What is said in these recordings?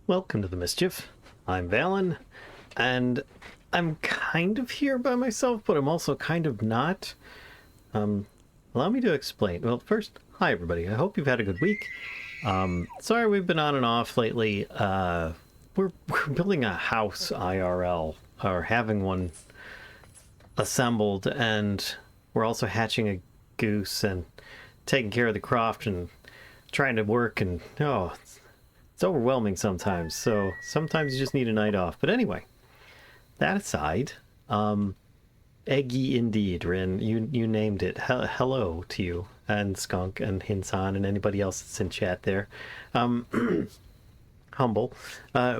Welcome to the Mischief. I'm Valen, and I'm kind of here by myself, but I'm also kind of not. Allow me to explain. Well, first, hi everybody. I hope you've had a good week. Sorry we've been on and off lately. We're building a house IRL, or having one assembled, and we're also hatching a goose and taking care of the croft and trying to work, and it's overwhelming sometimes. So sometimes you just need a night off. But anyway, that aside, eggy indeed, Rin. You named it. Hello to you and Skunk and Hinsan and anybody else that's in chat there. Humble.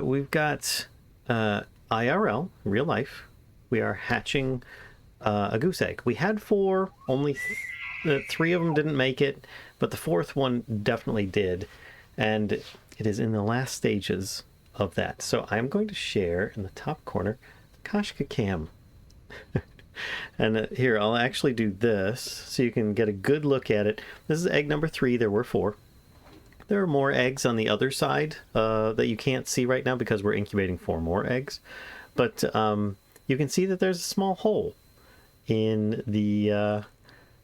We've got IRL, real life. We are hatching a goose egg. We had four, only three of them didn't make it, but the fourth one definitely did. And it is in the last stages of that. So I'm going to share in the top corner Kashka Cam. And here, I'll actually do this so you can get a good look at it. This is egg number 3. There were 4. There are more eggs on the other side that you can't see right now because we're incubating 4 more eggs. But you can see that there's a small hole in the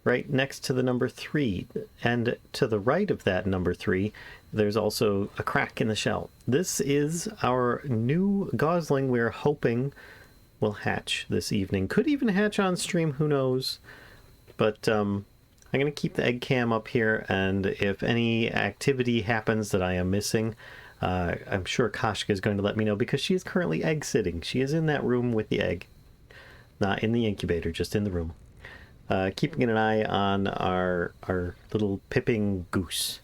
right next to the number 3. And to the right of that number 3, there's also a crack in the shell. This is our new gosling we're hoping will hatch this evening. Could even hatch on stream, who knows. But I'm going to keep the egg cam up here, and if any activity happens that I am missing, I'm sure Kashka is going to let me know, because she is currently egg sitting. She is in that room with the egg. Not in the incubator, just in the room. Keeping an eye on our little pipping goose,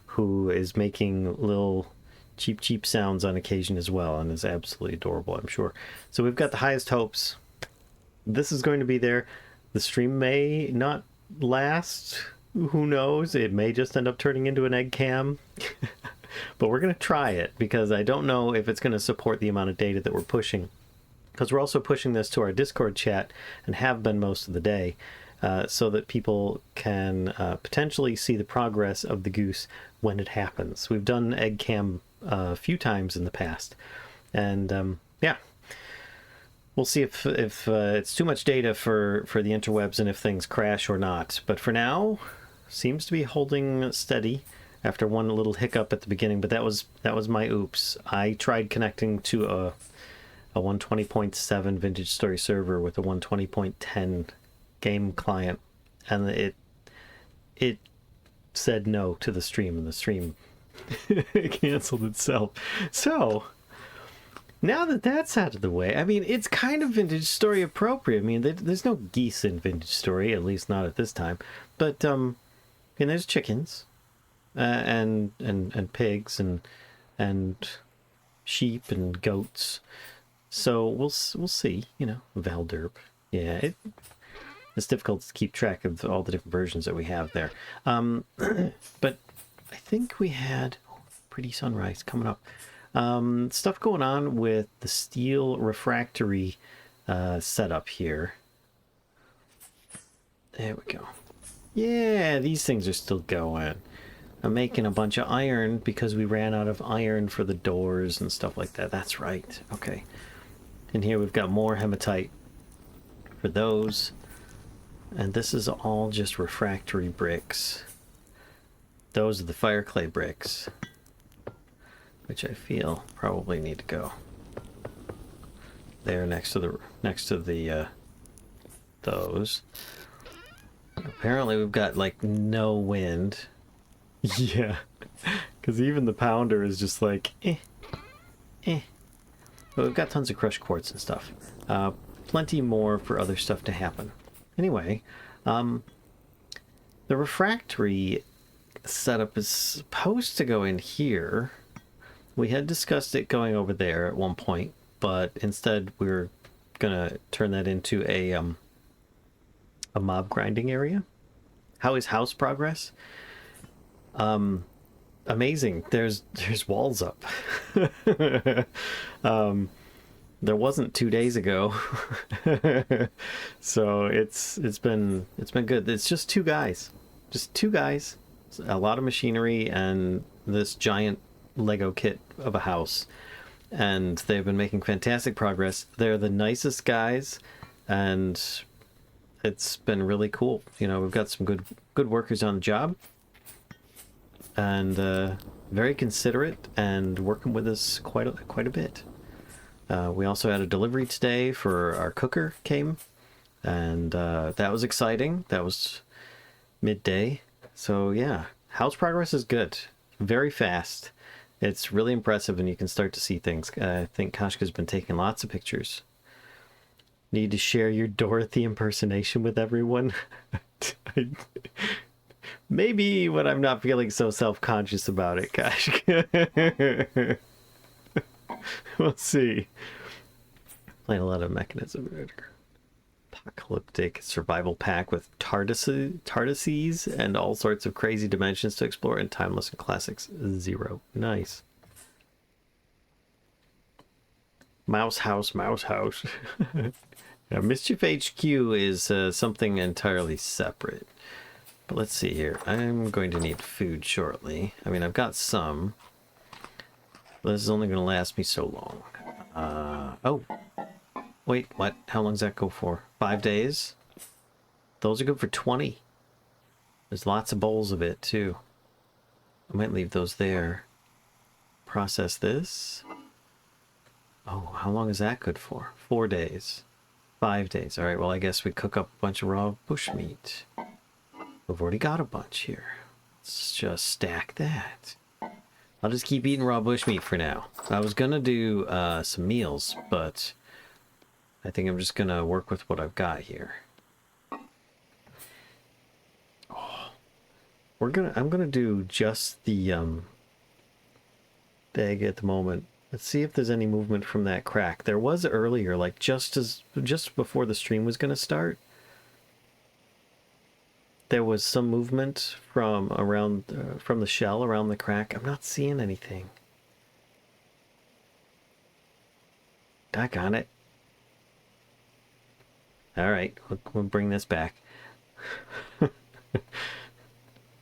who is making little cheap sounds on occasion as well, and is absolutely adorable, I'm sure. So we've got the highest hopes. This is going to be there. The stream may not last. Who knows? It may just end up turning into an egg cam. But we're going to try it, because I don't know if it's going to support the amount of data that we're pushing. Because we're also pushing this to our Discord chat, and have been most of the day, so that people can potentially see the progress of the goose when it happens. We've done egg cam a few times in the past, and yeah, we'll see if it's too much data for the interwebs and if things crash or not. But for now, seems to be holding steady after one little hiccup at the beginning. But that was my oops. I tried connecting to a 120.7 Vintage Story server with a 120.10 game client, and it said no to the stream, and the stream canceled itself. So now that that's out of the way, I mean, it's kind of Vintage Story appropriate. I mean, there's no geese in Vintage Story, at least not at this time, but and there's chickens and pigs and sheep and goats. So we'll see, Valderp. Yeah, it's difficult to keep track of all the different versions that we have there. But I think we had pretty sunrise coming up. Stuff going on with the steel refractory setup here. There we go. Yeah, these things are still going. I'm making a bunch of iron because we ran out of iron for the doors and stuff like that. That's right. Okay. And here we've got more hematite for those. And this is all just refractory bricks. Those are the fire clay bricks, which I feel probably need to go there next to the those. Apparently we've got like no wind. Yeah, because even the pounder is just like But we've got tons of crushed quartz and stuff. Plenty more for other stuff to happen. Anyway, the refractory setup is supposed to go in here. We had discussed it going over there at one point, but instead we're gonna turn that into a mob grinding area. How is house progress? Amazing. There's walls up. There wasn't 2 days ago. So it's been good. It's just two guys, a lot of machinery, and this giant Lego kit of a house, and they've been making fantastic progress. They're the nicest guys, and it's been really cool. You know, we've got some good workers on the job, and very considerate and working with us quite a bit. We also had a delivery today for our cooker came, and that was exciting. That was midday. So yeah, house progress is good. Very fast. It's really impressive, and you can start to see things. I think Kashka's been taking lots of pictures. Need to share your Dorothy impersonation with everyone? Maybe when I'm not feeling so self-conscious about it, Kashka. We'll see. Playing a lot of Mechanism. Apocalyptic survival pack with TARDISes and all sorts of crazy dimensions to explore, and timeless and classics 0. Nice. Mouse house. Now, Mischief HQ is something entirely separate. But let's see here. I'm going to need food shortly. I mean, I've got some. But this is only going to last me so long. Oh. Wait, what? How long does that go for? 5 days? Those are good for 20. There's lots of bowls of it, too. I might leave those there. Process this. Oh, how long is that good for? 4 days. 5 days. Alright, well, I guess we cook up a bunch of raw bushmeat. We've already got a bunch here. Let's just stack that. I'll just keep eating raw bushmeat for now. I was gonna do some meals, but I think I'm just gonna work with what I've got here. Oh, I'm gonna do just the egg at the moment. Let's see if there's any movement from that crack. There was earlier, like just before the stream was gonna start. There was some movement from around from the shell around the crack. I'm not seeing anything. Doggone it. Alright, we'll bring this back.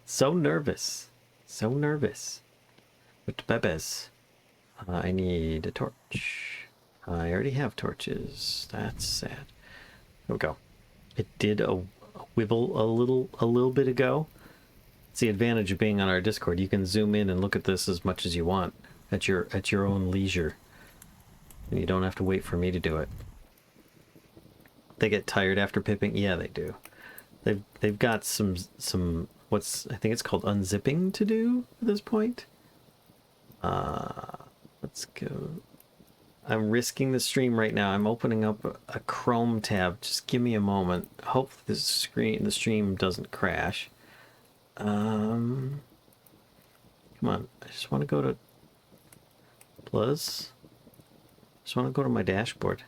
So nervous. So nervous. With the bebes. I need a torch. I already have torches. That's sad. Here we go. It did a wibble a little bit ago. It's the advantage of being on our Discord. You can zoom in and look at this as much as you want at your own leisure. And you don't have to wait for me to do it. They get tired after pipping? Yeah, they do. They've got some what's, I think it's called unzipping to do at this point. Let's go. I'm risking the stream right now. I'm opening up a Chrome tab. Just give me a moment. Hope the stream doesn't crash. Come on. I just want to go to Plus. Just want to go to my dashboard.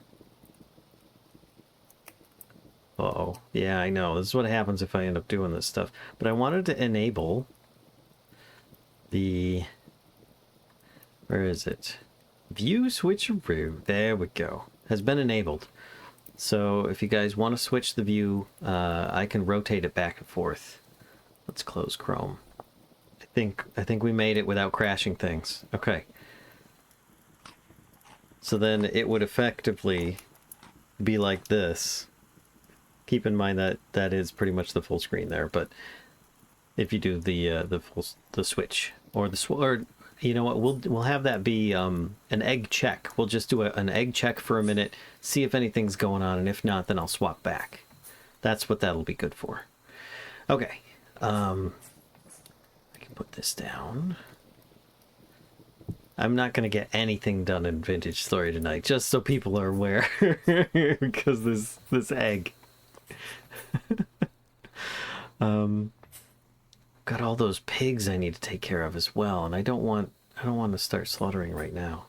Uh-oh. Yeah, I know. This is what happens if I end up doing this stuff. But I wanted to enable the... Where is it? View switcheroo. There we go. Has been enabled. So if you guys want to switch the view, I can rotate it back and forth. Let's close Chrome. I think we made it without crashing things. Okay. So then it would effectively be like this. Keep in mind that that is pretty much the full screen there, but if you do the switch or you know what, we'll have that be an egg check. We'll just do an egg check for a minute, see if anything's going on, and if not, then I'll swap back. That's what that'll be good for. Okay. I can put this down. I'm not going to get anything done in Vintage Story tonight, just so people are aware, because this egg. Got all those pigs I need to take care of as well, and I don't want to start slaughtering right now.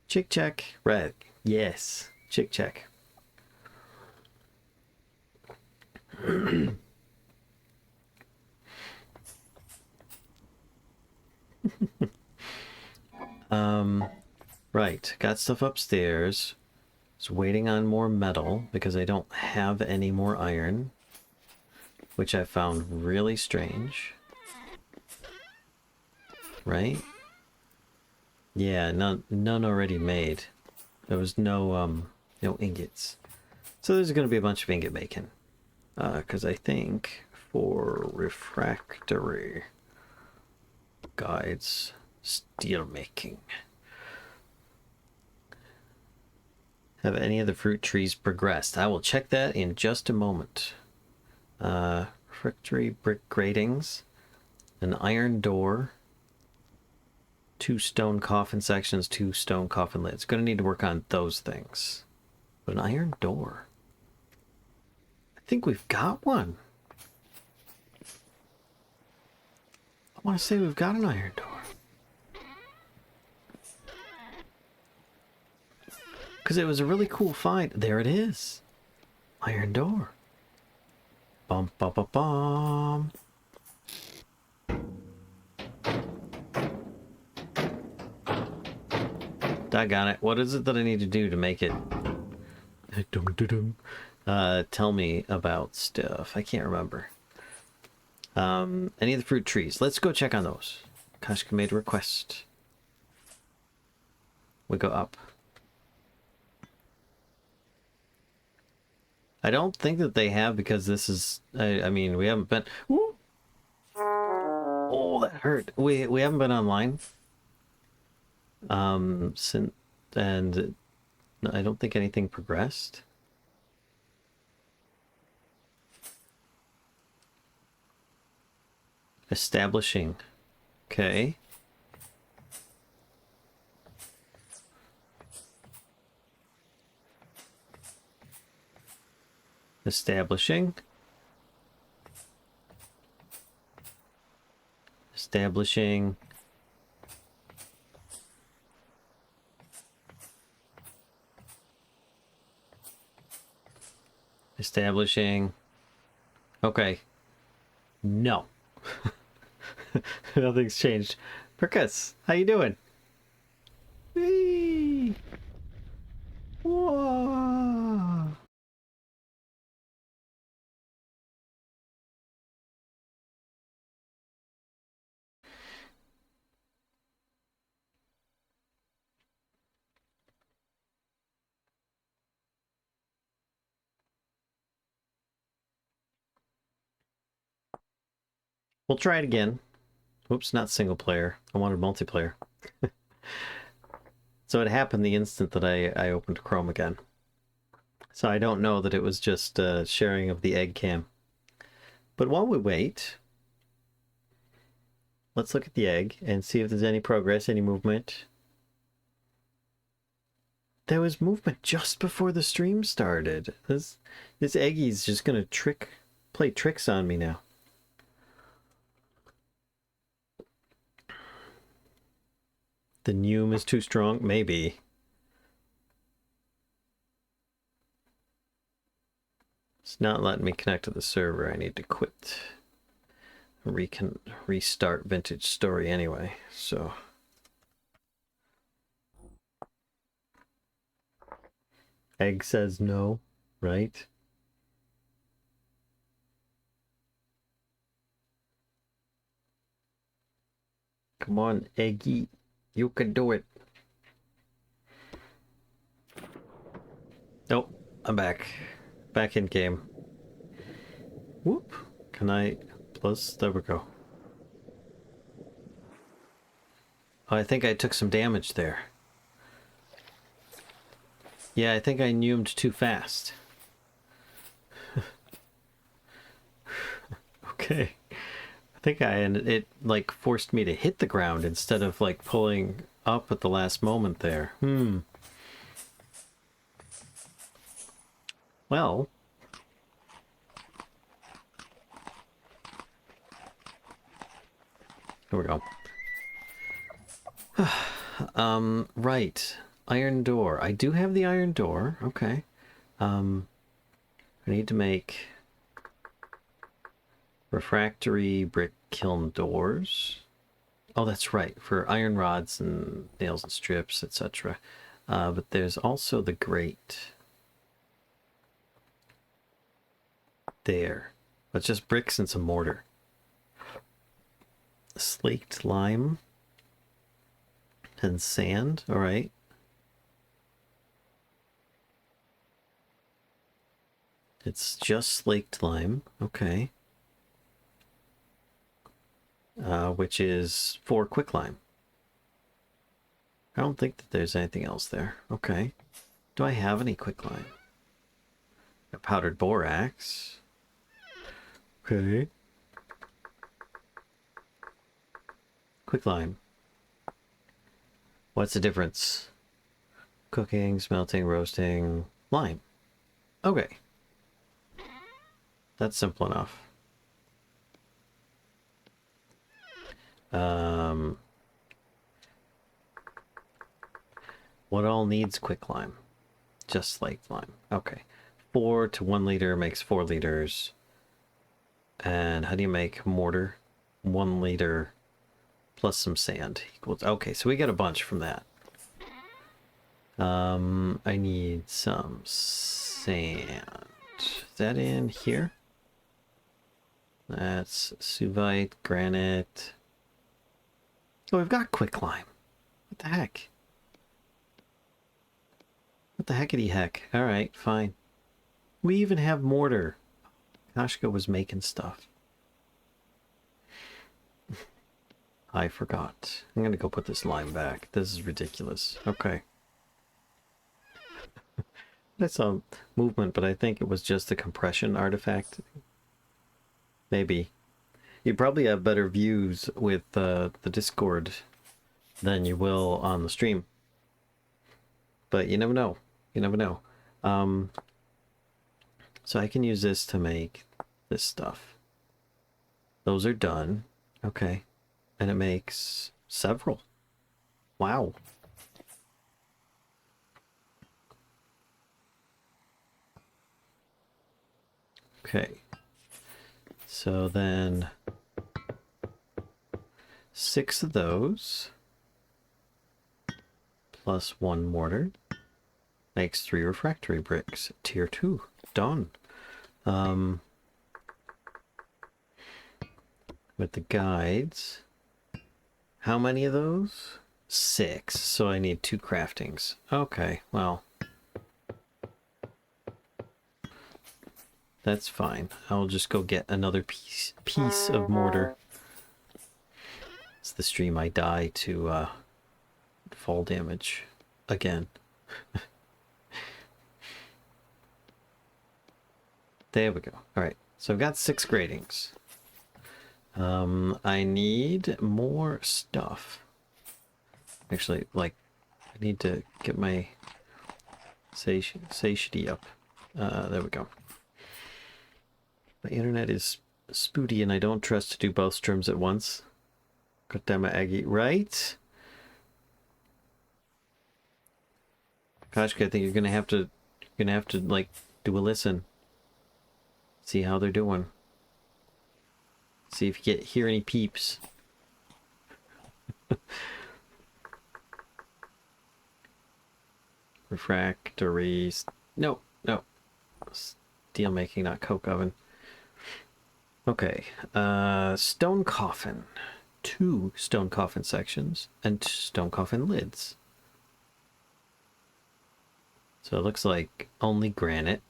Chick check. Red. Yes. Chick check. Right. Got stuff upstairs. Just waiting on more metal because I don't have any more iron, which I found really strange. Right? Yeah, none already made. There was no ingots. So there's going to be a bunch of ingot making. Because I think for refractory guides, steel making. Have any of the fruit trees progressed? I will check that in just a moment. Refractory brick gratings, an iron door, 2 stone coffin sections, 2 stone coffin lids. Going to need to work on those things. But an iron door. I think we've got one. I want to say we've got an iron door. Because it was a really cool find. There it is. Iron door. Bum, bum, bum, bum. Doggone it. What is it that I need to do to make it? Tell me about stuff. I can't remember. Any of the fruit trees. Let's go check on those. Kashka made a request. We go up. I don't think that they have, because this is... I mean, we haven't been... Ooh. Oh, that hurt. We haven't been online. Since... And I don't think anything progressed. Establishing. Okay. Establishing. Establishing. Establishing. Okay. No. Nothing's changed. Percus, how you doing? Whee! Whoa! We'll try it again. Oops, not single player. I wanted multiplayer. So it happened the instant that I opened Chrome again. So I don't know that it was just sharing of the egg cam. But while we wait, let's look at the egg and see if there's any progress, any movement. There was movement just before the stream started. This Eggie's just gonna play tricks on me now. The Neum is too strong? Maybe. It's not letting me connect to the server. I need to quit. Restart Vintage Story anyway, so... Egg says no, right? Come on, Eggie. You can do it. Nope, I'm back. Back in game. Whoop. Can I... Plus, there we go. Oh, I think I took some damage there. Yeah, I think I neumed too fast. Okay. I think it like forced me to hit the ground instead of like pulling up at the last moment there. Well. Here we go. Right. Iron door. I do have the iron door. Okay. I need to make refractory brick kiln doors. Oh, that's right. For iron rods and nails and strips, etc. But there's also the grate. There. That's just bricks and some mortar. Slaked lime. And sand, all right. It's just slaked lime, okay. Which is 4 quicklime. I don't think that there's anything else there. Okay. Do I have any quicklime? A powdered borax. Okay. Quicklime. What's the difference? Cooking, smelting, roasting, lime. Okay. That's simple enough. What all needs quicklime? Just slaked lime. Okay. 4 to 1 liter makes 4 liters. And how do you make mortar? 1 liter plus some sand equals... Okay, so we get a bunch from that. I need some sand. Is that in here? That's suvite, granite. Oh, we've got quicklime. What the heck? What the heckity heck? Alright, fine. We even have mortar. Kashka was making stuff. I forgot. I'm gonna go put this lime back. This is ridiculous. Okay. I saw movement, but I think it was just a compression artifact. Maybe. You probably have better views with the Discord than you will on the stream. But you never know. You never know. So I can use this to make this stuff. Those are done. Okay. And it makes several. Wow. Okay. So then 6 of those plus 1 mortar makes 3 refractory bricks. Tier 2. Done. With the guides. How many of those? 6. So I need 2 craftings. Okay, well. That's fine. I'll just go get another piece of mortar. It's the stream I die to fall damage again. There we go. Alright, so I've got 6 gratings. I need more stuff. Actually, like, I need to get my satiety up. There we go. My internet is spooty and I don't trust to do both streams at once. Goddammit, Aggie. Right? Kashka, I think you're gonna have to like do a listen. See how they're doing. See if you hear any peeps. Refractories. No. Steel making, not coke oven. Okay. Stone coffin. 2 stone coffin sections and stone coffin lids. So it looks like only granite.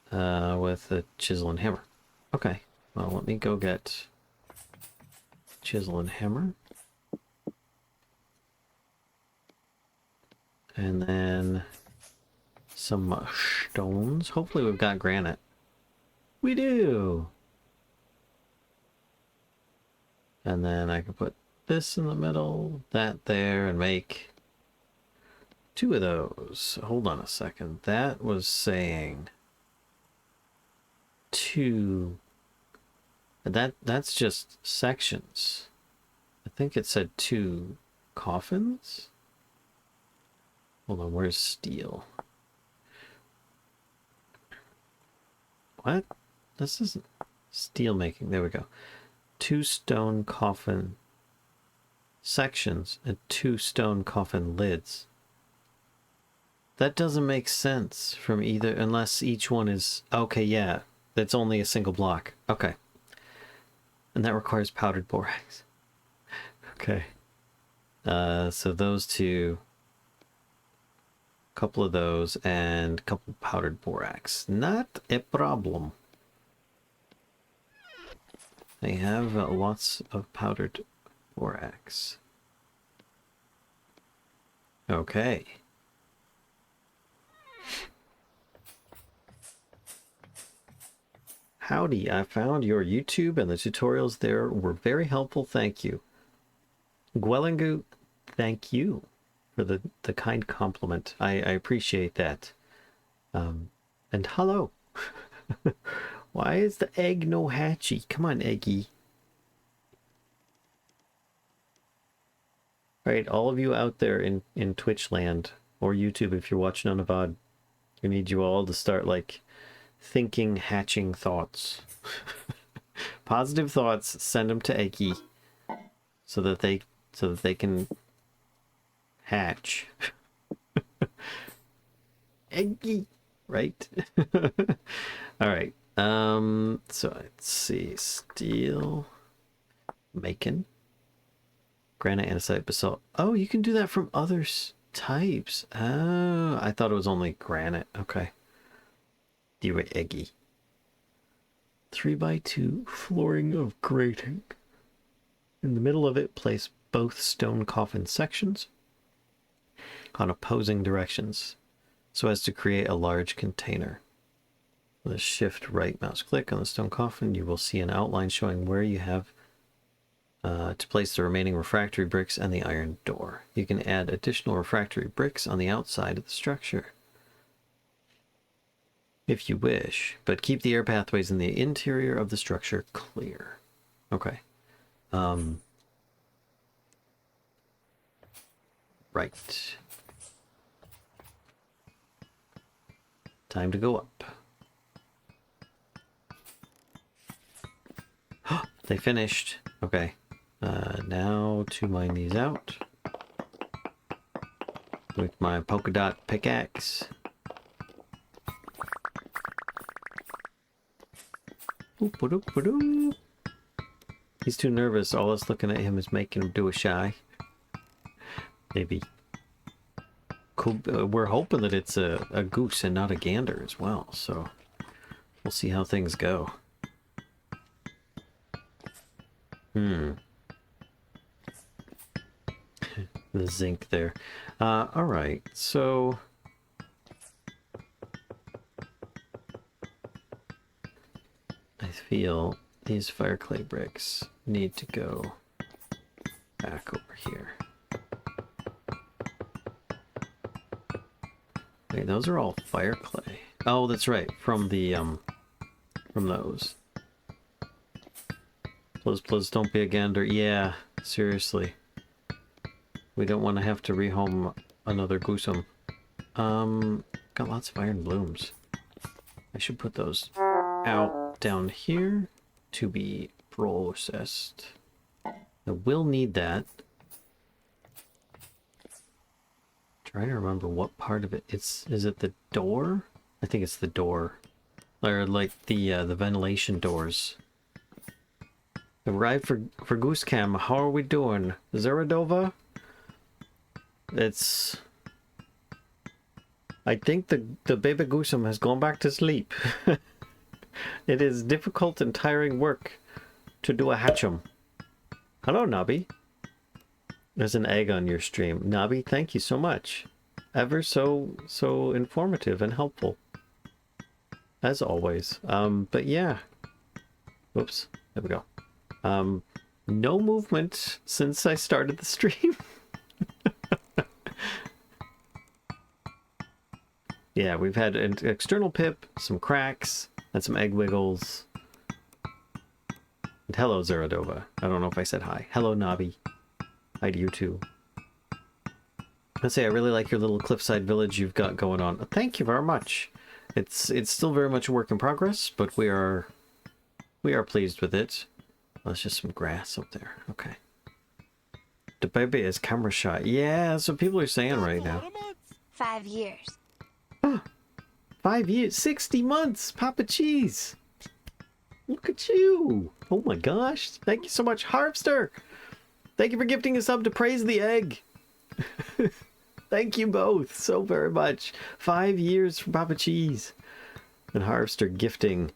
With a chisel and hammer. Okay, well, let me go get chisel and hammer. And then some stones. Hopefully we've got granite. We do! And then I can put this in the middle, that there, and make 2 of those. Hold on a second. That was saying 2. That's just sections. I think it said 2 coffins. Hold on, where's steel? What? This isn't steel making. There we go. 2 stone coffin sections and 2 stone coffin lids. That doesn't make sense from either, unless each one is... Okay, yeah. That's only a single block. Okay. And that requires powdered borax. Okay. So those two, couple of those, and a couple powdered borax. Not a problem. They have lots of powdered borax. Okay. Howdy, I found your YouTube and the tutorials there were very helpful. Thank you. Gwelingu, thank you for the kind compliment. I appreciate that. And hello. Why is the egg no hatchy? Come on, Eggy. Alright, all of you out there in Twitch land, or YouTube if you're watching on a VOD, I need you all to start, like, thinking hatching thoughts. Positive thoughts, send them to Eggy so that they can hatch. Eggy, right? All right. So let's see. Steel, macon, granite, andesite, basalt. Oh, you can do that from other types. Oh, I thought it was only granite. Okay. Do it, Eggy. 3x2 flooring of grating. In the middle of it, place both stone coffin sections on opposing directions so as to create a large container. With a shift right mouse click on the stone coffin, you will see an outline showing where you have to place the remaining refractory bricks and the iron door. You can add additional refractory bricks on the outside of the structure if you wish, but keep the air pathways in the interior of the structure clear. Okay. Right. Time to go up. They finished. Okay. Now to mine these out with my polka dot pickaxe. He's too nervous. All us looking at him is making him do a shy. Maybe. Cool. We're hoping that it's a goose and not a gander as well, so we'll see how things go. The zinc there. Alright, so I feel these fire clay bricks need to go back over here. Wait, those are all fire clay. Oh, that's right, from the from those. Please don't be a gander. Yeah, seriously. We don't want to have to rehome another Goosum. Got lots of iron blooms. I should put those out down here to be processed. I will need that. Trying to remember what part of it. Is it the door? I think it's the door. Or like the ventilation doors. Arrived for Goose Cam. How are we doing? Zeradova? It's... I think the baby Goosum has gone back to sleep. It is difficult and tiring work to do a hatchum. Hello, Nobby. There's an egg on your stream. Nobby, thank you so much. Ever so informative and helpful. As always. But yeah. Whoops. There we go. No movement since I started the stream. Yeah, we've had an external pip, some cracks, and some egg wiggles. And hello, Zeradova. I don't know if I said hi. Hello, Nobby. Hi to you too. Let's say I really like your little cliffside village you've got going on. Thank you very much. It's still very much a work in progress, but we are pleased with it. Oh, there's just some grass up there. Okay. The baby is camera shy. Yeah, that's what people are saying right now. 5 years. 5 years, 60 months, Papa Cheese. Look at you. Oh my gosh. Thank you so much, Harpster. Thank you for gifting a sub to Praise the Egg. Thank you both so very much. 5 years for Papa Cheese. And Harvester gifting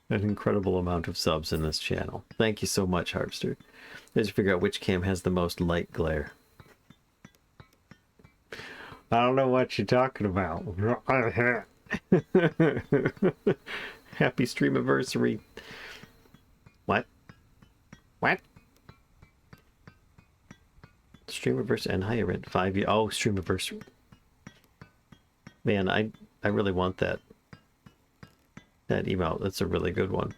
an incredible amount of subs in this channel. Thank you so much, Harvester. Let's figure out which cam has the most light glare. I don't know what you're talking about. Happy stream anniversary. What? What? Stream anniversary and higher rent 5 years. Oh, stream anniversary. Man, I really want that emote. That's a really good one.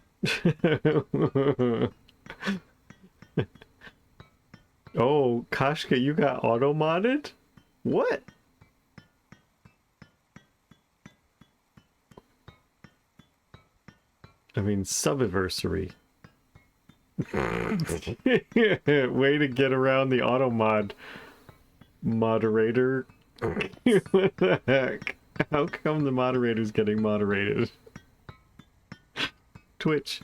Oh, Kashka, you got auto modded? What? I mean, subiversary. Way to get around the auto moderator. What the heck? How come the moderator's getting moderated? Twitch.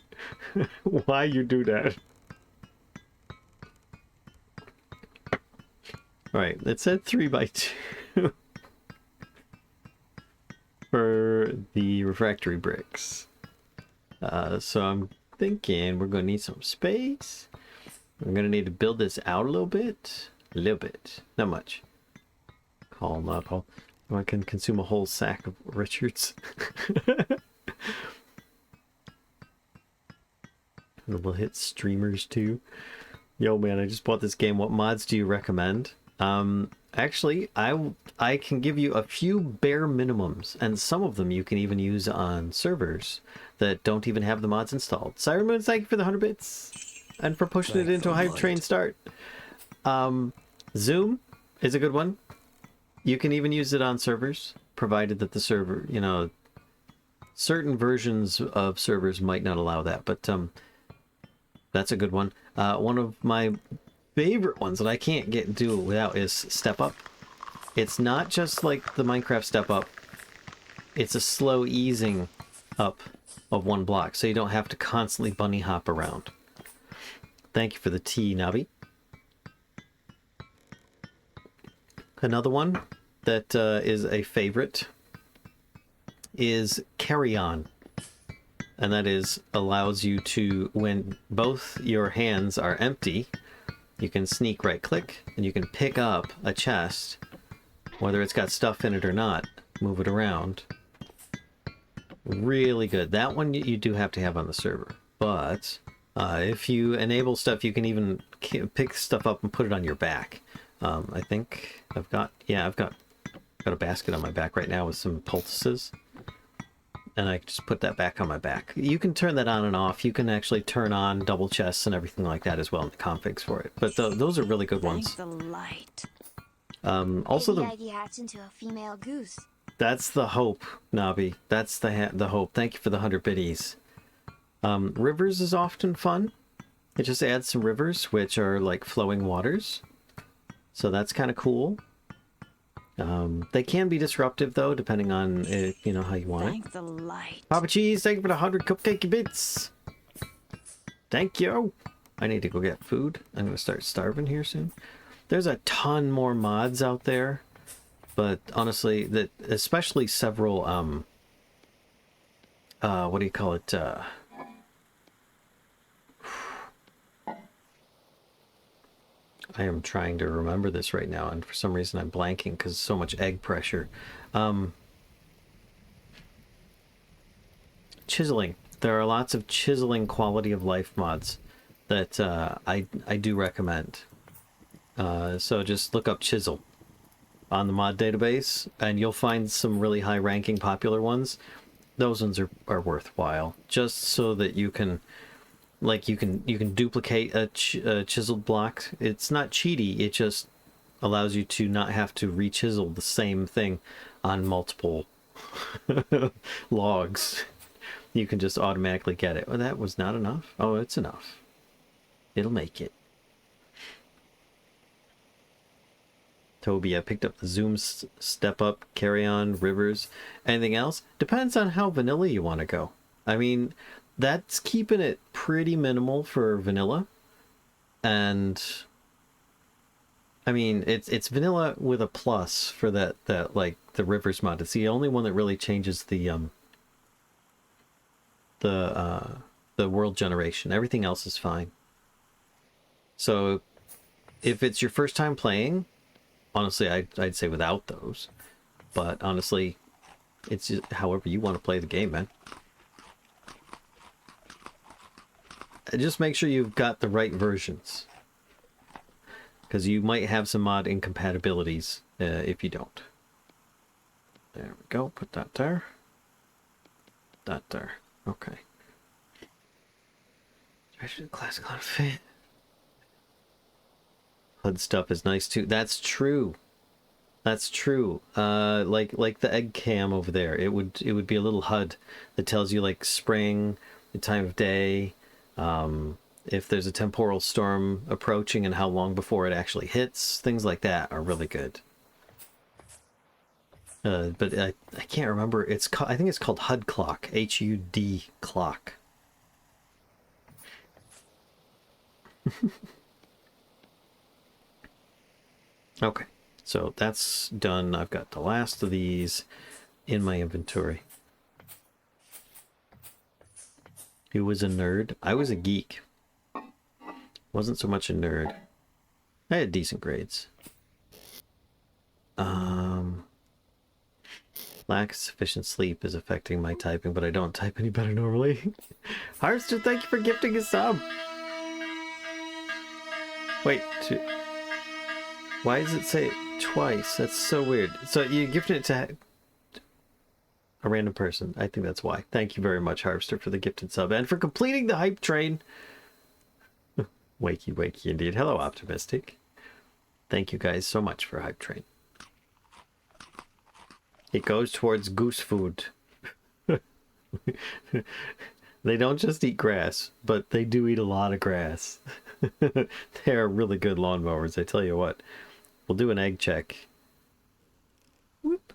Why you do that? Alright, it said 3x2 for the refractory bricks. So I'm thinking we're going to need some space. We're going to need to build this out a little bit. Not much. Call, not all. I can consume a whole sack of Richards. And we'll hit streamers too. Yo man, I just bought this game. What mods do you recommend? Actually, I can give you a few bare minimums, and some of them you can even use on servers that don't even have the mods installed. Siren Moon, thank you for the 100 bits and for pushing it into a hype train start. Zoom is a good one. You can even use it on servers, provided that the server, you know, certain versions of servers might not allow that, but that's a good one. One of my favorite ones that I can't do it without is Step Up. It's not just like the Minecraft Step Up. It's a slow easing up of one block, so you don't have to constantly bunny hop around. Thank you for the tea, Navi. Another one that is a favorite is Carry On. And that is, allows you to, when both your hands are empty, you can sneak right click and you can pick up a chest, whether it's got stuff in it or not, move it around. Really good. That one you do have to have on the server. But if you enable stuff, you can even pick stuff up and put it on your back. I think I've got a basket on my back right now with some poultices. And I just put that back on my back. You can turn that on and off. You can actually turn on double chests and everything like that as well in the configs for it. But those are really good ones. The light. Also, Maybe I hatch into a female goose. That's the hope, Nabi. That's the hope. Thank you for the 100 biddies. Rivers is often fun. It just adds some rivers, which are like flowing waters. So that's kind of cool. They can be disruptive though, depending on you know how you want Thank the light. Papa Cheese, thank you for the 100 cupcakey bits. Thank you. I need to go get food. I'm gonna start starving here soon. There's a ton more mods out there, but honestly, that especially several what do you call it? I am trying to remember this right now, and for some reason I'm blanking because so much egg pressure. Chiseling. There are lots of chiseling quality of life mods that I do recommend. So just look up chisel on the mod database, and you'll find some really high-ranking popular ones. Those ones are worthwhile, just so that you can. Like you can duplicate a chiseled block. It's not cheaty. It just allows you to not have to re-chisel the same thing on multiple logs. You can just automatically get it. Oh, that was not enough. Oh, it's enough. It'll make it. Toby, I picked up the Zoom Step Up, Carry On, Rivers. Anything else? Depends on how vanilla you want to go. I mean, that's keeping it pretty minimal for vanilla. And I mean, it's vanilla with a plus for that like the rivers mod. It's the only one that really changes the the world generation. Everything else is fine. So if it's your first time playing, honestly, I'd say without those. But honestly, it's just however you want to play the game, man. And just make sure you've got the right versions, because you might have some mod incompatibilities if you don't. There we go. Put that there. That there. Okay. Classic on fit. HUD stuff is nice too. That's true. That's true. Like the egg cam over there, it would be a little HUD that tells you like spring, the time of day, if there's a temporal storm approaching and how long before it actually hits. Things like that are really good. But I can't remember. I think it's called HUD clock. HUD clock. Okay, so that's done. I've got the last of these in my inventory. Who was a nerd? I was a geek. Wasn't so much a nerd. I had decent grades. Lack of sufficient sleep is affecting my typing, but I don't type any better normally. Harster, thank you for gifting a sub. Wait, why does it say it twice? That's so weird. So you gifted it to a random person. I think that's why. Thank you very much, Harvester, for the gifted sub and for completing the hype train. Wakey, wakey indeed. Hello, Optimistic. Thank you guys so much for hype train. It goes towards goose food. They don't just eat grass, but they do eat a lot of grass. They are really good lawnmowers, I tell you what. We'll do an egg check. Whoop.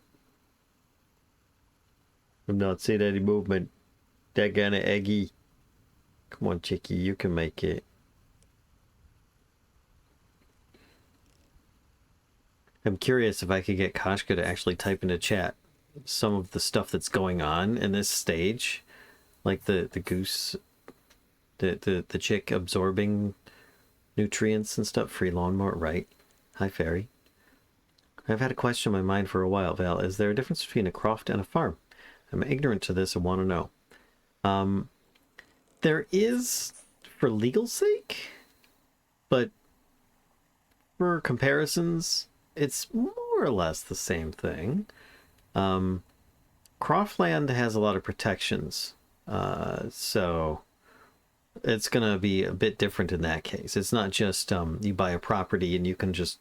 I'm not seeing any movement. Daggone eggy. Come on, chickie, you can make it. I'm curious if I could get Kashka to actually type into chat some of the stuff that's going on in this stage. Like the goose, the chick absorbing nutrients and stuff. Free lawnmower, right? Hi, Fairy. I've had a question in my mind for a while, Val. Is there a difference between a croft and a farm? I'm ignorant to this and want to know. There is, for legal sake, but for comparisons, it's more or less the same thing. Croftland has a lot of protections, so it's going to be a bit different in that case. It's not just you buy a property and you can just,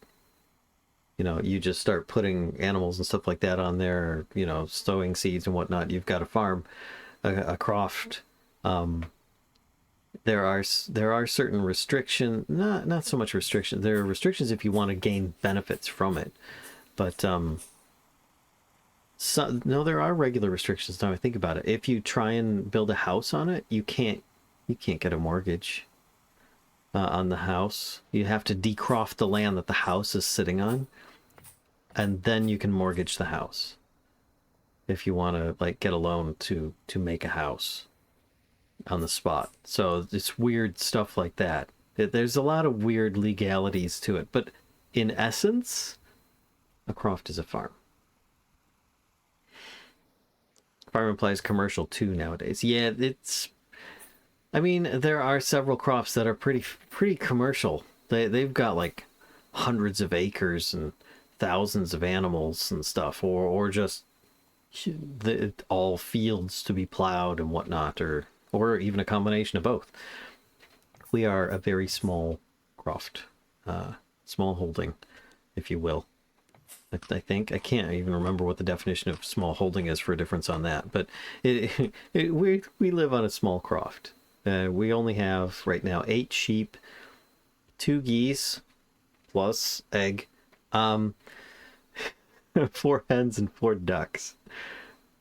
you just start putting animals and stuff like that on there, sowing seeds and whatnot. You've got a farm, a croft. There are certain restrictions, not so much restrictions. There are restrictions if you want to gain benefits from it, but no, there are regular restrictions. Now I think about it, if you try and build a house on it, you can't get a mortgage on the house. You have to decroft the land that the house is sitting on, and then you can mortgage the house if you want to like get a loan to make a house on the spot. So it's weird stuff like that. There's a lot of weird legalities to it, but in essence, a croft is a farm. Farm implies commercial too nowadays. Yeah, I mean, there are several crops that are pretty commercial. They've got like hundreds of acres and thousands of animals and stuff, or just all fields to be plowed and whatnot, or even a combination of both. We are a very small croft, small holding, if you will. I think I can't even remember what the definition of small holding is for a difference on that, but we live on a small croft. We only have right now 8 sheep, 2 geese, plus egg, 4 hens and 4 ducks.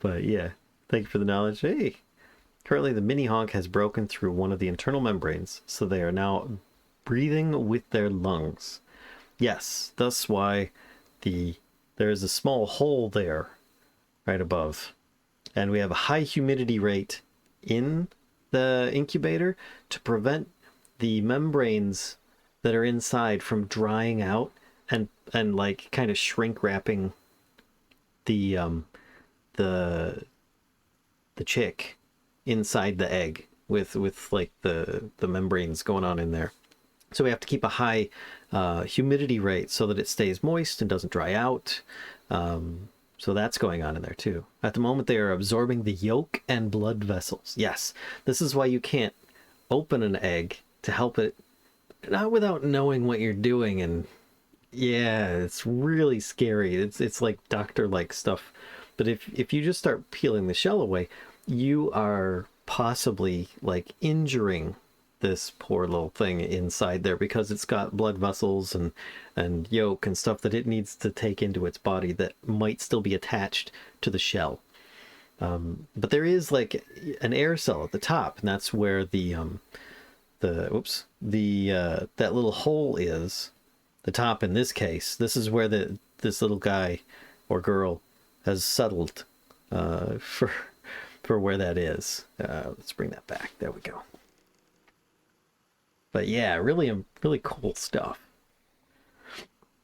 But yeah, thank you for the knowledge. Hey. Currently, the mini honk has broken through one of the internal membranes, so they are now breathing with their lungs. Yes, that's why there is a small hole there right above. And we have a high humidity rate in the incubator to prevent the membranes that are inside from drying out and like kind of shrink wrapping the the the chick inside the egg with like the membranes going on in there. So we have to keep a high humidity rate so that it stays moist and doesn't dry out. So that's going on in there too. At the moment, they are absorbing the yolk and blood vessels. Yes, this is why you can't open an egg to help it, not without knowing what you're doing. And yeah, it's really scary. It's like doctor-like stuff. But if you just start peeling the shell away, you are possibly like injuring this poor little thing inside there because it's got blood vessels and yolk and stuff that it needs to take into its body that might still be attached to the shell. But there is like an air cell at the top, and that's where that little hole is. The top in this case, this is where this little guy or girl has settled for where that is. Let's bring that back. There we go. But yeah, really cool stuff.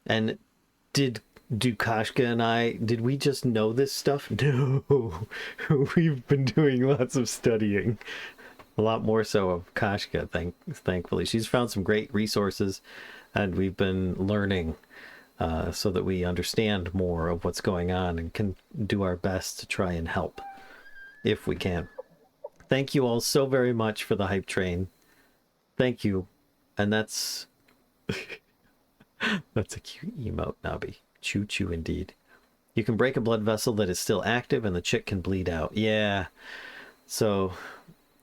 And did Dukashka and I, did we just know this stuff? No, we've been doing lots of studying. A lot more so of Kashka, thankfully. She's found some great resources, and we've been learning so that we understand more of what's going on and can do our best to try and help if we can. Thank you all so very much for the hype train. Thank you. And that's that's a cute emote, Nobby. Choo choo indeed. You can break a blood vessel that is still active and the chick can bleed out. Yeah. So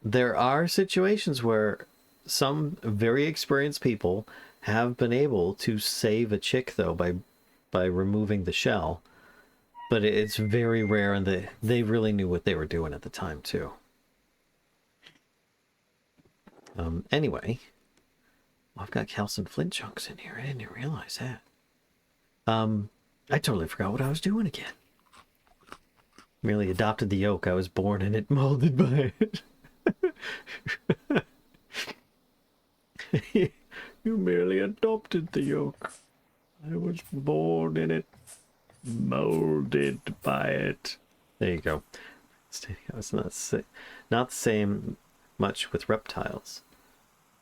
there are situations where some very experienced people have been able to save a chick though by removing the shell. But it's very rare, and they really knew what they were doing at the time too. Anyway, I've got calcium flint chunks in here. I didn't even realize that. I totally forgot what I was doing again. Merely adopted the yolk. I was born in it, molded by it. You merely adopted the yolk. I was born in it, molded by it. There you go. It's not the same much with reptiles.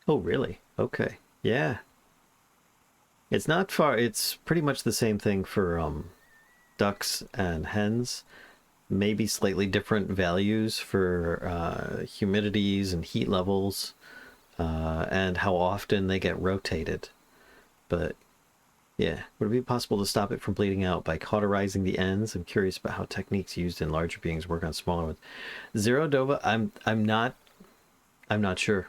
Oh, really? Okay. Yeah. It's not far. It's pretty much the same thing for ducks and hens. Maybe slightly different values for humidities and heat levels and how often they get rotated. But yeah, would it be possible to stop it from bleeding out by cauterizing the ends? I'm curious about how techniques used in larger beings work on smaller ones. Zero Dova, I'm not sure.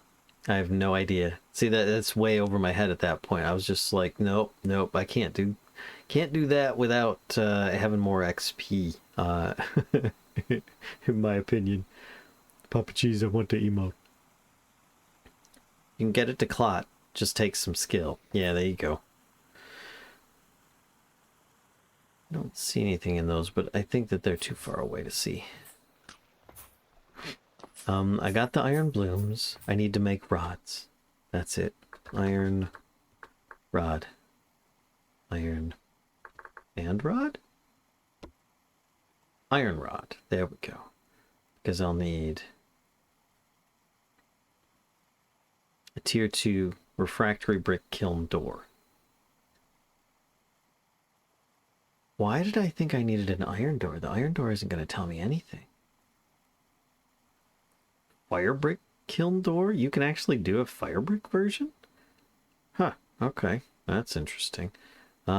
I have no idea. See, that's way over my head at that point. I was just like, nope, I can't do that without having more XP. In my opinion, Papa Cheese, I want to emote. You can get it to clot. Just takes some skill. Yeah, there you go. I don't see anything in those, but I think that they're too far away to see. I got the iron blooms. I need to make rods. That's it. Iron rod. Iron and rod? Iron rod. There we go. Because I'll need a tier 2 refractory brick kiln door. Why did I think I needed an iron door? The iron door isn't going to tell me anything. Fire brick kiln door? You can actually do a fire brick version? Huh, okay. That's interesting. So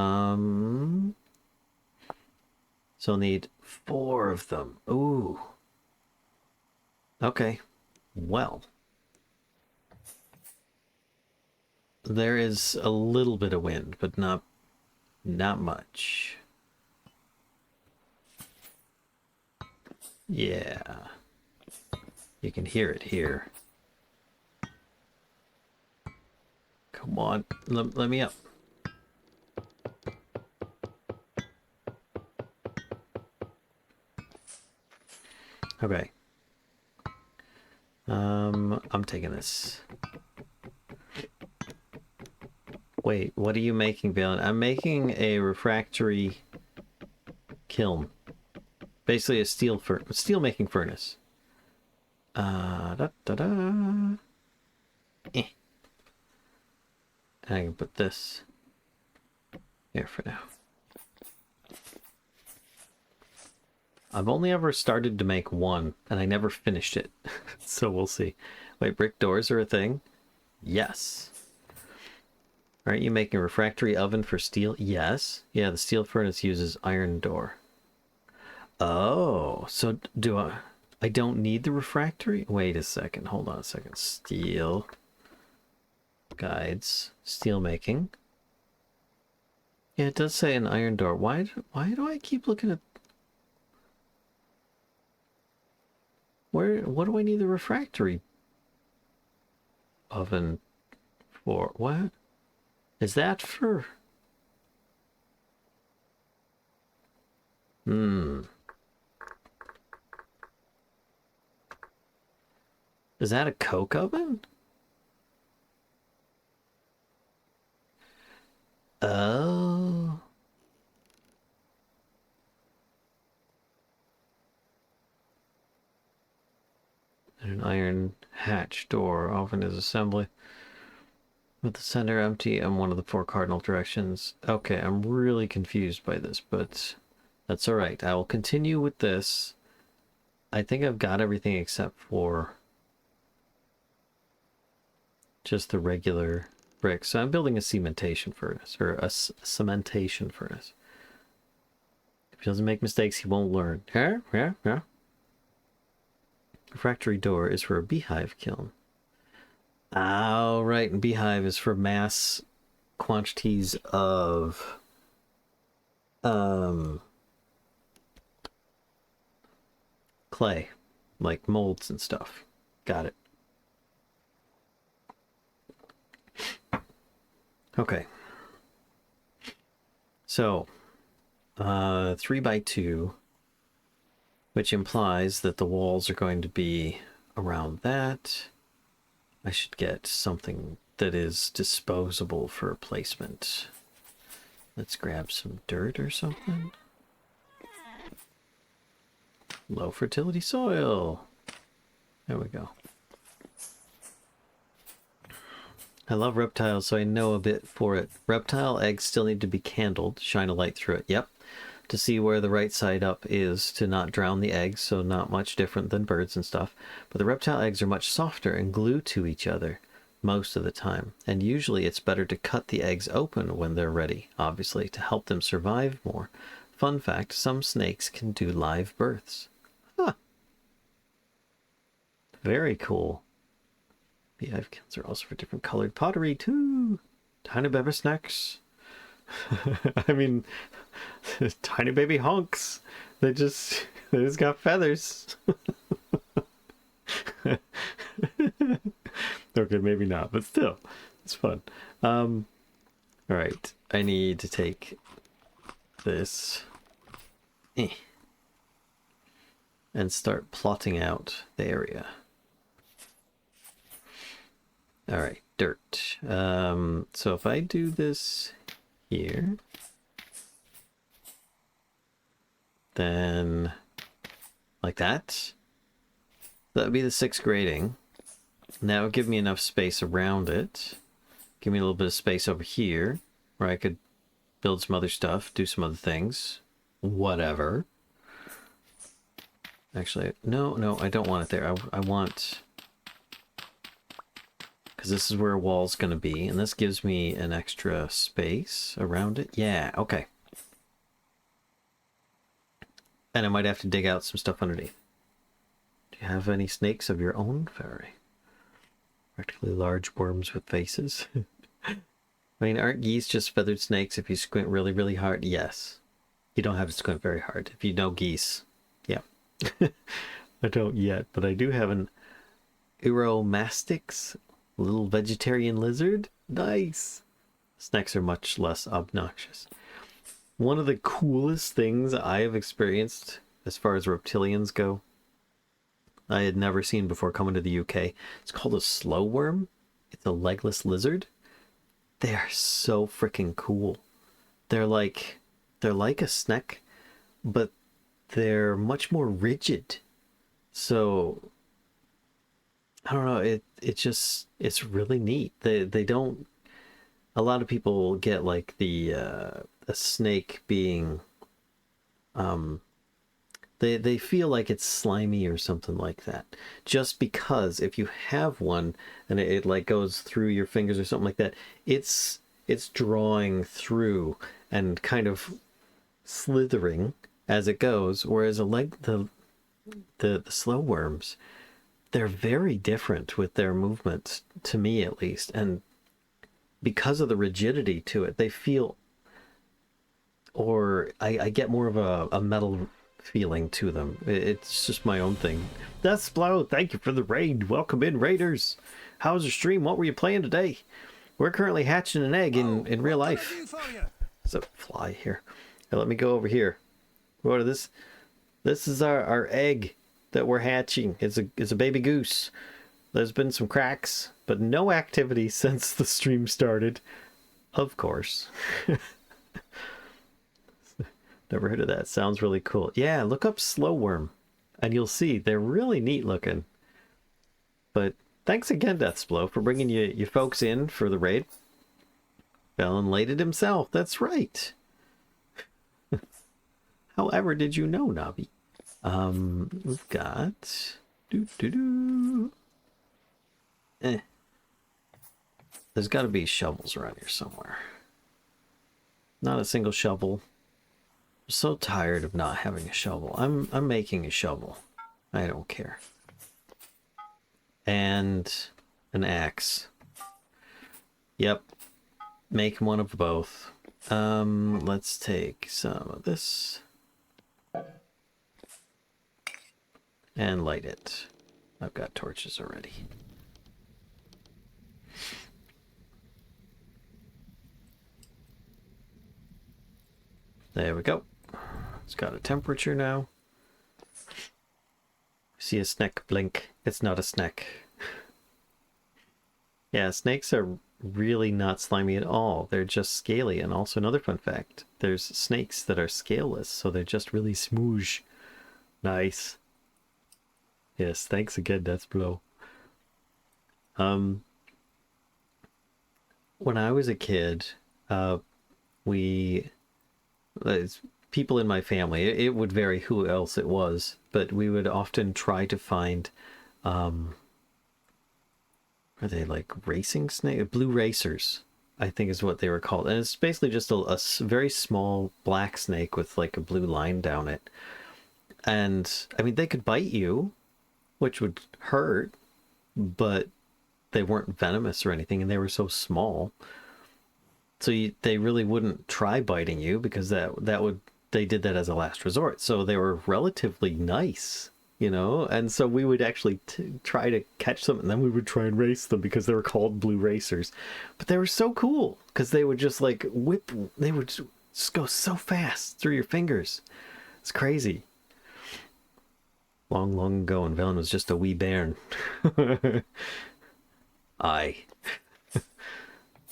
I'll need 4 of them. Ooh. Okay. Well. There is a little bit of wind, but not much. Yeah. You can hear it here. Come on, let me up. Okay. I'm taking this. Wait, what are you making, Valen? I'm making a refractory kiln. Basically a steel making furnace. Da da da. Eh. I can put this here for now. I've only ever started to make one, and I never finished it. So we'll see. Wait, brick doors are a thing? Yes. Aren't you making a refractory oven for steel? Yes. Yeah, the steel furnace uses iron door. Oh, so do I... I don't need the refractory? Wait a second. Hold on a second. Steel. Guides. Steel making. Yeah, it does say an iron door. Why do I keep looking at... What do I need the refractory oven for? What? Is that for... Is that a coke oven? Oh. And an iron hatch door often is assembly. With the center empty and one of the 4 cardinal directions. Okay, I'm really confused by this, but that's alright. I will continue with this. I think I've got everything except for just the regular bricks. So I'm building a cementation furnace, or a cementation furnace. If he doesn't make mistakes, he won't learn. Yeah. Refractory door is for a beehive kiln. Oh, right, and beehive is for mass quantities of clay, like molds and stuff. Got it. Okay. So, 3x2, which implies that the walls are going to be around that. I should get something that is disposable for placement. Let's grab some dirt or something. Low fertility soil. There we go. I love reptiles, so I know a bit for it. Reptile eggs still need to be candled. Shine a light through it. Yep. To see where the right side up is to not drown the eggs, so not much different than birds and stuff. But the reptile eggs are much softer and glue to each other most of the time. And usually it's better to cut the eggs open when they're ready, obviously, to help them survive more. Fun fact, some snakes can do live births. Huh. Very cool. Beehive kilns are also for different colored pottery, too. Tiny baby snacks. I mean, tiny baby honks. They just got feathers. Okay, maybe not, but still, it's fun. All right, I need to take this and start plotting out the area. All right, dirt. So if I do this here, then like that would be the 6 grading. And that would give me enough space around it. Give me a little bit of space over here where I could build some other stuff, do some other things, whatever. Actually, no, I don't want it there. I want, because this is where a wall's going to be, and this gives me an extra space around it. Yeah, okay. And I might have to dig out some stuff underneath. Do you have any snakes of your own, Fairy? Practically large worms with faces. I mean, aren't geese just feathered snakes if you squint really, really hard? Yes. You don't have to squint very hard. If you know geese. Yeah. I don't yet, but I do have an Uromastix, little vegetarian lizard. Nice. Snakes are much less obnoxious. One of the coolest things I have experienced as far as reptilians go, I had never seen before coming to the UK. It's called a slow worm. It's a legless lizard. They are so freaking cool. They're like a snake, but they're much more rigid. So I don't know, it's really neat. They don't, a lot of people get like the a snake being they feel like it's slimy or something like that. Just because if you have one and it like goes through your fingers or something like that, it's drawing through and kind of slithering as it goes, whereas the slow worms, they're very different with their movements, to me at least, and because of the rigidity to it, they feel, or I get more of a metal feeling to them. It's just my own thing. That's Blow. Thank you for the raid. Welcome in, raiders. How's your stream? What were you playing today? We're currently hatching an egg in real life. There's a fly here. Now, let me go over here. What is this? This is our egg that we're hatching. It's a baby goose. There's been some cracks, but no activity since the stream started. Of course. Never heard of that. Sounds really cool. Yeah, look up slow worm, and you'll see they're really neat looking. But thanks again, Deathsblow, for bringing you folks in for the raid. Fell and laid it himself. That's right. However, did you know, Navi? We've got There's got to be shovels around here somewhere. Not a single shovel. I'm so tired of not having a shovel. I'm making a shovel. I don't care. And an axe. Yep. Make one of both. Let's take some of this and light it. I've got torches already. There we go. It's got a temperature now. See a snake blink. It's not a snake. Yeah, snakes are really not slimy at all. They're just scaly. And also another fun fact, there's snakes that are scaleless, so they're just really smoosh. Nice. Yes, thanks again, Deathsblow. When I was a kid, people in my family, it would vary who else it was, but we would often try to find, are they like racing snake? Blue racers, I think is what they were called. And it's basically just a very small black snake with like a blue line down it. And I mean, they could bite you, which would hurt, but they weren't venomous or anything, and they were so small. So they really wouldn't try biting you because they did that as a last resort. So they were relatively nice, you know? And so we would actually try to catch them, and then we would try and race them because they were called blue racers. But they were so cool because they would just like they would just go so fast through your fingers. It's crazy. Long, long ago, and Velen was just a wee bairn. Aye.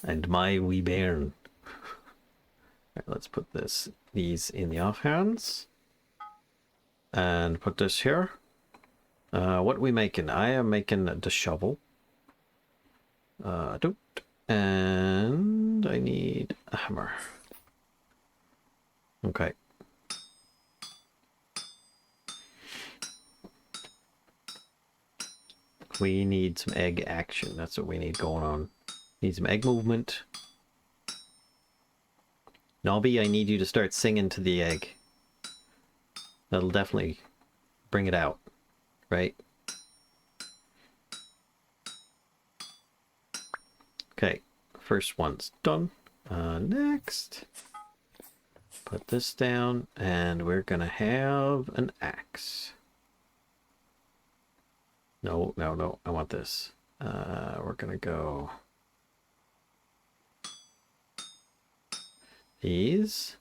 And my wee bairn. Right, let's put these in the offhands. And put this here. What are we making? I am making the shovel. And I need a hammer. Okay. We need some egg action. That's what we need going on. Need some egg movement. Nobby, I need you to start singing to the egg. That'll definitely bring it out, right? Okay, first one's done. Next, put this down, and we're gonna have an axe. No, I want this. We're gonna go these.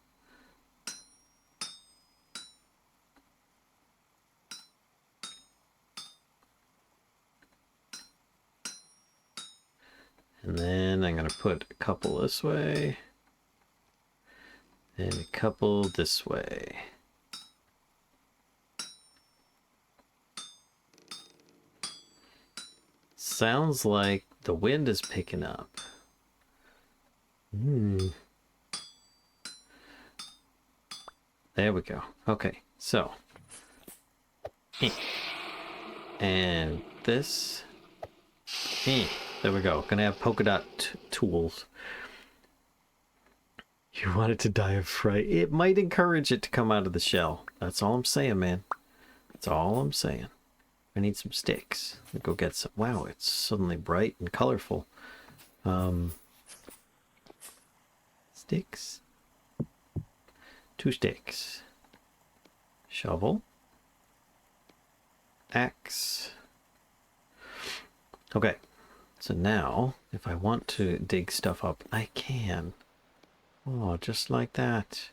And then I'm going to put a couple this way. And a couple this way. Sounds like the wind is picking up. There we go. Okay, so. And this. There we go. Gonna have polka dot tools. You want it to die of fright. It might encourage it to come out of the shell. That's all I'm saying, man. That's all I'm saying. I need some sticks. I'll go get some. Wow, it's suddenly bright and colorful. Sticks. 2 sticks. Shovel. Axe. Okay. So now, if I want to dig stuff up, I can. Oh, just like that.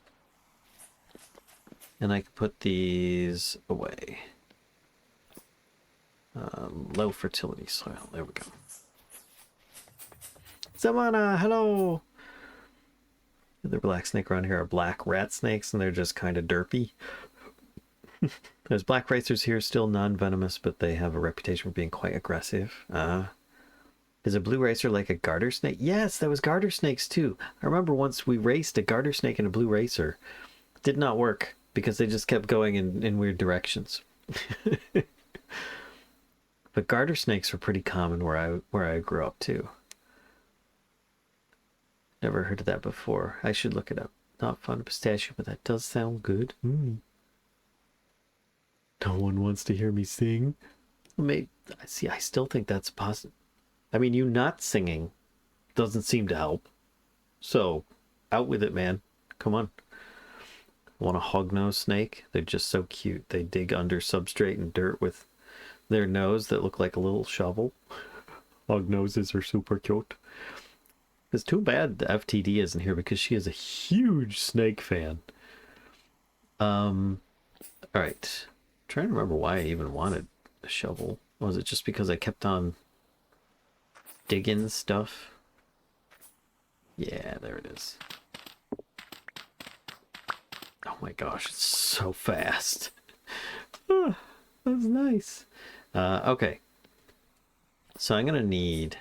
And I can put these away. Low fertility soil. There we go. Samana, hello! The black snake around here are black rat snakes, and they're just kind of derpy. There's black racers here, still non-venomous, but they have a reputation for being quite aggressive. Is a blue racer like a garter snake? Yes, that was garter snakes too. I remember once we raced a garter snake and a blue racer. It did not work because they just kept going in weird directions. But garter snakes were pretty common where I grew up too. Never heard of that before. I should look it up. Not fond of pistachio, but that does sound good. No one wants to hear me sing. Maybe, see, I still think that's positive. I mean, you not singing doesn't seem to help. So, out with it, man. Come on. Want a hognose snake? They're just so cute. They dig under substrate and dirt with their nose that look like a little shovel. Hognoses are super cute. It's too bad the FTD isn't here because she is a huge snake fan. Alright. Trying to remember why I even wanted a shovel. Was it just because I kept on digging stuff? Yeah, there it is. Oh my gosh, it's so fast. That's nice. Okay. So I'm gonna need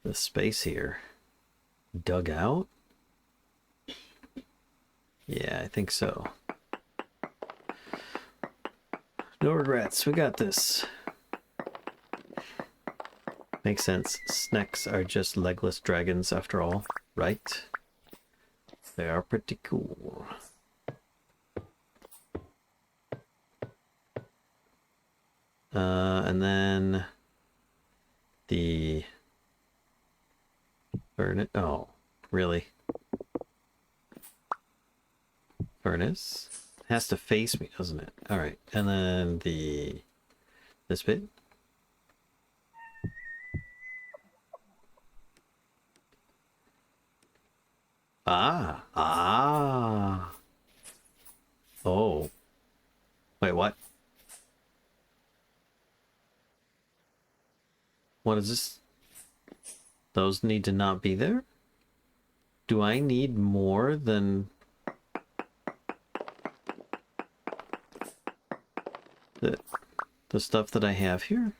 the space here dug out. Yeah, I think so. No regrets, we got this. Makes sense. Snakes are just legless dragons after all, right? They are pretty cool. And then the furnace. Oh, really? Furnace has to face me, doesn't it? All right, and then this bit. Ah. Oh. Wait, what? What is this? Those need to not be there? Do I need more than the stuff that I have here?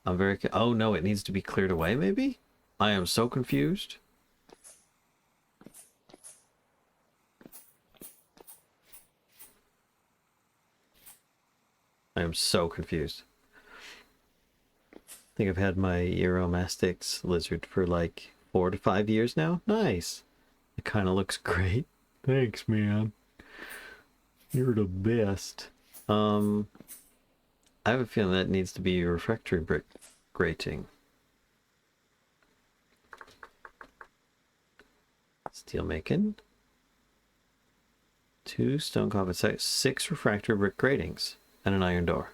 I'm very... Oh no, it needs to be cleared away maybe? I am so confused. I am so confused. I think I've had my Euromastix lizard for like 4 to 5 years now. Nice. It kind of looks great. Thanks, man. You're the best. I have a feeling that needs to be a refractory brick grating. Steel making. 2 stone coffin sites, 6 refractory brick gratings, and an iron door.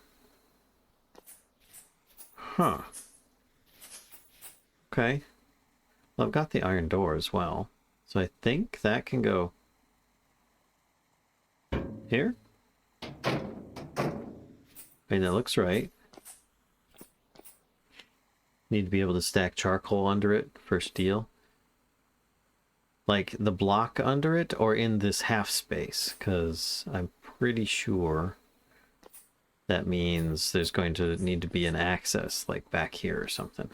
Huh. Okay. Well, I've got the iron door as well. So I think that can go here. I mean, that looks right. Need to be able to stack charcoal under it for steel. Like the block under it or in this half space, because I'm pretty sure that means there's going to need to be an access like back here or something.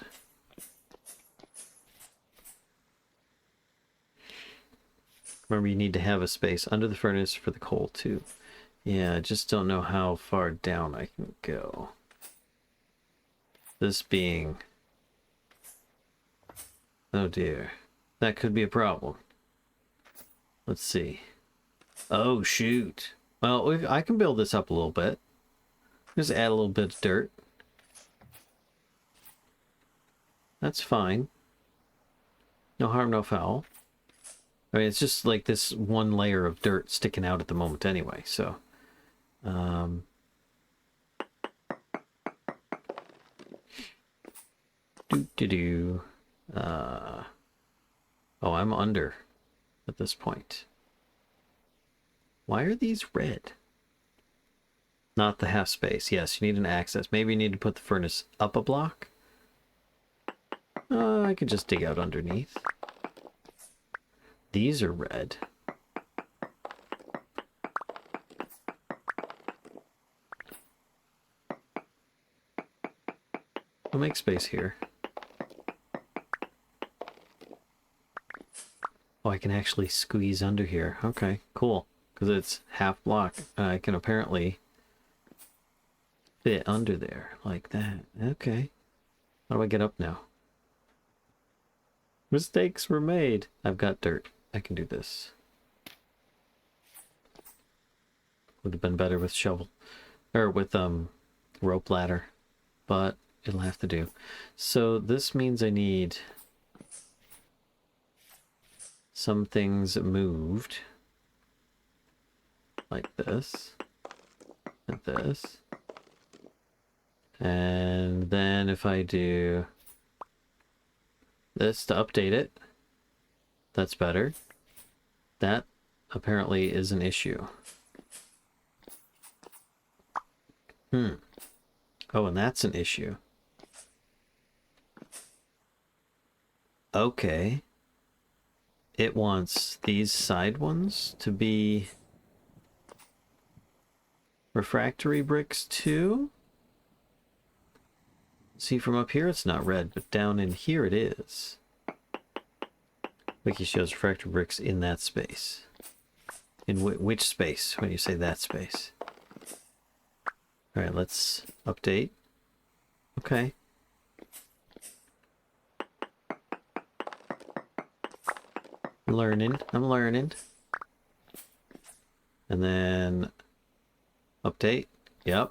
Remember, you need to have a space under the furnace for the coal too. Yeah, I just don't know how far down I can go. This being... Oh dear. That could be a problem. Let's see. Oh shoot. Well, I can build this up a little bit. Just add a little bit of dirt. That's fine. No harm, no foul. I mean, it's just like this one layer of dirt sticking out at the moment anyway, so... Do-do-do. Oh, I'm under at this point. Why are these red? Not the half space. Yes, you need an access. Maybe you need to put the furnace up a block. I could just dig out underneath. These are red. I'll make space here. Oh, I can actually squeeze under here. Okay, cool. Because it's half block. I can apparently fit under there like that. Okay. How do I get up now? Mistakes were made. I've got dirt. I can do this. Would have been better with shovel. Or with rope ladder. But it'll have to do. So this means I need some things moved. Like this. And this. And then if I do this to update it, that's better. That apparently is an issue. Oh, and that's an issue. Okay. It wants these side ones to be refractory bricks too. See, from up here it's not red, but down in here it is. Wiki shows refractory bricks in that space. In which space when you say that space? Alright, let's update. Okay. I'm learning. And then update. Yep.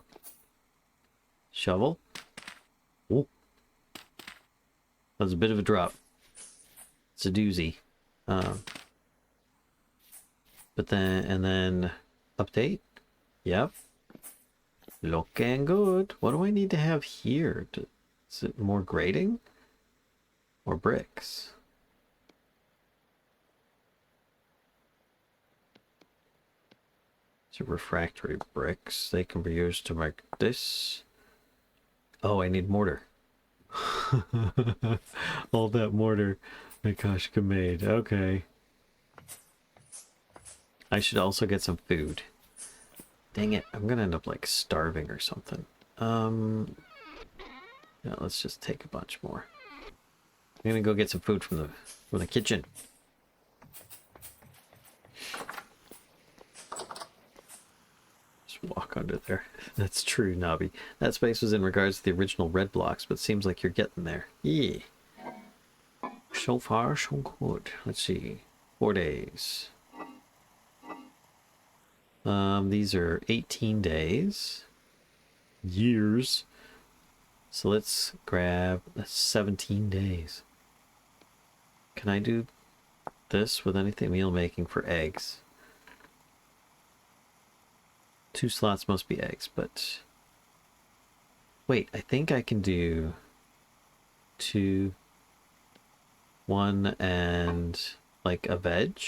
Shovel. Ooh. That was a bit of a drop. It's a doozy. But then, and then update. Yep. Looking good. What do I need to have here? Is it more grading? Or bricks? So refractory bricks. They can be used to make this. Oh, I need mortar. All that mortar Mikoshka made. Okay. I should also get some food. Dang it, I'm gonna end up like starving or something. Yeah, let's just take a bunch more. I'm gonna go get some food from the kitchen. Just walk under there. That's true, Nabi. That space was in regards to the original red blocks, but seems like you're getting there. Yeah. So far, so good. Let's see. 4 days. These are 18 days. Years. So let's grab 17 days. Can I do this with anything? Meal making for eggs. 2 slots must be eggs, but... Wait, I think I can do 2, 1, and like a veg.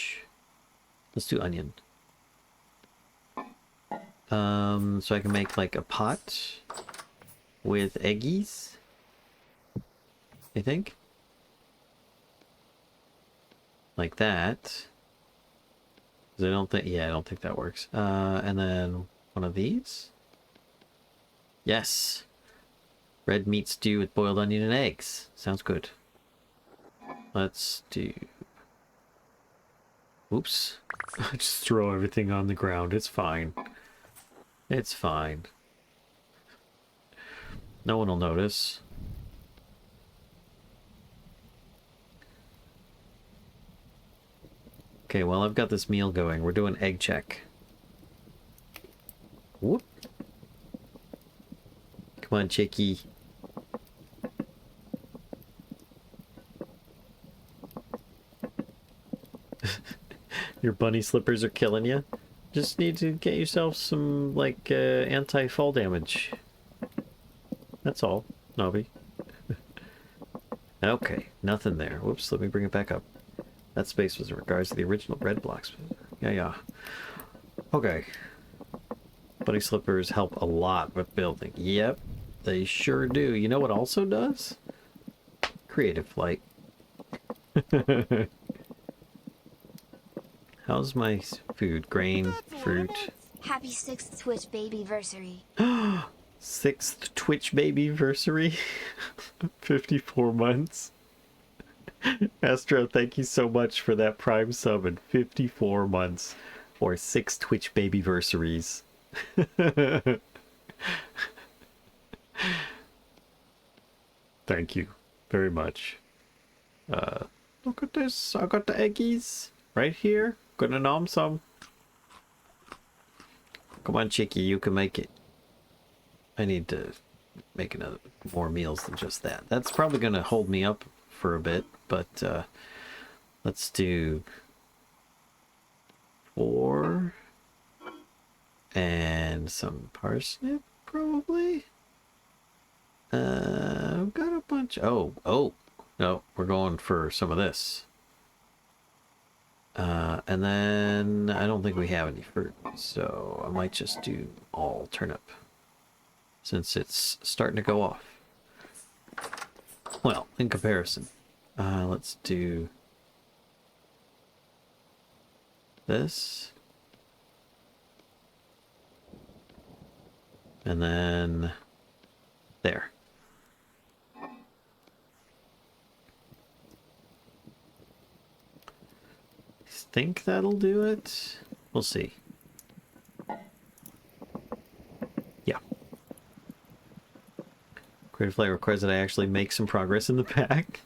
Let's do onion. So I can make like a pot with eggies, I think. Like that. 'Cause I don't think, yeah, I don't think that works. And then one of these. Yes. Red meat stew with boiled onion and eggs. Sounds good. Let's do... Oops. Just throw everything on the ground. It's fine. It's fine. No one will notice. Okay, well, I've got this meal going. We're doing egg check. Whoop. Come on, chickie. Your bunny slippers are killing you. Just need to get yourself some, like, anti-fall damage. That's all, Nobby. Okay, nothing there. Whoops, let me bring it back up. That space was in regards to the original red blocks. Yeah. Okay. Bunny slippers help a lot with building. Yep, they sure do. You know what also does? Creative flight. How's my food? Grain, fruit. Happy 6th Twitch baby-versary. 6th Twitch baby-versary? 54 months. Astro, thank you so much for that Prime sub in 54 months. Or 6 Twitch baby-versaries. Thank you very much. Look at this. I got the eggies right here. Gonna nom some. Come on, Chicky, you can make it. I need to make more meals than just that. That's probably gonna hold me up for a bit, but let's do 4 and some parsnip, probably. I've got a bunch. Oh, no, we're going for some of this. And then I don't think we have any fruit, so I might just do all turnip since it's starting to go off. Well, in comparison, let's do this, and then there. Think that'll do it. We'll see. Yeah. Creative Flight requires that I actually make some progress in the pack.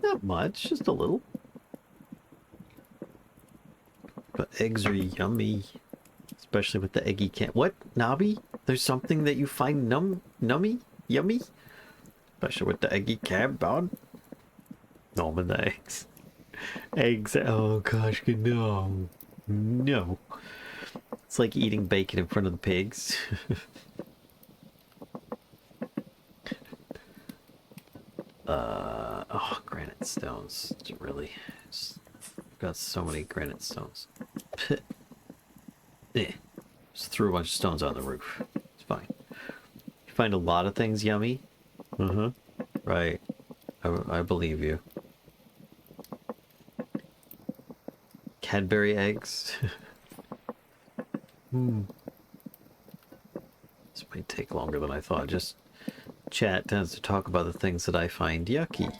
Not much, just a little. But eggs are yummy. Especially with the eggy can. What? Nobby? There's something that you find nummy? Yummy? Especially with the eggy cab on? No, but the eggs. Eggs. Oh gosh, no. No. It's like eating bacon in front of the pigs. Oh, granite stones. It's really. Got so many granite stones. Just threw a bunch of stones on the roof. It's fine. You find a lot of things yummy? Uh-huh. Right. I believe you. Cadbury eggs. This might take longer than I thought. Just chat tends to talk about the things that I find yucky.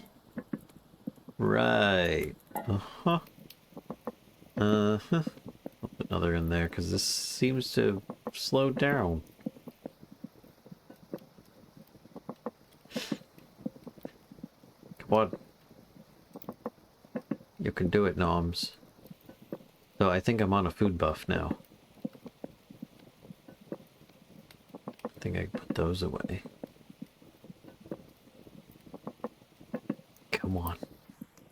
Right. Uh-huh. Uh-huh. I'll put another in there because this seems to slow down. Come on. You can do it, Noms. Though I think I'm on a food buff now. I think I can put those away. Come on.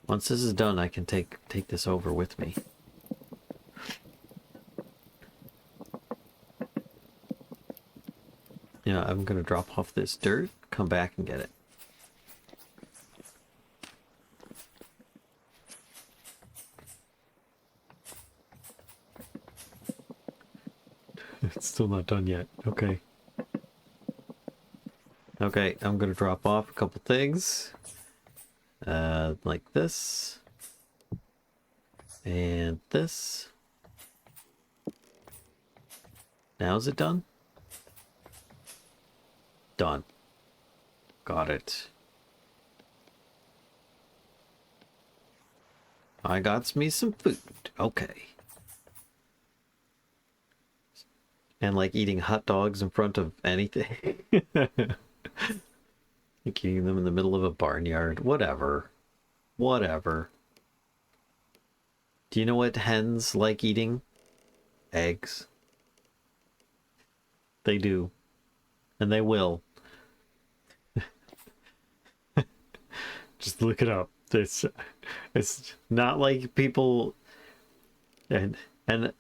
Once this is done, I can take this over with me. Yeah, I'm gonna drop off this dirt, come back and get it. Still not done yet. Okay. Okay, I'm gonna drop off a couple things. Like this. And this. Now is it done? Done. Got it. I got me some food. Okay. And like eating hot dogs in front of anything. Like eating them in the middle of a barnyard. Whatever. Whatever. Do you know what hens like eating? Eggs. They do. And they will. Just look it up. It's not like people, and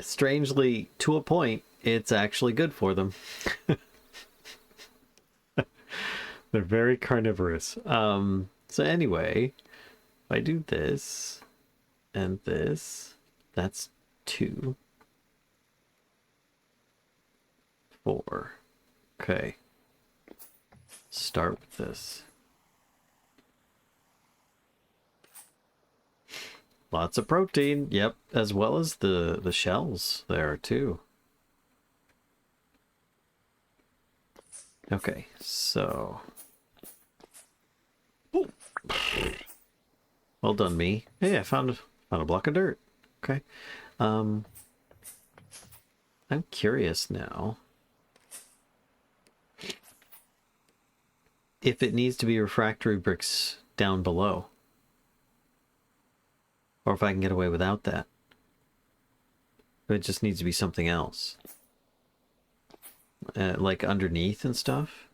strangely, to a point, it's actually good for them. They're very carnivorous. So anyway, if I do this and this, that's 2, 4. Okay. Start with this. Lots of protein, yep, as well as the shells there too. Okay, so well done, me. Hey, I found a block of dirt. Okay, I'm curious now if it needs to be refractory bricks down below. Or if I can get away without that. But it just needs to be something else. Like underneath and stuff.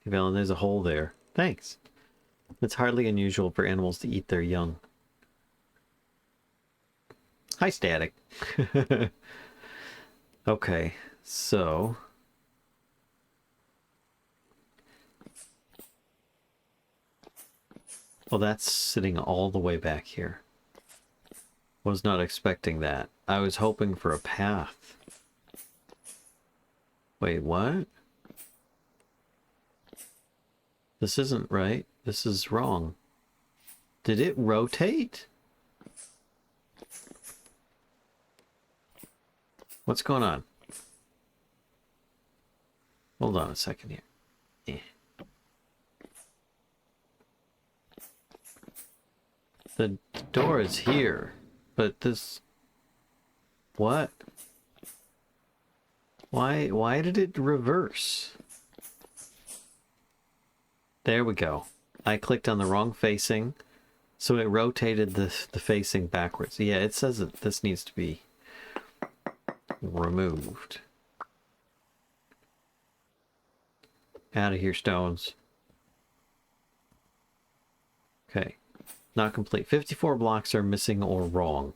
Well, there's a hole there. Thanks. It's hardly unusual for animals to eat their young. Hi, Static. Okay, so... Well, that's sitting all the way back here. Was not expecting that. I was hoping for a path. Wait, what? This isn't right. This is wrong. Did it rotate? What's going on? Hold on a second here. The door is here, but this... What? Why did it reverse? There we go. I clicked on the wrong facing, so it rotated the facing backwards. Yeah, it says that this needs to be removed. Out of here, stones. Okay. Not complete. 54 blocks are missing or wrong.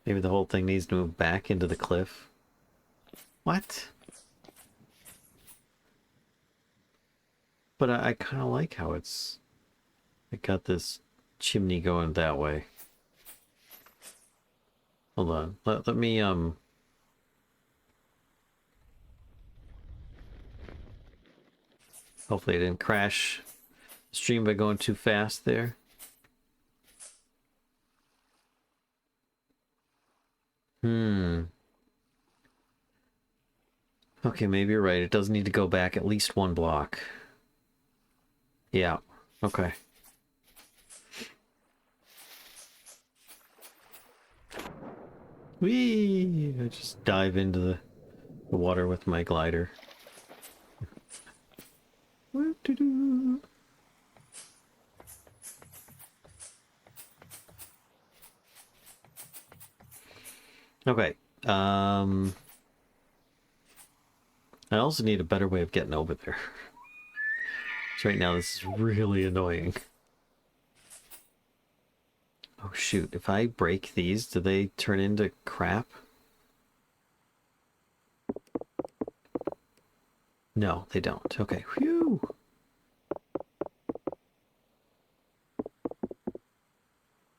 Maybe the whole thing needs to move back into the cliff. What? But I kind of like how it got this chimney going that way. Hold on. Let me, hopefully I didn't crash the stream by going too fast there. Okay, maybe you're right. It does need to go back at least 1 block. Yeah. Okay. Whee! I just dive into the water with my glider. Okay. I also need a better way of getting over there. So right now this is really annoying. Oh shoot, if I break these, do they turn into crap? No, they don't. Okay, whew.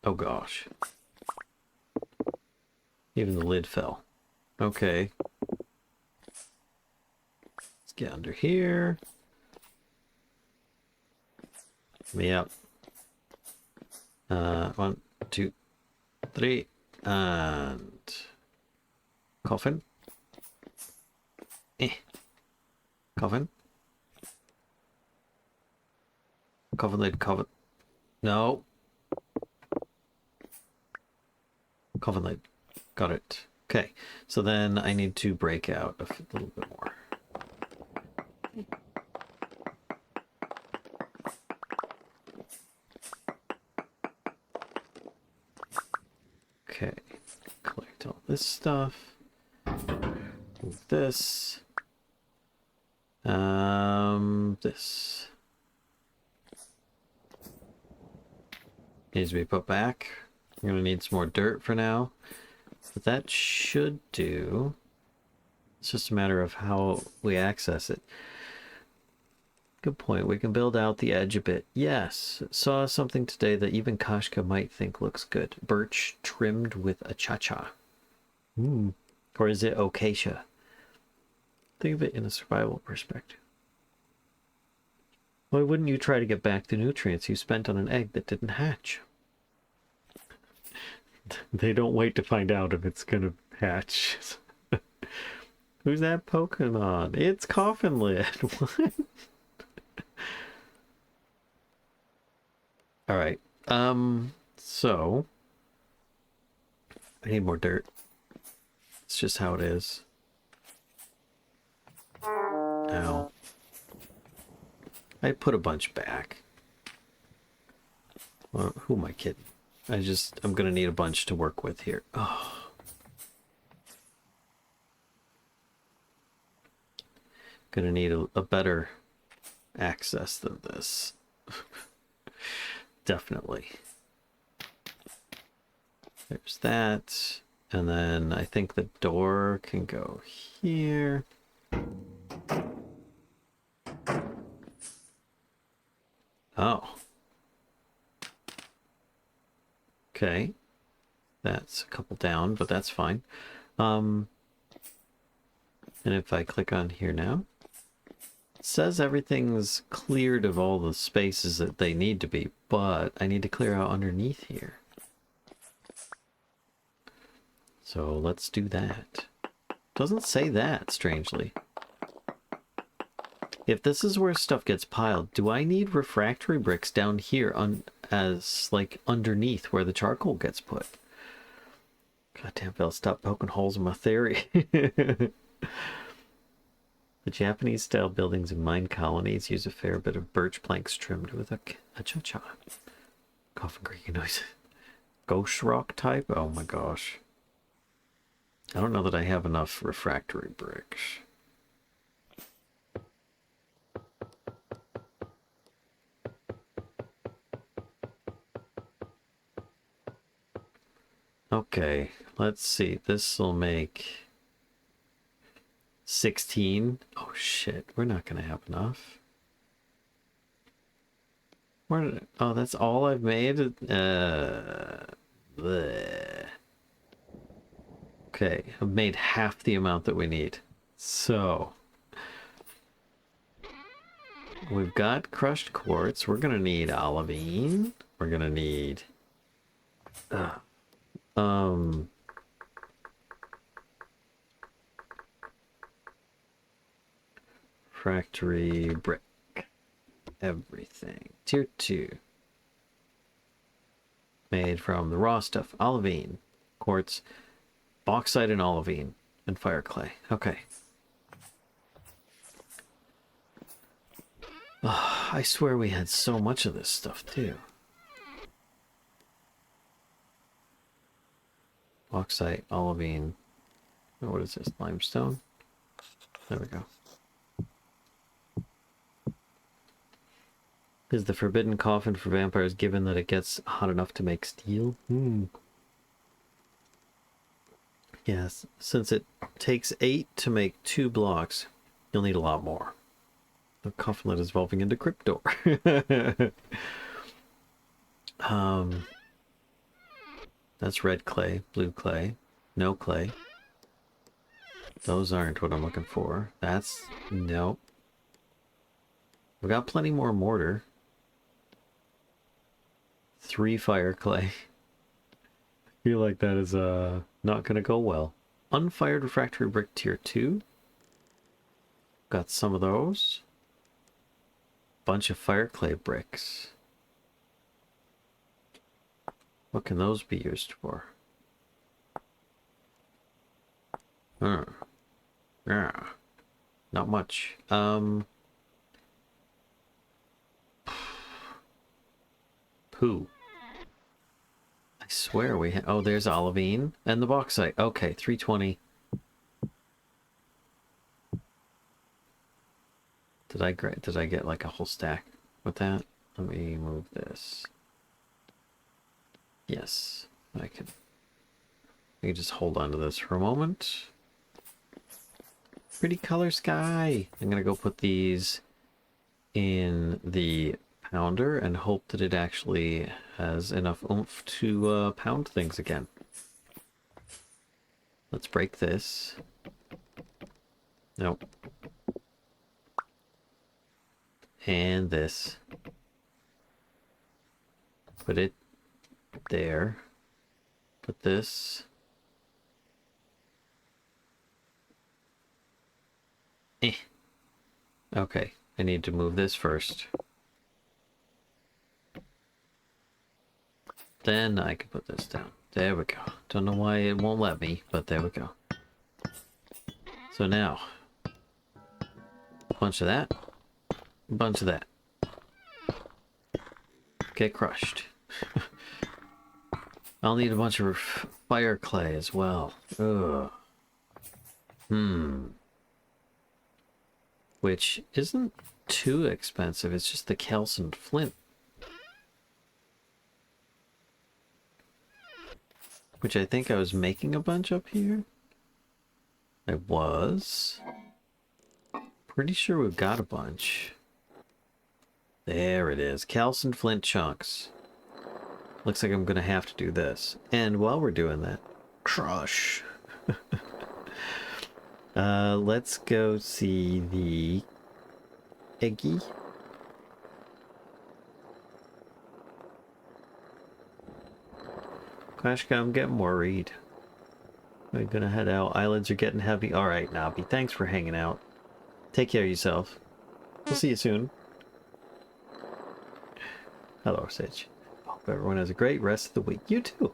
Oh gosh. Even the lid fell. Okay. Let's get under here. Let me up. 1, 2, 3, and coffin. Coffin. Coffin lid, coffin. No. Coffin lid. Got it. Okay, so then I need to break out a little bit more. Okay, collect all this stuff. Move this. This needs to be put back. I'm gonna need some more dirt for now, but that should do. It's just a matter of how we access it. Good point. We can build out the edge a bit. Yes, saw something today that even Kashka might think looks good. Birch trimmed with a cha-cha. Or is it acacia? Think of it in a survival perspective. Why wouldn't you try to get back the nutrients you spent on an egg that didn't hatch? They don't wait to find out if it's gonna hatch. Who's that Pokemon? It's Coffin Lid. What? Alright. So I need more dirt. It's just how it is. Ow. I put a bunch back. Well, who am I kidding? I'm gonna need a bunch to work with here. Oh. Gonna need a better access than this. Definitely. There's that. And then I think the door can go here. Oh. Okay. That's a couple down, but that's fine. And if I click on here now, it says everything's cleared of all the spaces that they need to be, but I need to clear out underneath here. So let's do that. Doesn't say that, strangely. If this is where stuff gets piled, do I need refractory bricks down here as like underneath where the charcoal gets put? Goddamn, Phil, stop poking holes in my theory. The Japanese-style buildings and mine colonies use a fair bit of birch planks trimmed with a cha-cha. Coffin creaky noise. Ghost rock type? Oh my gosh. I don't know that I have enough refractory bricks. Okay, let's see. This will make 16. Oh shit, we're not gonna have enough. Oh, that's all I've made? Bleh. Okay, I've made half the amount that we need. So we've got crushed quartz. We're gonna need olivine. We're gonna need refractory brick. Everything. Tier 2. Made from the raw stuff. Olivine. Quartz. Bauxite and olivine. And fire clay. Okay. Oh, I swear we had so much of this stuff too. Bauxite, olivine. Oh, what is this? Limestone? There we go. Is the forbidden coffin for vampires given that it gets hot enough to make steel? Yes, since it takes 8 to make 2 blocks, you'll need a lot more. The coffin lid is evolving into cryptor. That's red clay, blue clay. No clay. Those aren't what I'm looking for. That's... Nope. We got plenty more mortar. 3 fire clay. Feel like that is not gonna go well. Unfired refractory brick tier 2. Got some of those. Bunch of fire clay bricks. What can those be used for? Yeah. Not much. Poo. I swear we oh, there's olivine and the bauxite. Okay, 320. Did I get like a whole stack with that? Let me move this. Yes, I can just hold on to this for a moment. Pretty color sky. I'm gonna go put these in the pounder and hope that it actually has enough oomph to pound things again. Let's break this. Nope. And this. Put it there. Put this. Okay, I need to move this first. Then I can put this down. There we go. Don't know why it won't let me, but there we go. So now, a bunch of that, a bunch of that. Get crushed. I'll need a bunch of fire clay as well. Ugh. Which isn't too expensive, it's just the calcined flint. Which I think I was making a bunch up here. I was. Pretty sure we've got a bunch. There it is. Calcined flint chunks. Looks like I'm gonna have to do this. And while we're doing that, crush. Let's go see the Eggy. Gosh, I'm getting worried. We're gonna head out. Islands are getting heavy. Alright, Nabi, thanks for hanging out. Take care of yourself. We'll see you soon. Hello, Sage. Hope everyone has a great rest of the week. You too.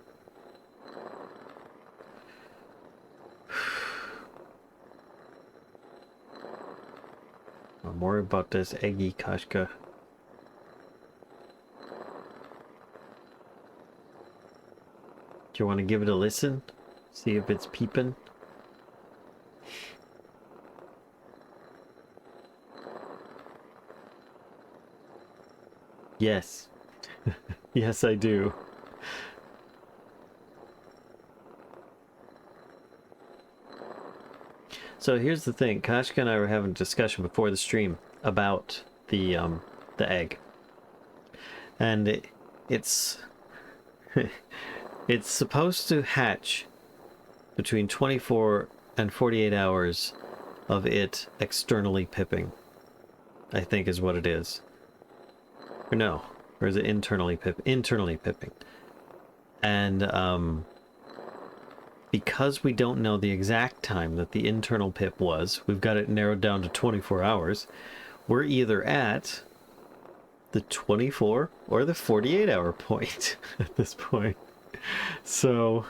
I'm worried about this Eggy Kashka. Do you want to give it a listen? See if it's peeping? Yes. Yes, I do. So here's the thing. Kashka and I were having a discussion before the stream about the egg. And it's it's supposed to hatch between 24 and 48 hours of it externally pipping, I think is what it is. Or no, or is it internally pipping? And because we don't know the exact time that the internal pip was, we've got it narrowed down to 24 hours. We're either at the 24 or the 48 hour point at this point. So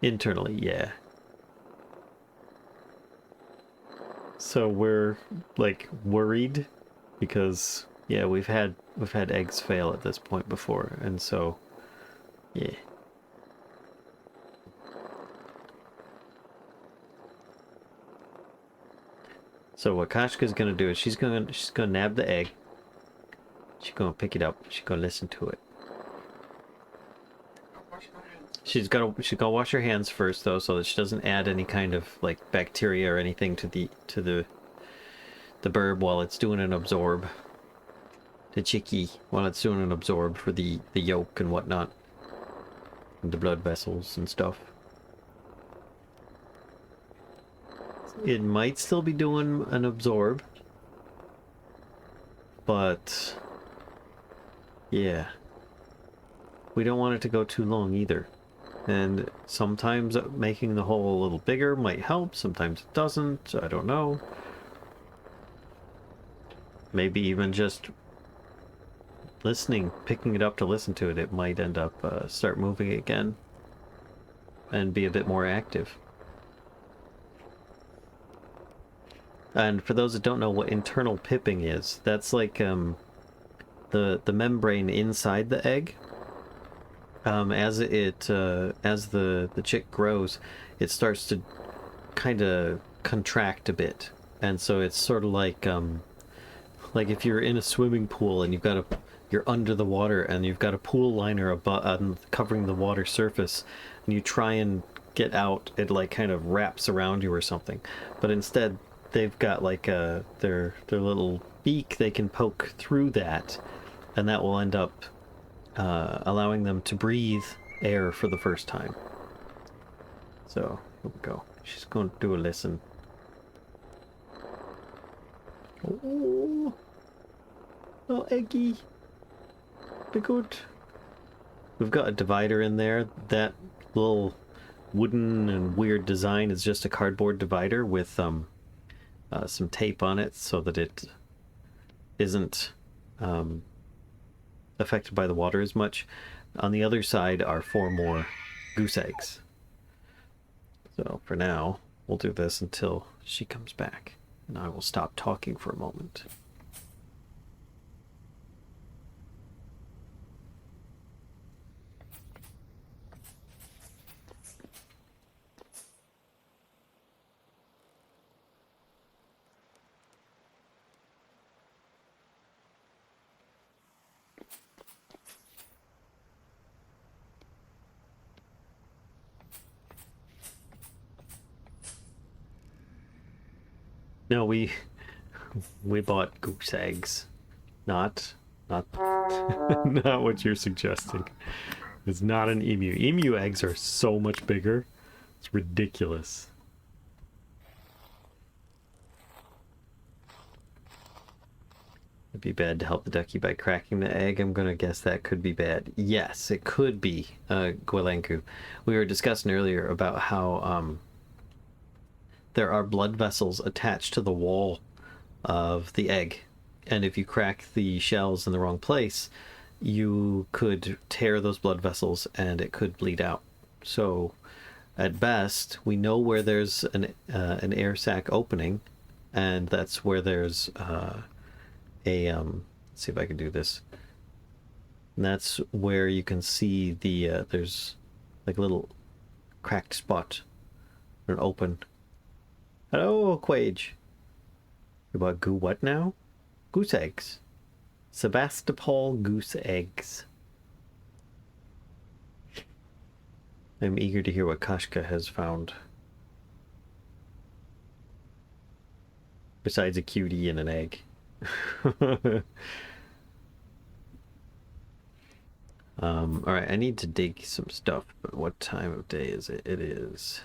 internally, yeah. So we're like worried because yeah, we've had eggs fail at this point before, and so yeah. So what Kashka's gonna do is she's gonna nab the egg. She's gonna pick it up. She's gonna listen to it. She's gotta wash her hands first though, so that she doesn't add any kind of like bacteria or anything to the burb while it's doing an absorb. The chickie while it's doing an absorb for the yolk and whatnot. the blood vessels and stuff. It might still be doing an absorb, but yeah, we don't want it to go too long either. And sometimes making the hole a little bigger might help, sometimes it doesn't, I don't know. Maybe even just listening, picking it up to listen to it, it might end up start moving again and be a bit more active. And for those that don't know what internal pipping is, that's like the membrane inside the egg. As the chick grows, it starts to kind of contract a bit, and so it's sort of like if you're in a swimming pool and you're under the water and you've got a pool liner above covering the water surface, and you try and get out, it like kind of wraps around you or something. But instead, they've got like their little beak they can poke through that, and that will end up allowing them to breathe air for the first time. So here we go. She's going to do a listen. Oh, oh, Eggy, be good. We've got a divider in there. That little wooden and weird design is just a cardboard divider with some tape on it so that it isn't affected by the water as much. On the other side are 4 more goose eggs. So for now, we'll do this until she comes back, and I will stop talking for a moment. No, we bought goose eggs, not not what you're suggesting. It's not an emu. Emu eggs are so much bigger. It's ridiculous. It'd be bad to help the ducky by cracking the egg. I'm gonna guess that could be bad. Yes, it could be, Gwelenku. We were discussing earlier about how there are blood vessels attached to the wall of the egg, and if you crack the shells in the wrong place, you could tear those blood vessels and it could bleed out. So at best, we know where there's an air sac opening, and that's where there's let's see if I can do this. And that's where you can see the there's like a little cracked spot or an open. Hello, Quage. You bought goo what now? Goose eggs. Sebastopol goose eggs. I'm eager to hear what Kashka has found. Besides a cutie and an egg. Alright, I need to dig some stuff, but what time of day is it? It is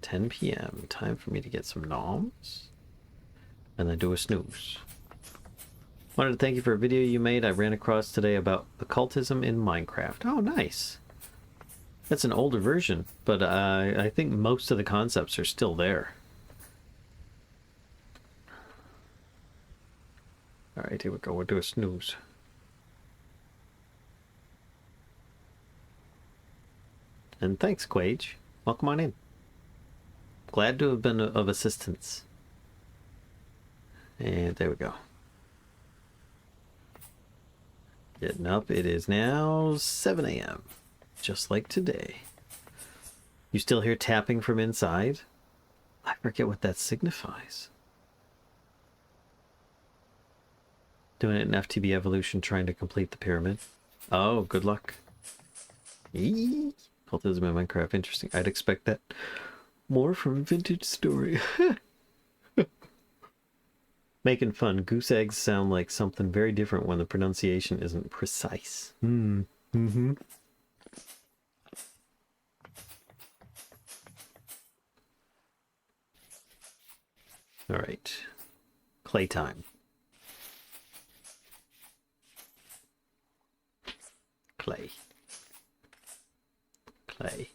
10 p.m. Time for me to get some noms and then do a snooze. Wanted to thank you for a video you made I ran across today about occultism in Minecraft. Oh, nice. That's an older version, but I think most of the concepts are still there. Alright, here we go. We'll do a snooze. And thanks, Quage. Welcome on in. Glad to have been of assistance. And there we go. Getting up. It is now 7 a.m. Just like today. You still hear tapping from inside? I forget what that signifies. Doing it in FTB Evolution, trying to complete the pyramid. Oh, good luck. Eee. Cultism in Minecraft, interesting. I'd expect that more from Vintage Story. Making fun. Goose eggs sound like something very different when the pronunciation isn't precise. Mm-hmm. All right. Clay time. Clay. Clay.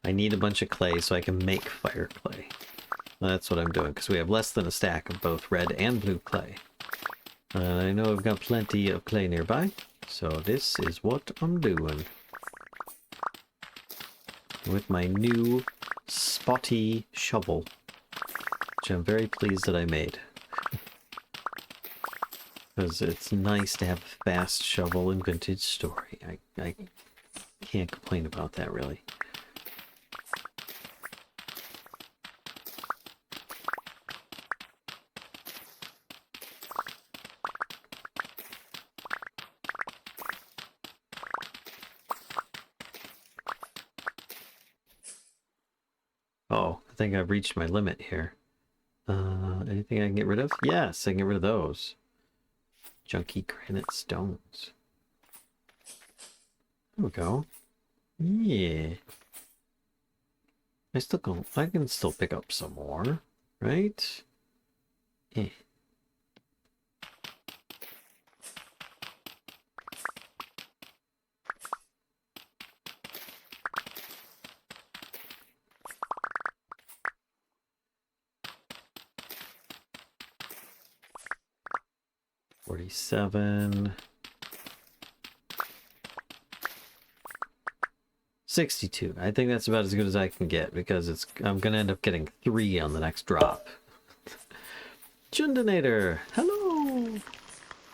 I need a bunch of clay so I can make fire clay. That's what I'm doing, because we have less than a stack of both red and blue clay. I know I've got plenty of clay nearby, so this is what I'm doing. With my new spotty shovel, which I'm very pleased that I made. Because it's nice to have a fast shovel in Vintage Story. I can't complain about that, really. Oh, I think I've reached my limit here. Anything I can get rid of? Yes, I can get rid of those. Junky granite stones. There we go. Yeah. I can still pick up some more, right? Eh. $47. 62. I think that's about as good as I can get because I'm gonna end up getting 3 on the next drop. Jundinator, hello.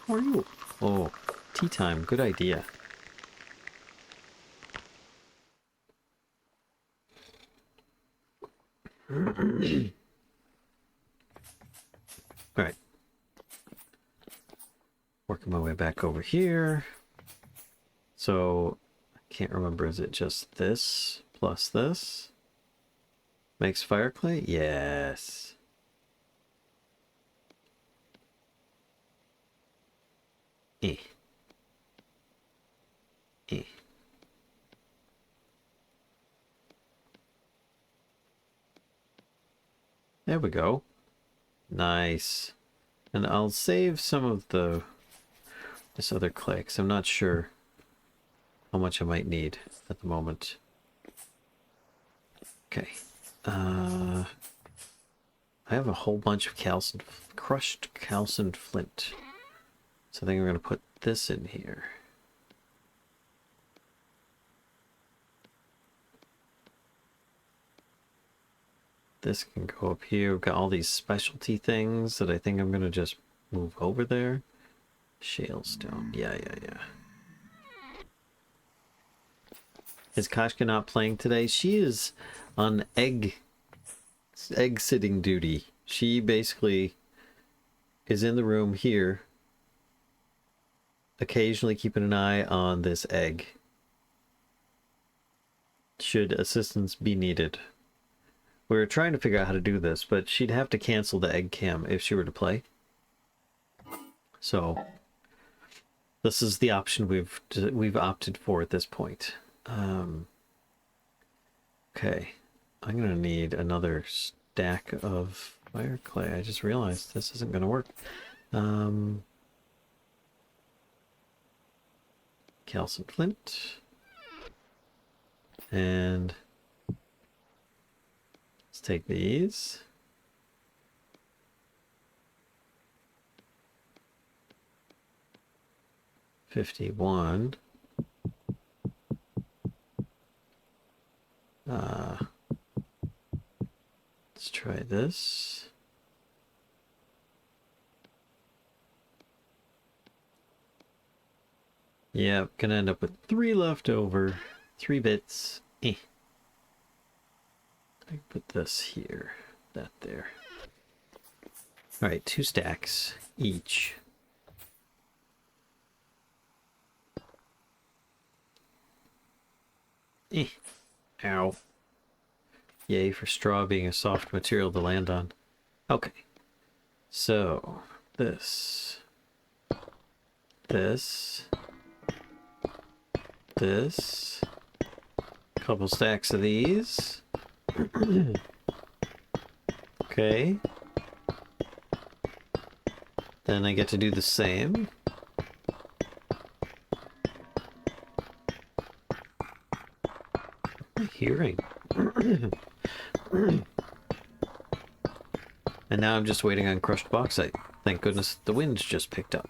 How are you? Oh, tea time. Good idea. All right. Working my way back over here. So I can't remember. Is it just this plus this? Makes fire clay? Yes. Eh. Eh. There we go. Nice. And I'll save some of this other clay, because I'm not sure how much I might need at the moment. Okay. I have a whole bunch of crushed calcined flint. So I think we're going to put this in here. This can go up here. We've got all these specialty things that I think I'm going to just move over there. Shale stone. Yeah. Is Kashka not playing today? She is on egg sitting duty. She basically is in the room here, occasionally keeping an eye on this egg, should assistance be needed. We were trying to figure out how to do this, but she'd have to cancel the egg cam if she were to play. So this is the option we've opted for at this point. Okay, I'm gonna need another stack of fire clay. I just realized this isn't gonna work. Calcium flint, and let's take these. $51. Let's try this. Yeah, gonna end up with 3 left over. 3 bits. I put this here, that there. Alright, 2 stacks each. Ow. Yay for straw being a soft material to land on. Okay. So, this. This. Couple stacks of these. Okay. Then I get to do the same. What am I hearing? And now I'm just waiting on crushed bauxite. Thank goodness the wind's just picked up.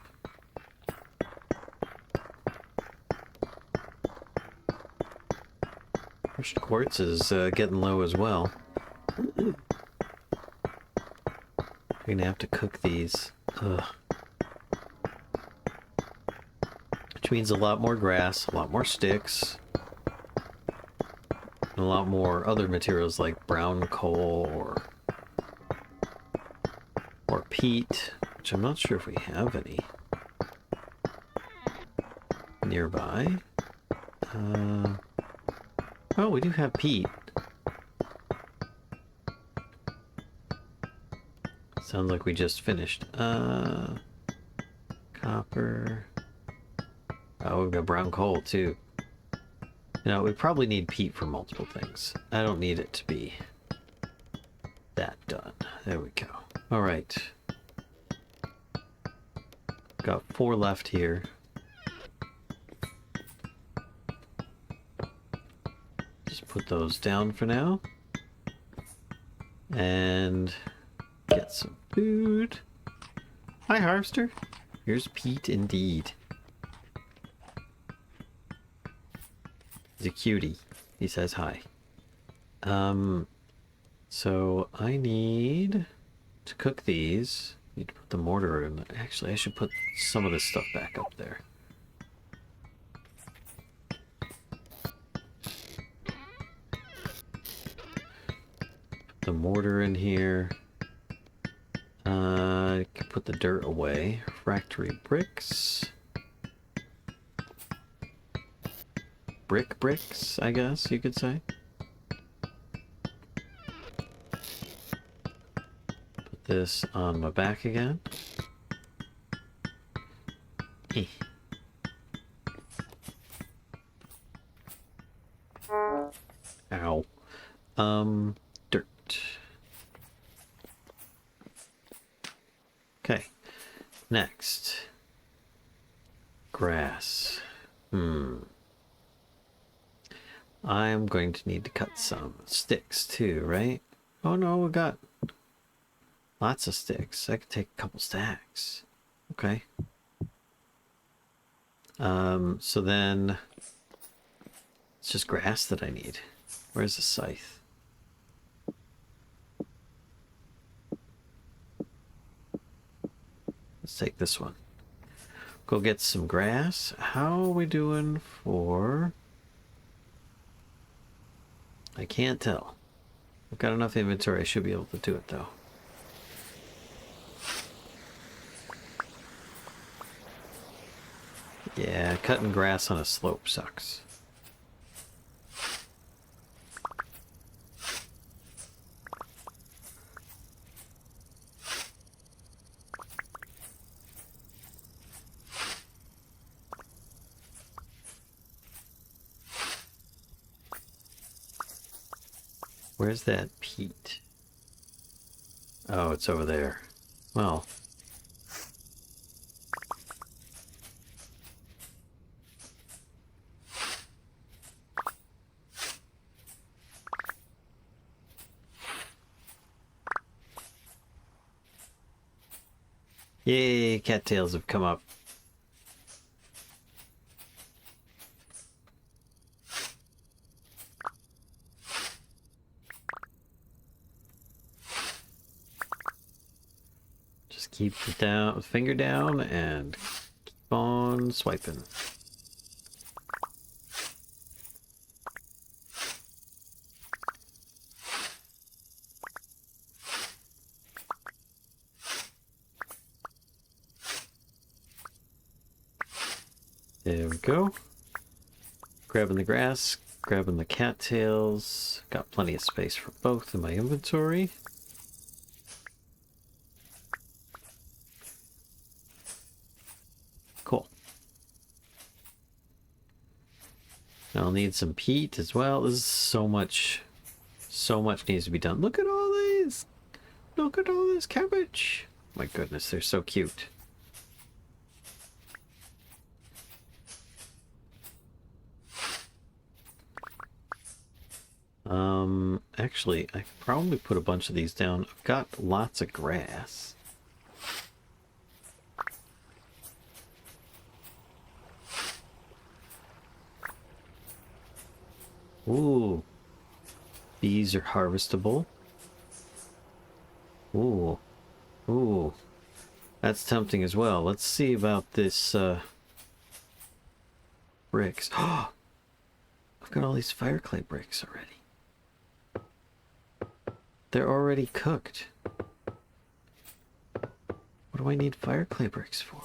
Crushed quartz is getting low as well. We're gonna have to cook these. Ugh. Which means a lot more grass, a lot more sticks, and a lot more other materials like brown coal or peat, which I'm not sure if we have any nearby. Oh, we do have peat. Sounds like we just finished. Copper. Oh, we've got brown coal too. You know, we probably need peat for multiple things. I don't need it to be that done. There we go. All right. Got 4 left here. Just put those down for now. And get some food. Hi, Harvester. Here's Pete indeed. He's a cutie. He says hi. So I need to cook these. Need to put the mortar in. Actually, I should put some of this stuff back up there. Put the mortar in here. I can put the dirt away. Refractory bricks. Bricks, I guess you could say. Put this on my back again. Eh. Ow. Dirt. Okay. Next. Grass. I'm going to need to cut some sticks too, right? Oh no, we got lots of sticks. I could take a couple stacks. Okay. So then it's just grass that I need. Where's the scythe? Let's take this one. Go get some grass. How are we doing for... I can't tell. I've got enough inventory. I should be able to do it though. Yeah, cutting grass on a slope sucks. Where's that peat? Oh, it's over there. Well. Yay, cattails have come up. Just keep it down, finger down, and keep on swiping. There we go. Grabbing the grass, grabbing the cattails. Got plenty of space for both in my inventory. Cool. I'll need some peat as well. This is so much needs to be done. Look at all these. Look at all this cabbage. My goodness, they're so cute. Actually, I could probably put a bunch of these down. I've got lots of grass. Ooh. These are harvestable. Ooh. Ooh. That's tempting as well. Let's see about this, bricks. Oh! I've got all these fire clay bricks already. They're already cooked. What do I need fire clay bricks for?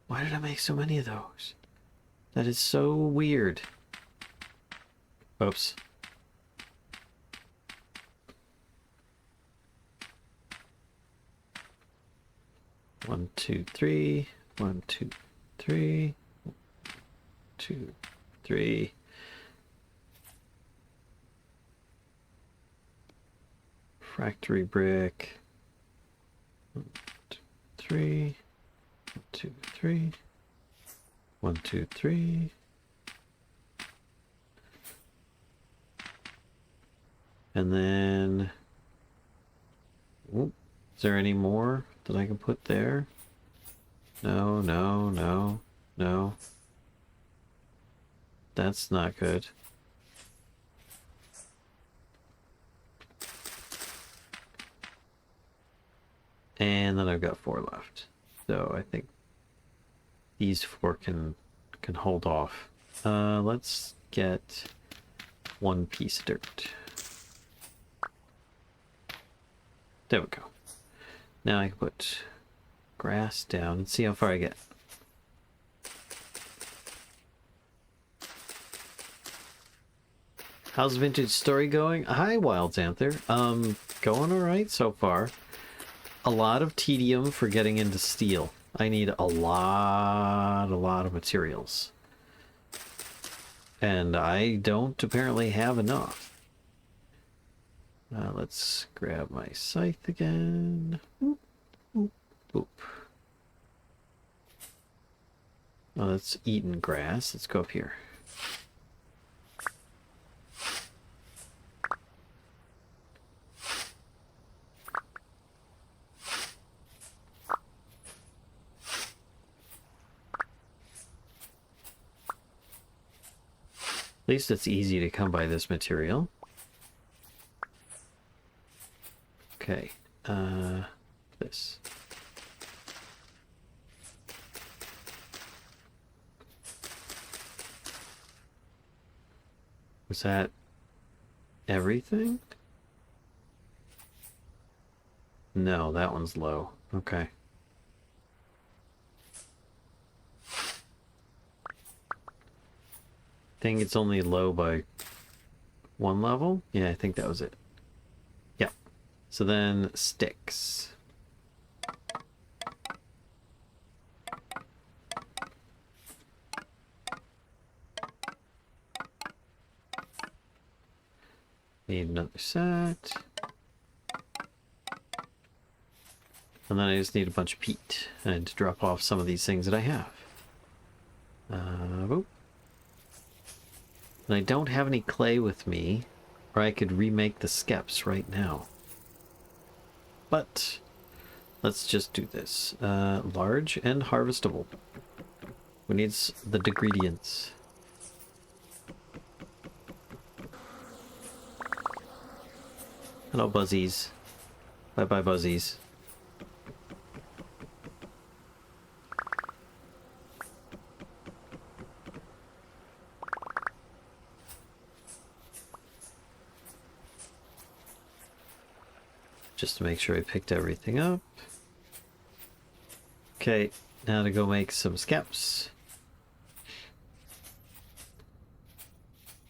Why did I make so many of those? That is so weird. Oops. One, two, three. 1, 2, 3. 2, 3. Factory brick. 1, 2, 3. 1, 2, 3. 1, 2, 3. And then, is there any more that I can put there? No, no, no, no. That's not good. And then I've got 4 left. So I think these 4 can hold off. Let's get 1 piece of dirt. There we go. Now I can put grass down and see how far I get. How's Vintage Story going? Hi, Wild Xanther. Going alright so far. A lot of tedium for getting into steel. I need a lot of materials. And I don't apparently have enough. Let's grab my scythe again. Oop, oop, oop. Oh, that's eaten grass. Let's go up here. At least it's easy to come by this material. Okay, this. Was that everything? No, that one's low. Okay. Think it's only low by 1 level? Yeah, I think that was it. Yep. So then sticks. Need another set. And then I just need a bunch of peat and to drop off some of these things that I have. Boop. And I don't have any clay with me, or I could remake the skeps right now. But let's just do this. Large and harvestable. Who needs the ingredients? Hello, Buzzies. Bye-bye, Buzzies. Just to make sure I picked everything up. Okay, now to go make some skeps.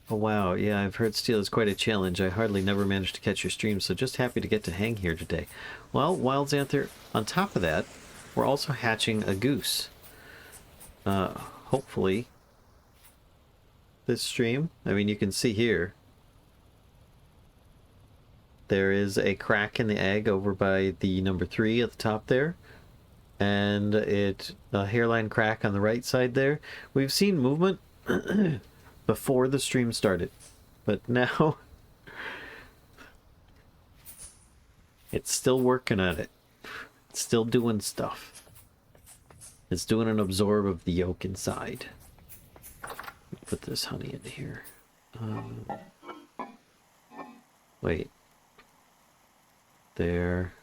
Oh wow, yeah, I've heard steel is quite a challenge. I hardly never managed to catch your stream, so just happy to get to hang here today. Well, Wild Xanther, on top of that, we're also hatching a goose. hopefully this stream. I mean, you can see here there is a crack in the egg over by the number 3 at the top there, and a hairline crack on the right side there. We've seen movement before the stream started, but now it's still working at it. It's still doing stuff. It's doing an absorb of the yolk inside. Put this honey in here. Wait. There.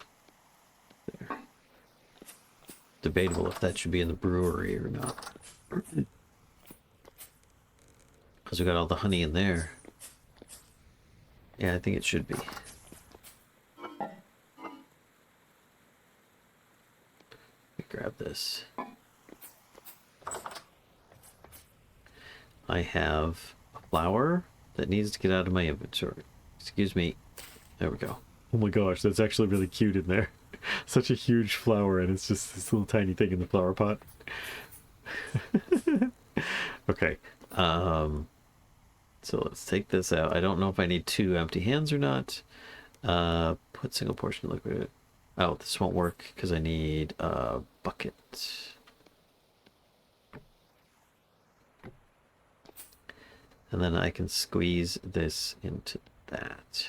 Debatable if that should be in the brewery or not. Because we got all the honey in there. Yeah, I think it should be. Let me grab this. I have a flower that needs to get out of my inventory. Excuse me. There we go. Oh my gosh, that's actually really cute in there. Such a huge flower, and it's just this little tiny thing in the flower pot. Okay. So let's take this out. I don't know if I need 2 empty hands or not. Put single portion liquid. Oh, this won't work because I need a bucket. And then I can squeeze this into that.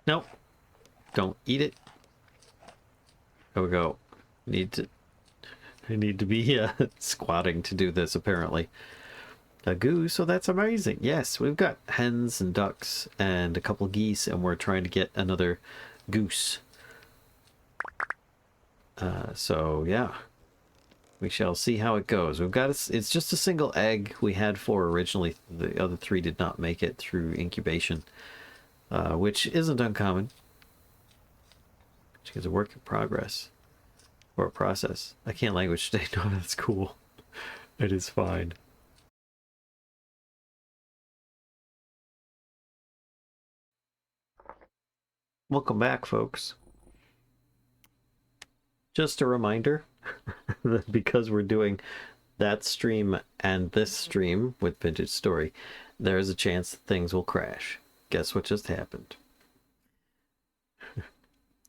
Nope. Don't eat it. There we go. I need to be squatting to do this, apparently. A goose, so that's amazing. Yes, we've got hens and ducks and a couple geese, and we're trying to get another goose. So yeah, we shall see how it goes. We've got it's just a single egg. We had 4 originally. The other 3 did not make it through incubation, which isn't uncommon. Which is a work in progress or a process. I can't language today. No, that's cool. It is fine. Welcome back, folks. Just a reminder that because we're doing that stream and this stream with Vintage Story, there is a chance that things will crash. Guess what just happened?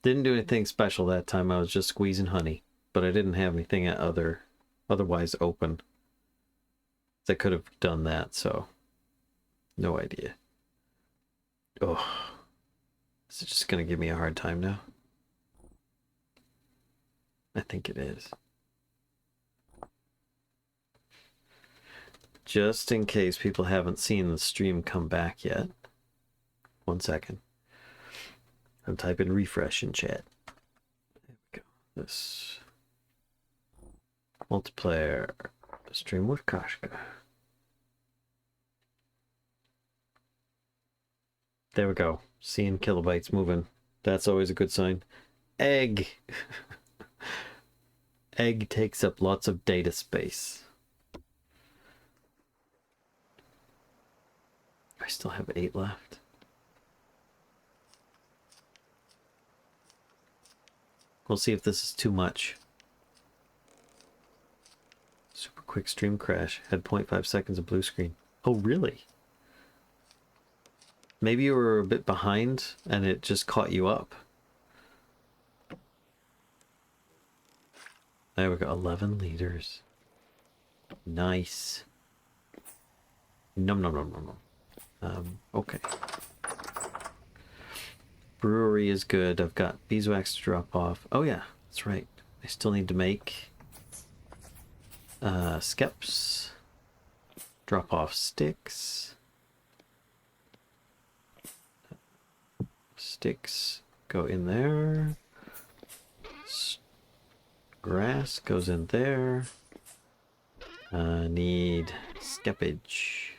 Didn't do anything special that time. I was just squeezing honey, but I didn't have anything otherwise open that could have done that, so no idea. Oh, is it just gonna give me a hard time now? I think it is. Just in case people haven't seen the stream come back yet. 1 second. I'm typing refresh in chat. There we go. This multiplayer stream with Kashka. There we go. Seeing kilobytes moving. That's always a good sign. Egg. Egg takes up lots of data space. I still have 8 left. We'll see if this is too much. Super quick stream crash. Had 0.5 seconds of blue screen. Oh, really? Maybe you were a bit behind and it just caught you up. There we go. 11 liters. Nice. Num num num num num. Okay. Brewery is good. I've got beeswax to drop off. Oh yeah, that's right. I still need to make skeps. Drop off sticks. Sticks go in there. Grass goes in there. Need skeppage.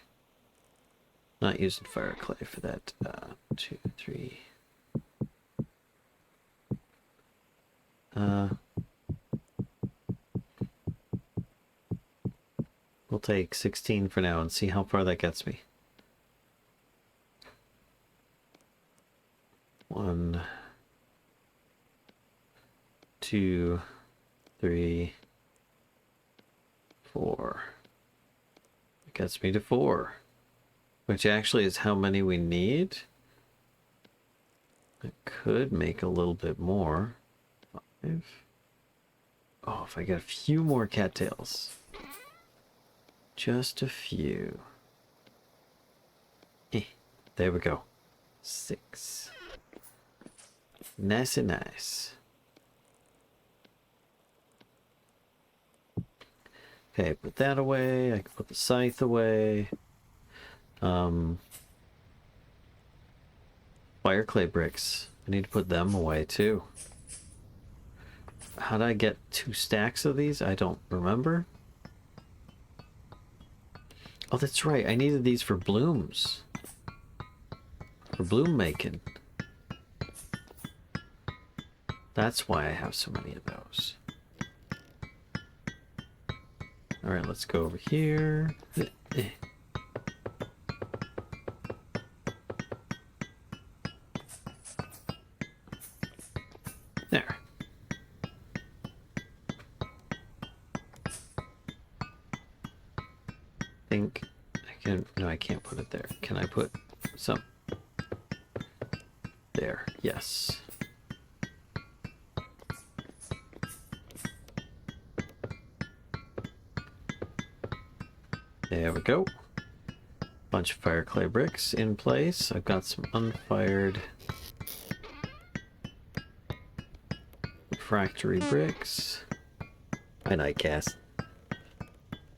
Not using fire clay for that. 2, 3. We'll take 16 for now and see how far that gets me. 1, 2, 3, 4. It gets me to 4, which actually is how many we need. I could make a little bit more. 5. Oh, if I get a few more cattails. Just a few. There we go. 6. Nice and nice. Okay, put that away. I can put the scythe away. Fire clay bricks. I need to put them away too. How did I get 2 stacks of these? I don't remember. Oh, that's right. I needed these for blooms. For bloom making. That's why I have so many of those. Alright, let's go over here. There. Think I can... No, I can't put it there. Can I put some... There. Yes. There we go. Bunch of fire clay bricks in place. I've got some unfired refractory bricks. My nightcast.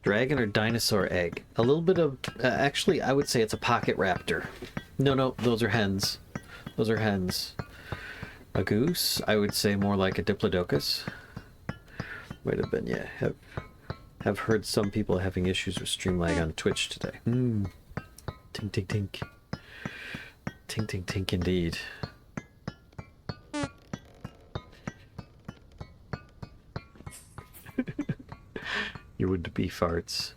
Dragon or dinosaur egg? A little bit of... actually, I would say it's a pocket raptor. No, those are hens. Those are hens. A goose? I would say more like a diplodocus. Might have been, yeah. Have heard some people having issues with stream lag on Twitch today. Tink, tink, tink. Tink, tink, tink indeed. Your would-be farts.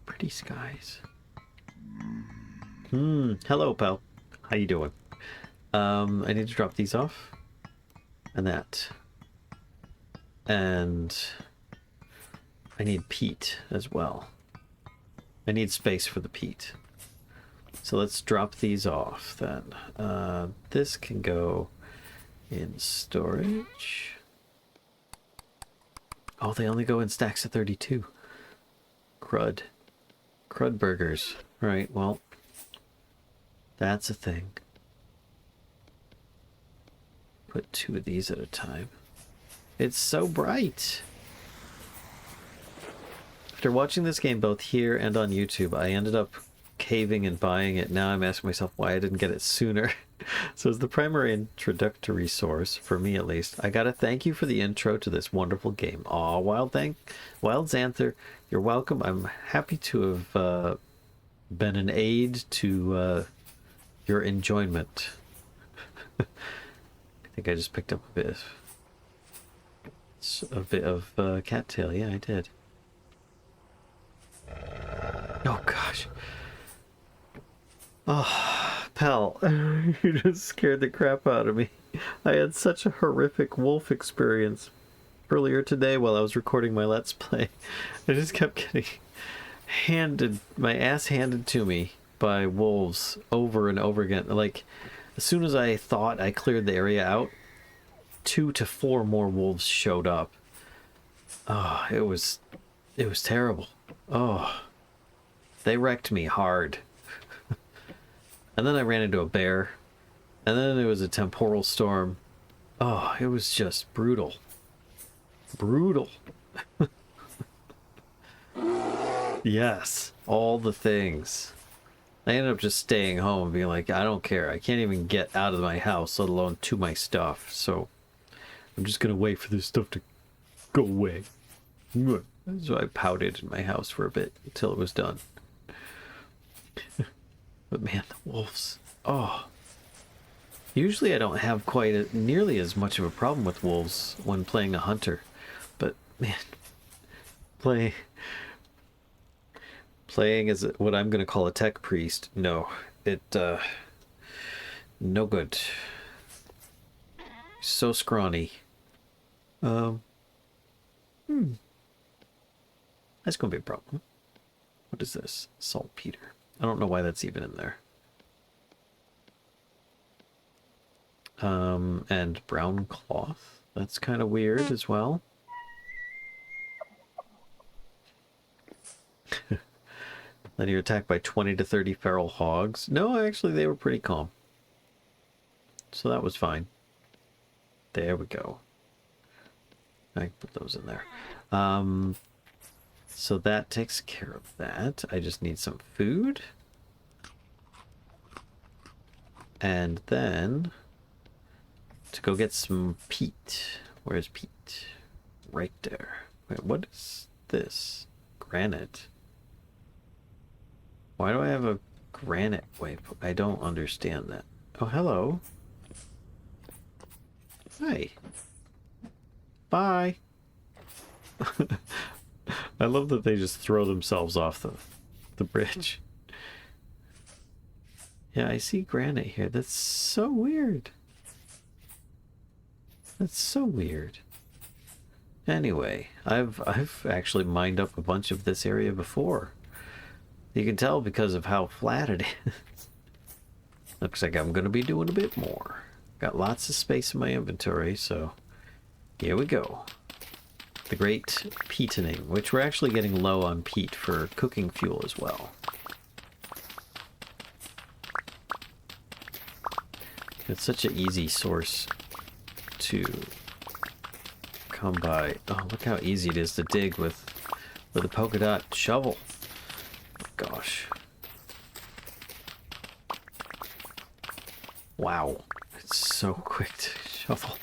Pretty skies. Hello, pal. How you doing? I need to drop these off. And that. And... I need peat as well. I need space for the peat. So let's drop these off then. This can go in storage. Oh, they only go in stacks of 32. Crud. Crud burgers. Right, well, that's a thing. Put 2 of these at a time. It's so bright. After watching this game both here and on YouTube, I ended up caving and buying it. Now I'm asking myself why I didn't get it sooner. So as the primary introductory source, for me at least, I gotta thank you for the intro to this wonderful game. Aw, Wild Xanther, you're welcome. I'm happy to have been an aid to your enjoyment. I think I just picked up a bit of cattail. Yeah, I did. Oh gosh. Oh, pal, you just scared the crap out of me. I had such a horrific wolf experience earlier today while I was recording my Let's Play. I just kept getting my ass handed to me by wolves over and over again. Like, as soon as I thought I cleared the area out, 2 to 4 more wolves showed up. Oh, it was terrible. Oh, they wrecked me hard. And then I ran into a bear. And then it was a temporal storm. Oh, it was just brutal. Brutal. Yes, all the things. I ended up just staying home and being like, I don't care. I can't even get out of my house, let alone to my stuff. So I'm just going to wait for this stuff to go away. So I pouted in my house for a bit until it was done. But man, the wolves. Oh. Usually I don't have nearly as much of a problem with wolves when playing a hunter. But man, playing as what I'm going to call a tech priest, no. No good. So scrawny. That's gonna be a problem. What is this? Saltpeter. I don't know why that's even in there. And brown cloth. That's kind of weird as well. Then you're attacked by 20 to 30 feral hogs. No, actually, they were pretty calm. So that was fine. There we go. I can put those in there. So that takes care of that. I just need some food. And then to go get some peat. Where's peat? Right there. Wait, what is this? Granite. Why do I have a granite waypoint? I don't understand that. Oh, hello. Hi. Bye. I love that they just throw themselves off the bridge. Yeah, I see granite here. That's so weird. That's so weird. Anyway, I've actually mined up a bunch of this area before. You can tell because of how flat it is. Looks like I'm going to be doing a bit more. Got lots of space in my inventory, so here we go. The great peatening, which we're actually getting low on peat for cooking fuel as well. It's such an easy source to come by. Oh, look how easy it is to dig with a polka dot shovel. Gosh. Wow. It's so quick to shovel.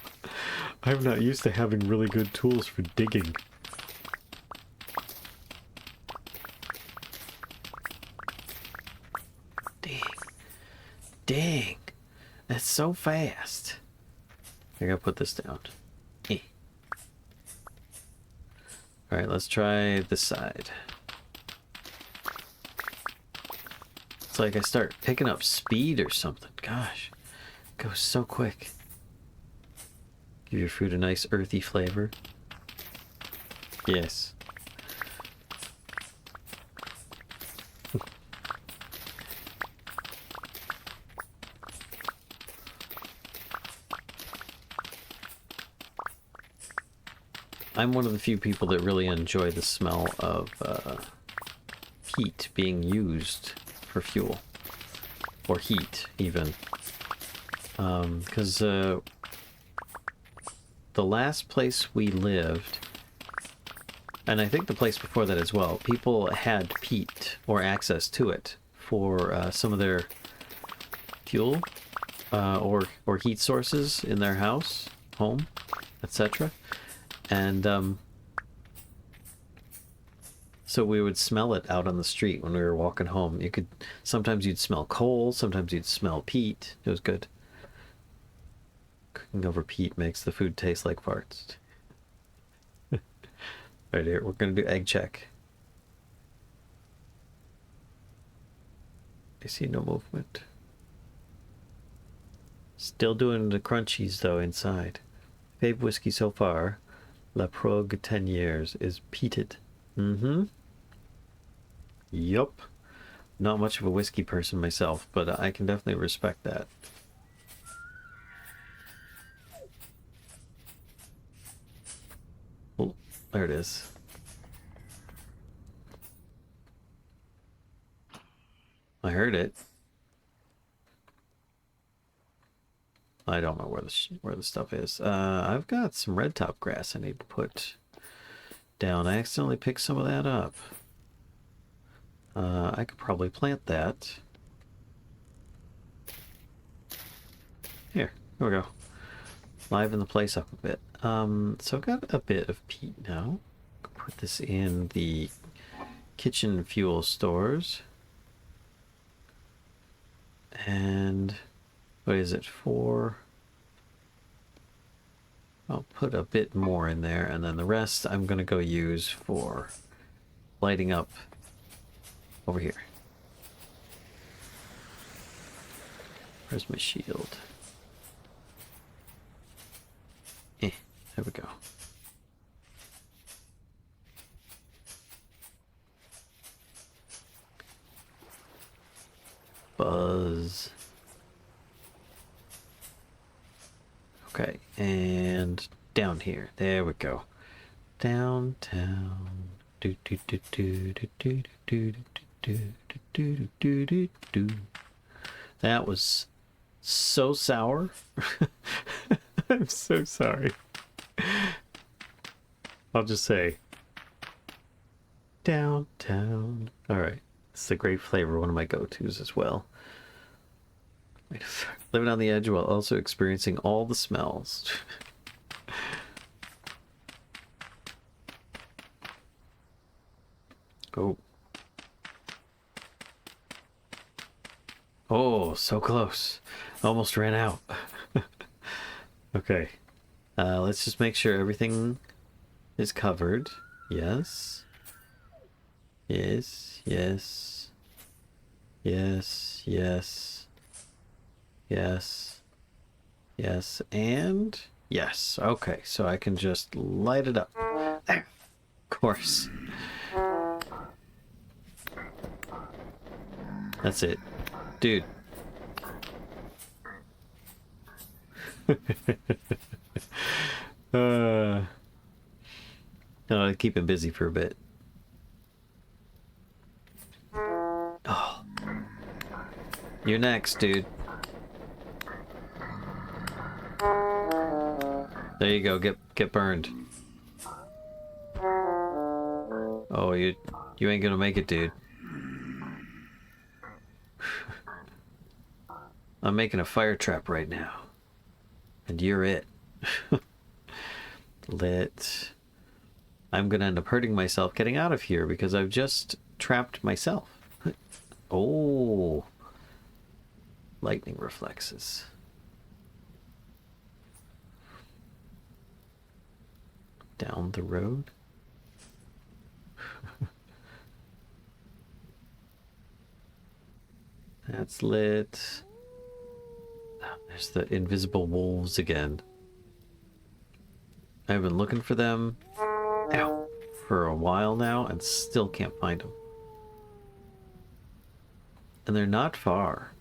I'm not used to having really good tools for digging. Dang. Dang. That's so fast. I gotta put this down. Eh. Alright, let's try this side. It's like I start picking up speed or something. Gosh. It goes so quick. Give your food a nice earthy flavor. Yes. I'm one of the few people that really enjoy the smell of heat being used for fuel. Or heat, even. Because the last place we lived, and I think the place before that as well, people had peat or access to it for some of their fuel or heat sources in their house, home, etc. And so we would smell it out on the street when we were walking home. You could sometimes you'd smell coal, sometimes you'd smell peat. It was good. Cooking over peat makes the food taste like farts. Right here, we're gonna do egg check. I see no movement. Still doing the crunchies though inside. Fave whiskey so far, La Progue 10 years, is peated. Mm-hmm. Yup. Not much of a whiskey person myself, but I can definitely respect that. Oh, there it is. I heard it. I don't know where the stuff is. I've got some red top grass I need to put down. I accidentally picked some of that up. I could probably plant that. Here we go. Liven the place up a bit. So I've got a bit of peat now. Put this in the kitchen fuel stores. And what is it for? I'll put a bit more in there, and then the rest I'm gonna go use for lighting up over here. Where's my shield? There we go. Buzz. Okay, and down here. There we go. Downtown. Do do do do do do do do do do do do. That was so sour. I'm so sorry. I'll just say downtown. All right, it's a great flavor. One of my go-tos as well. Living on the edge while also experiencing all the smells. Oh. Oh, so close. Almost ran out. Okay. Let's just make sure everything is covered. Yes. Yes, yes. Yes, yes. Yes. Yes, and yes. Okay, so I can just light it up. There. Of course. That's it. Dude. I'll keep him busy for a bit. Oh. You're next, dude. There you go. Get burned. Oh, you ain't gonna make it, dude. I'm making a fire trap right now. And you're it. Lit. I'm gonna end up hurting myself getting out of here because I've just trapped myself. Oh. Lightning reflexes. Down the road. That's lit. There's the invisible wolves again. I've been looking for them for a while now and still can't find them. And they're not far.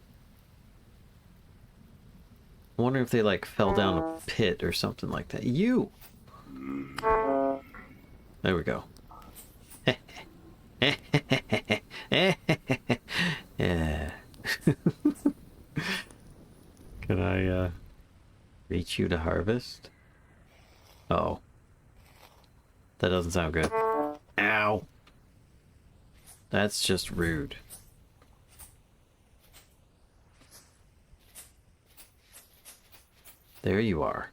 I wonder if they like fell down a pit or something like that. You! There we go. Yeah. Can I reach you to harvest? Oh. That doesn't sound good. Ow! That's just rude. There you are.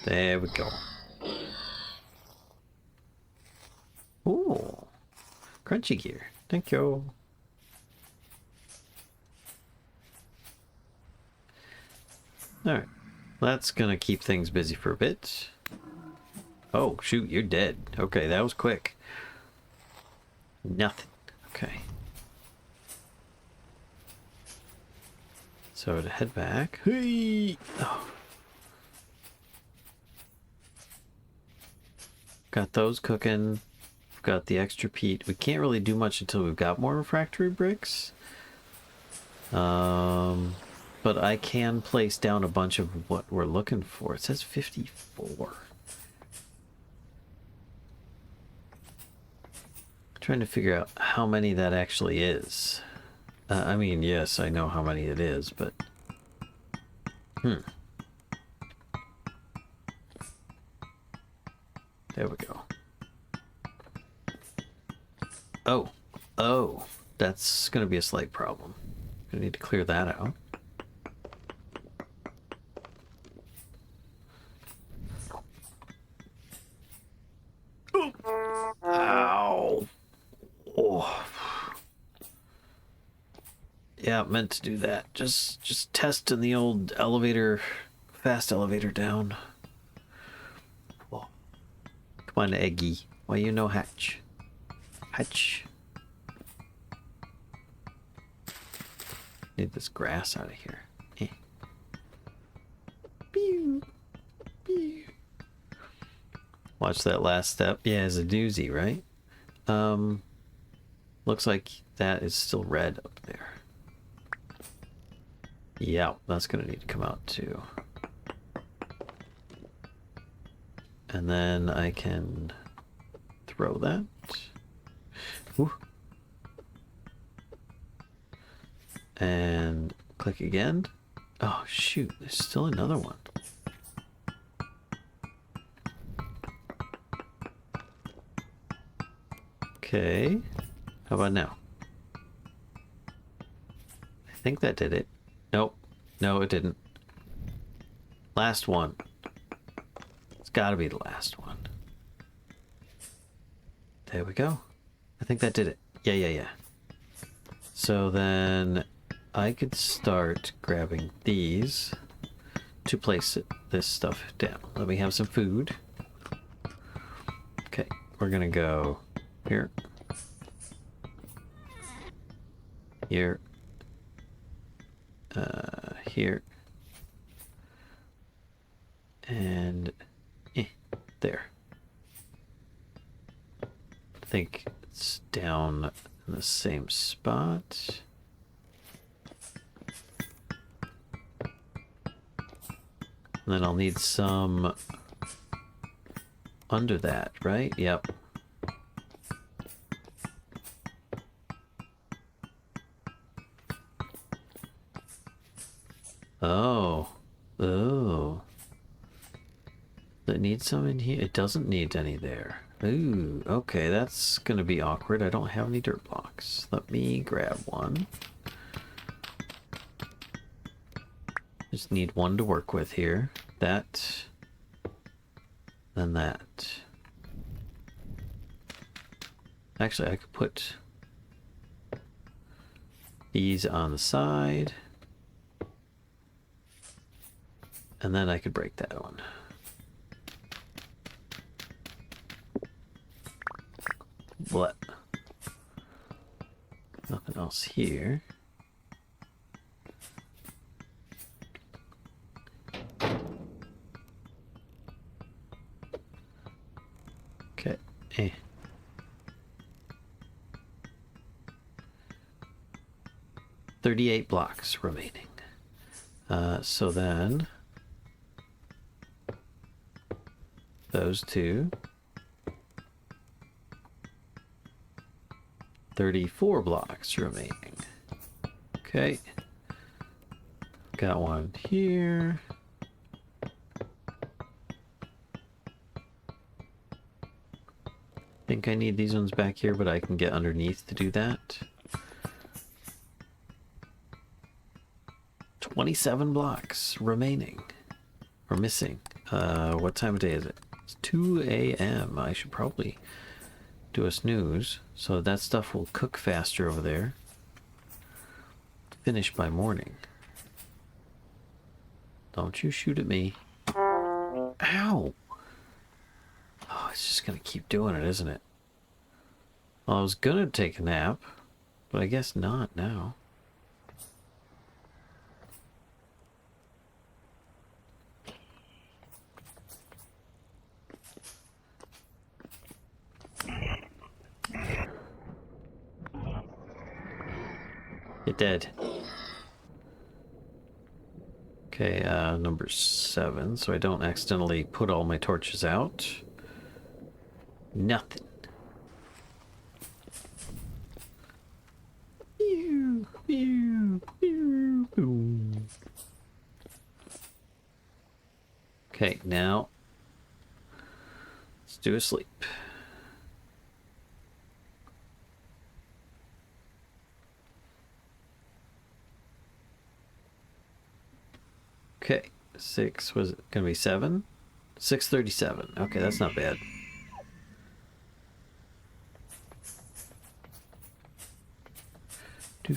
There we go. Ooh. Crunchy gear. Thank you. Alright. That's gonna keep things busy for a bit. Oh, shoot, you're dead. Okay, that was quick. Nothing. Okay. So to head back. Hey! Oh. Got those cooking. We've got the extra peat. We can't really do much until we've got more refractory bricks. But I can place down a bunch of what we're looking for. It says 54. Trying to figure out how many that actually is. I mean, yes, I know how many it is, but... There we go. Oh. Oh. That's going to be a slight problem. Gonna need to clear that out. Ow. Oh. Yeah, meant to do that. Just testing the old elevator, fast elevator down. Oh. Come on, Eggy. Why you no hatch? Hatch. need this grass out of here. Eh. Pew, pew. Watch that last step. Yeah, it's a doozy, right? Looks like that is still red up there. Yeah, that's gonna need to come out too. And then I can throw that. Ooh. And click again. Oh shoot, there's still another one. Okay, how about now? I think that did it. Nope, no it didn't. Last one. It's gotta be the last one. There we go. I think that did it. Yeah. So then I could start grabbing these to place this stuff down. Let me have some food. Okay, we're gonna go here. Here. Here. And there. I think it's down in the same spot. And then I'll need some under that, right? Yep. Oh. Does it need some in here? It doesn't need any there. Ooh, okay, that's gonna be awkward. I don't have any dirt blocks. Let me grab one. Just need one to work with here. That. Then that. Actually, I could put these on the side. And then I could break that one. What? Nothing else here. Okay. 38 blocks remaining. So then those two. 34 blocks remaining. Okay. Got one here. Think I need these ones back here, but I can get underneath to do that. 27 blocks remaining. Or missing. What time of day is it? It's 2 a.m. I should probably do a snooze so that stuff will cook faster over there. Finish by morning. Don't you shoot at me. Ow! Oh, it's just gonna keep doing it, isn't it? Well, I was gonna take a nap, but I guess not now. You're dead. Okay, number 7, so I don't accidentally put all my torches out. Nothing. Pew, pew, pew, pew. Okay, now let's do a sleep. Okay, 6 was it gonna be 7? 6:37. Okay, that's not bad.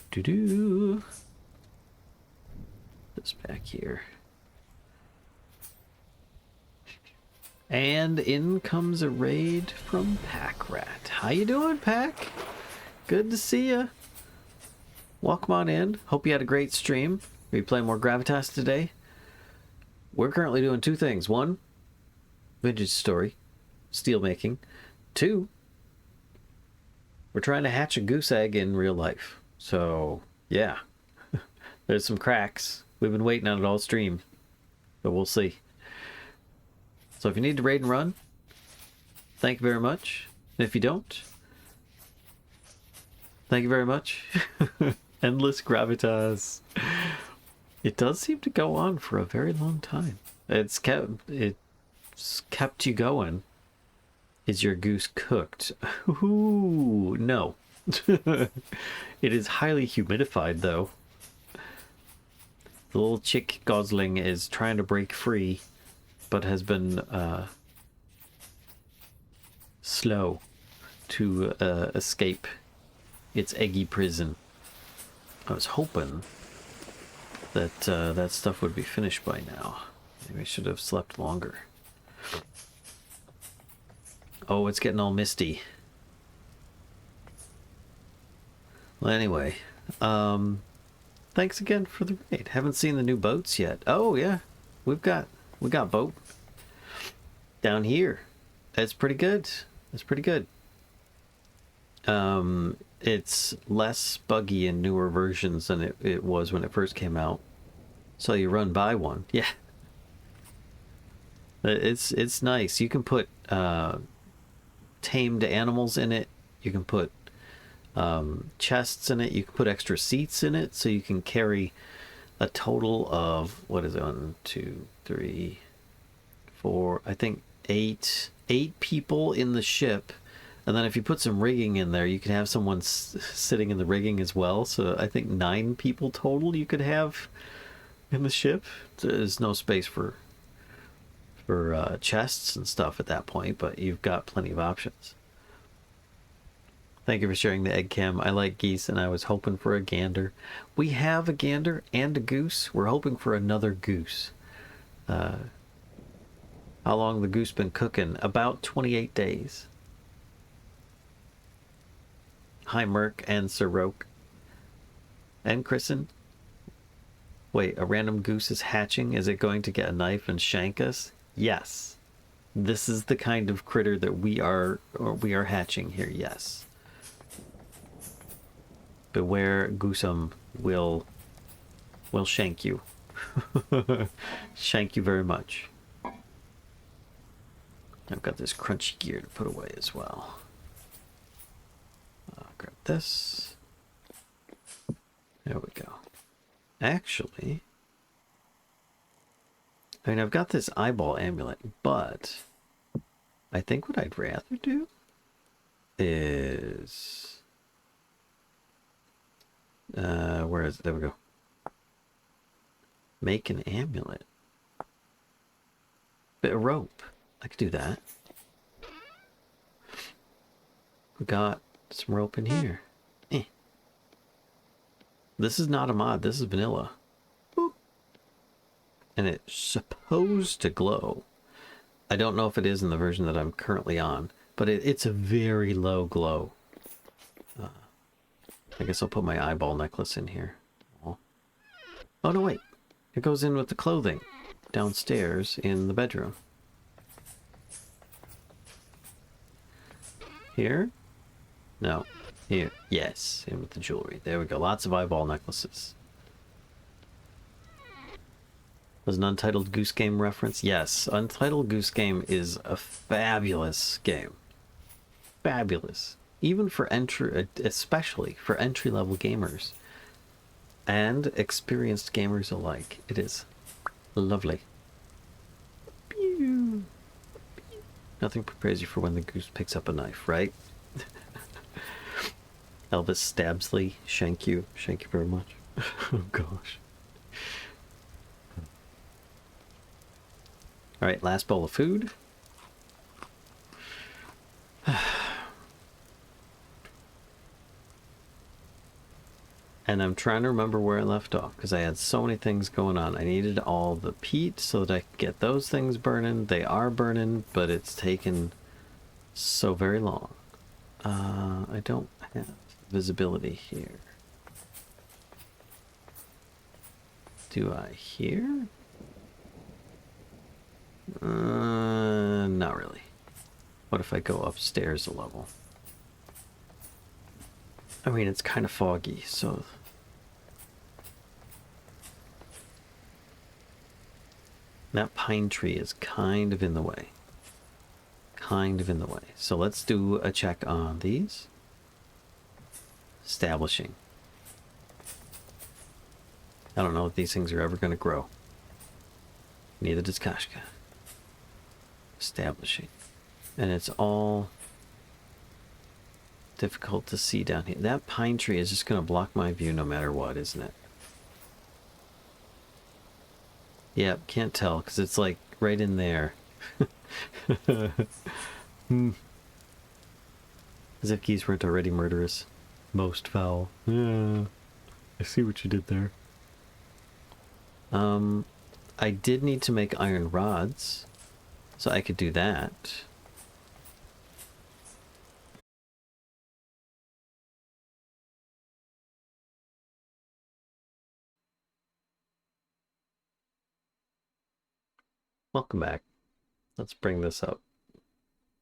Do. This back here. And in comes a raid from Pack Rat. How you doing, Pack? Good to see ya. welcome on in. Hope you had a great stream. Are you playing more Gravitas today? We're currently doing two things. One, vintage story, steel making. Two, we're trying to hatch a goose egg in real life. So, yeah. There's some cracks. We've been waiting on it all stream. But we'll see. So if you need to raid and run, thank you very much. And if you don't, thank you very much. Endless Gravitas. It does seem to go on for a very long time. It's kept you going. Is your goose cooked? Ooh, no. It is highly humidified, though. The little chick gosling is trying to break free, but has been slow to escape its eggy prison. I was hoping that that stuff would be finished by now. Maybe I should have slept longer. Oh, it's getting all misty. Well, anyway, thanks again for the raid. Haven't seen the new boats yet. Oh yeah, we got boat down here. That's pretty good. That's pretty good. It's less buggy in newer versions than it was when it first came out. So you run by one. Yeah. It's nice. You can put tamed animals in it. You can put chests in it. You can put extra seats in it, so you can carry a total of, what is it, 1, 2, 3, 4, I think eight people in the ship. And then if you put some rigging in there, you can have someone sitting in the rigging as well. So I think 9 people total you could have in the ship. There's no space for chests and stuff at that point, but you've got plenty of options. Thank you for sharing the egg cam. I like geese, and I was hoping for a gander. We have a gander and a goose. We're hoping for another goose. How long the goose been cooking? About 28 days. Hi, Merc and Sir Roke. And Kristen. Wait, a random goose is hatching? Is it going to get a knife and shank us? Yes. This is the kind of critter that we are hatching here, yes. Beware, Goosum will shank you. Shank you very much. I've got this crunchy gear to put away as well. Grab this. There we go. Actually, I mean, I've got this eyeball amulet, but I think what I'd rather do is... where is it? There we go. Make an amulet. Bit of rope. I could do that. We got some rope in here. This is not a mod. This is vanilla. Boop. And it's supposed to glow. I don't know if it is in the version that I'm currently on, but it's a very low glow. I guess I'll put my eyeball necklace in here. Oh no, wait. It goes in with the clothing downstairs in the bedroom. Here? No. Here. Yes, in with the jewelry. There we go. Lots of eyeball necklaces. Was an Untitled Goose Game reference? Yes. Untitled Goose Game is a fabulous game. Fabulous. Even for especially for entry-level gamers and experienced gamers alike. It is lovely. Pew. Nothing prepares you for when the goose picks up a knife, right? Elvis Stabsley, shank you very much. Oh gosh. All right, last bowl of food. And I'm trying to remember where I left off because I had so many things going on. I needed all the peat so that I could get those things burning. They are burning, but it's taken so very long. I don't have visibility here. do I hear? Not really. What if I go upstairs a level? I mean, it's kind of foggy, so... That pine tree is kind of in the way. Kind of in the way. So let's do a check on these. Establishing. I don't know if these things are ever going to grow. Neither does Kashka. Establishing. And it's all difficult to see down here. That pine tree is just going to block my view no matter what, isn't it? Yep, can't tell because it's like right in there. As if geese weren't already murderous. Most foul. Yeah, I see what you did there. I did need to make iron rods, so I could do that. Welcome back. Let's bring this up.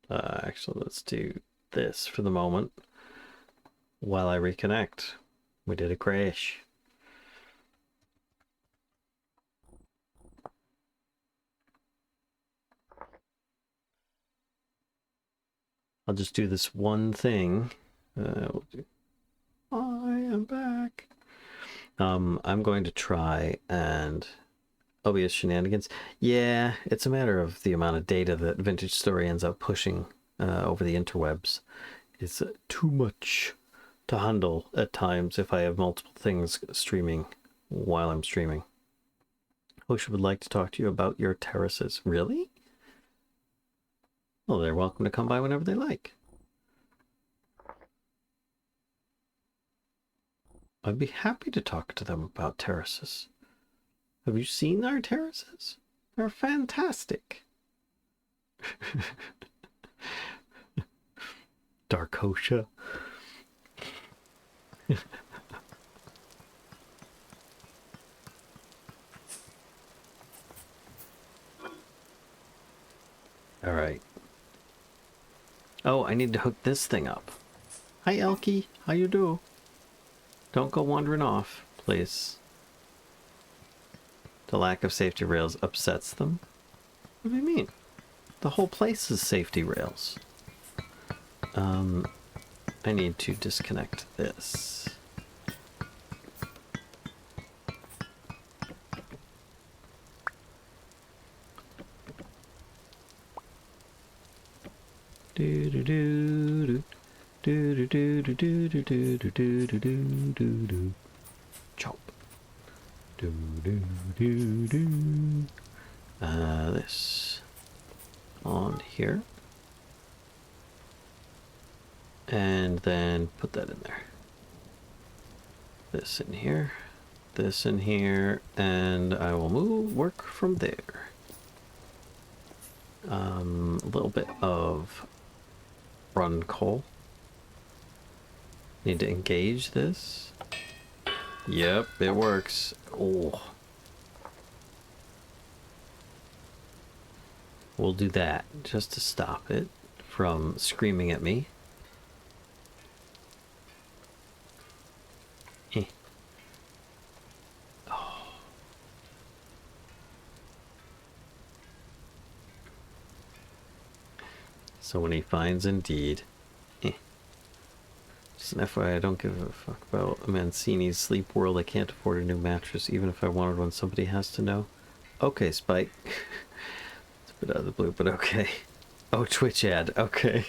Actually, let's do this for the moment while I reconnect. We did a crash. I'll just do this one thing. We'll do... I am back. I'm going to try and OBS shenanigans. Yeah, it's a matter of the amount of data that Vintage Story ends up pushing over the interwebs. It's too much to handle at times if I have multiple things streaming while I'm streaming. Hosha would like to talk to you about your terraces. Really? Well, they're welcome to come by whenever they like. I'd be happy to talk to them about terraces. Have you seen our terraces? They're fantastic. Darkosha. All right. Oh, I need to hook this thing up. Hi, Elkie. How you do? Don't go wandering off, please. The lack of safety rails upsets them. What do you mean? The whole place is safety rails. I need to disconnect this. Do do do do do do do do do do do do do do do do. Chop. Do do do do. This on here, and then put that in there. This in here, this in here, and I will work from there. A little bit of run coal. Need to engage this. Yep, it works. Oh. We'll do that just to stop it from screaming at me. Eh. Oh. So many finds indeed. Eh. Just an FYI, I don't give a fuck about Mancini's Sleep World. I can't afford a new mattress, even if I wanted one. Somebody has to know. Okay, Spike. It's a bit out of the blue, but okay. Oh, Twitch ad. Okay.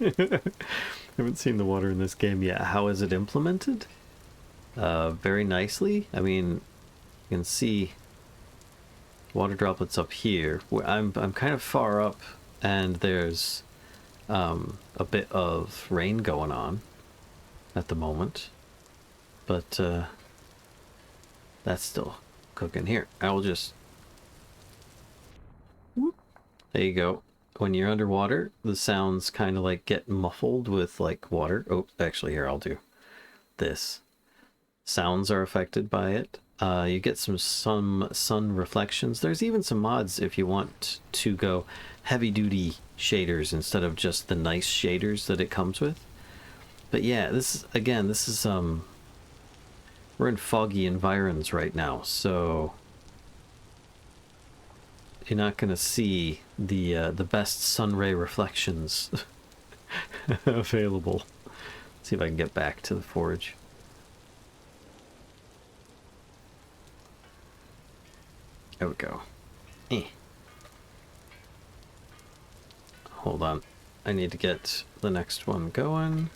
Haven't seen the water in this game yet. How is it implemented? Very nicely. I mean, you can see water droplets up here. I'm kind of far up, and there's a bit of rain going on at the moment, but that's still cooking. Here, I will just... Whoop. There you go. When you're underwater, the sounds kind of like get muffled with like water. Oh, actually here, I'll do this. Sounds are affected by it. You get some sun reflections. There's even some mods if you want to go heavy duty shaders instead of just the nice shaders that it comes with. But yeah, this is we're in foggy environs right now, so you're not gonna see the best sun ray reflections available. Let's see if I can get back to the forge. There we go. Hold on. I need to get the next one going.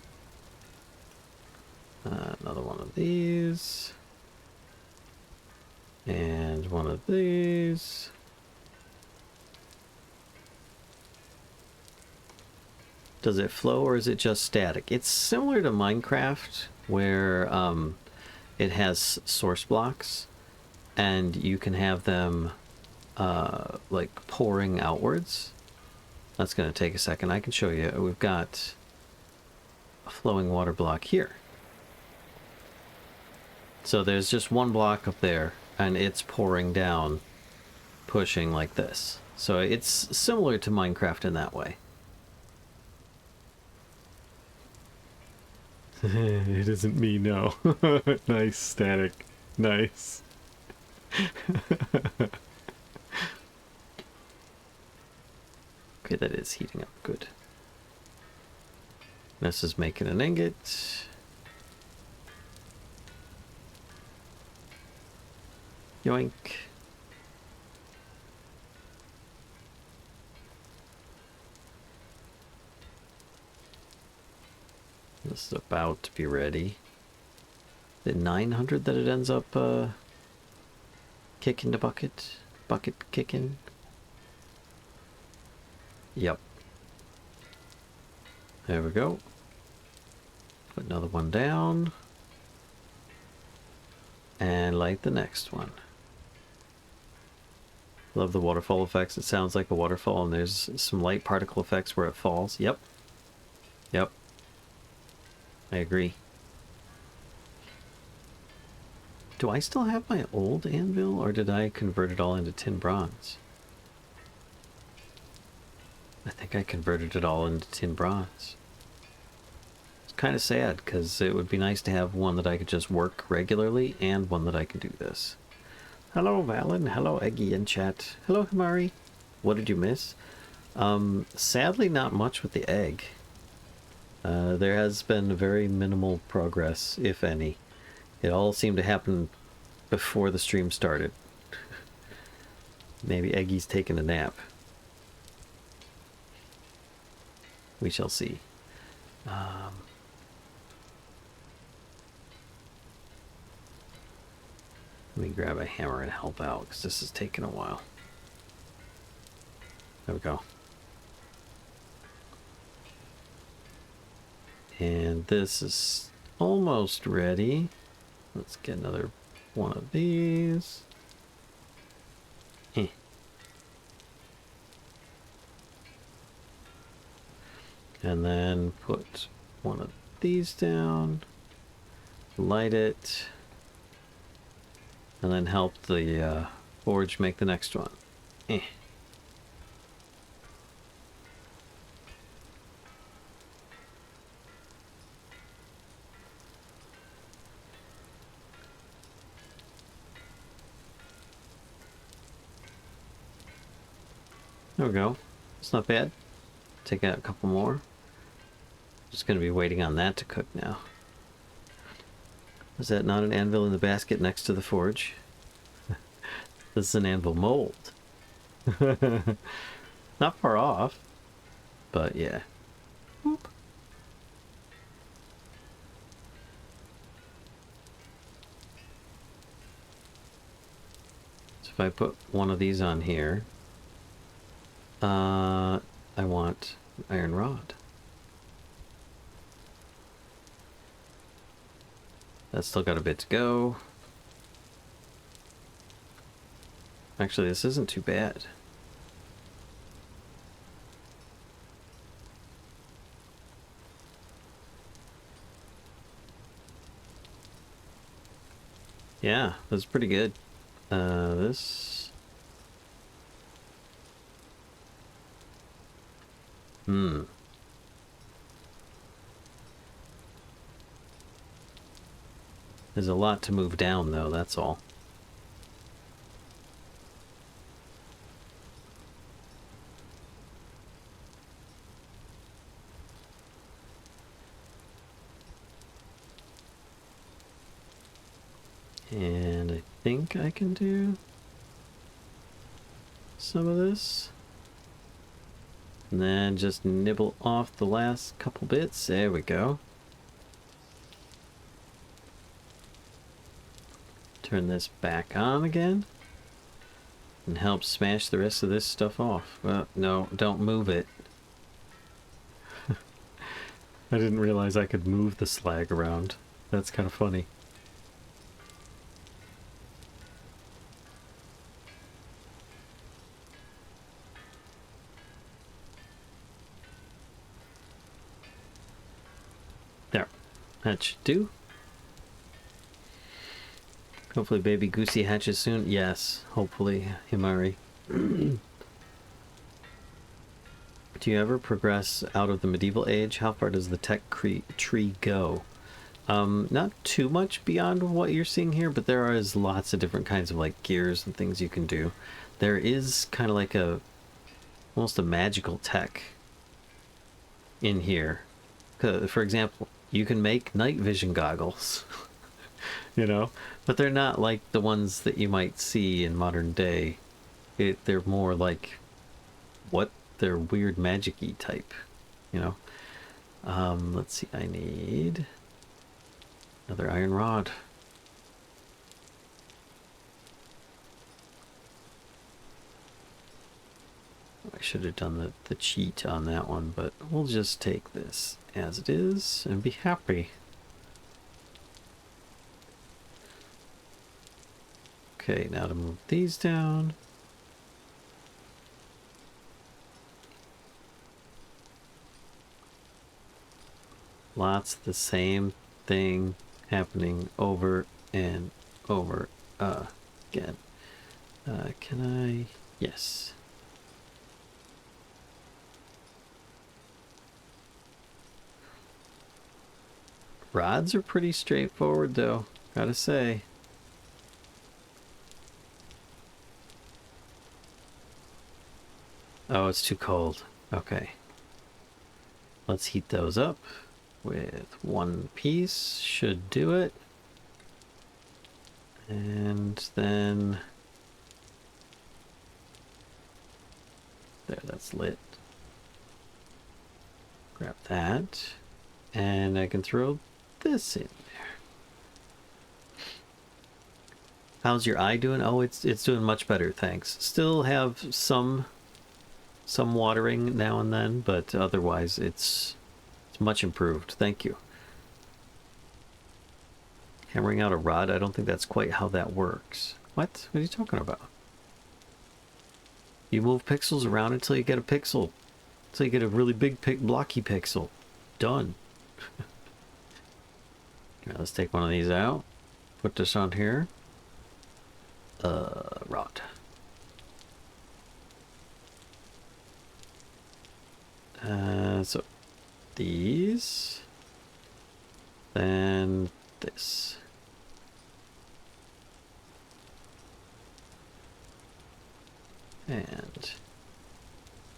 Another one of these. And one of these. Does it flow or is it just static? It's similar to Minecraft where it has source blocks and you can have them like pouring outwards. That's going to take a second. I can show you. We've got a flowing water block here. So there's just one block up there and it's pouring down, pushing like this. So it's similar to Minecraft in that way. It isn't me, no. Nice, static. Nice. Okay, that is heating up. Good. This is making an ingot. Yoink. This is about to be ready. The 900 that it ends up kicking the bucket? Bucket kicking? Yep. There we go. Put another one down. And light the next one. Love the waterfall effects. It sounds like a waterfall and there's some light particle effects where it falls. Yep. Yep. I agree. Do I still have my old anvil or did I convert it all into tin bronze? I think I converted it all into tin bronze. It's kind of sad because it would be nice to have one that I could just work regularly and one that I could do this. Hello Valen, hello Eggy in chat. Hello Himari. What did you miss? Sadly not much with the egg. There has been very minimal progress, if any. It all seemed to happen before the stream started. Maybe Eggy's taking a nap. We shall see. Let me grab a hammer and help out, because this is taking a while. There we go. And this is almost ready. Let's get another one of these. And then put one of these down. Light it. And then help the forge make the next one. There we go. It's not bad. Take out a couple more. Just going to be waiting on that to cook now. Is that not an anvil in the basket next to the forge? This is an anvil mold. Not far off. But yeah. Whoop. So if I put one of these on here, I want iron rod. That's still got a bit to go. Actually, this isn't too bad. Yeah, that's pretty good. This... Hmm. There's a lot to move down, though, that's all. And I think I can do some of this. And then just nibble off the last couple bits. There we go. Turn this back on again. And help smash the rest of this stuff off. Well, no, don't move it. I didn't realize I could move the slag around. That's kind of funny. There. That should do. Hopefully baby Goosey hatches soon. Yes, hopefully, Himari. Do you ever progress out of the medieval age? How far does the tech tree go? Not too much beyond what you're seeing here, but there is lots of different kinds of like gears and things you can do. There is kind of like almost a magical tech in here. For example, you can make night vision goggles, you know, but they're not like the ones that you might see in modern day. They're more like what? They're weird magic-y type, you know. Let's see, I need another iron rod. I should have done the cheat on that one, but we'll just take this as it is and be happy. Okay, now to move these down. Lots of the same thing happening over and over again. Can I? Yes. Rods are pretty straightforward though, gotta say. Oh, it's too cold. Okay. Let's heat those up with one piece. Should do it. And then... There, that's lit. Grab that. And I can throw this in there. How's your eye doing? Oh, it's doing much better, thanks. Still have some watering now and then, but otherwise it's much improved. Thank you. Hammering out a rod? I don't think that's quite how that works. What? What are you talking about? You move pixels around until you get a pixel. Until you get a really big blocky pixel. Done. Right, let's take one of these out. Put this on here. Rod. So these, then this. And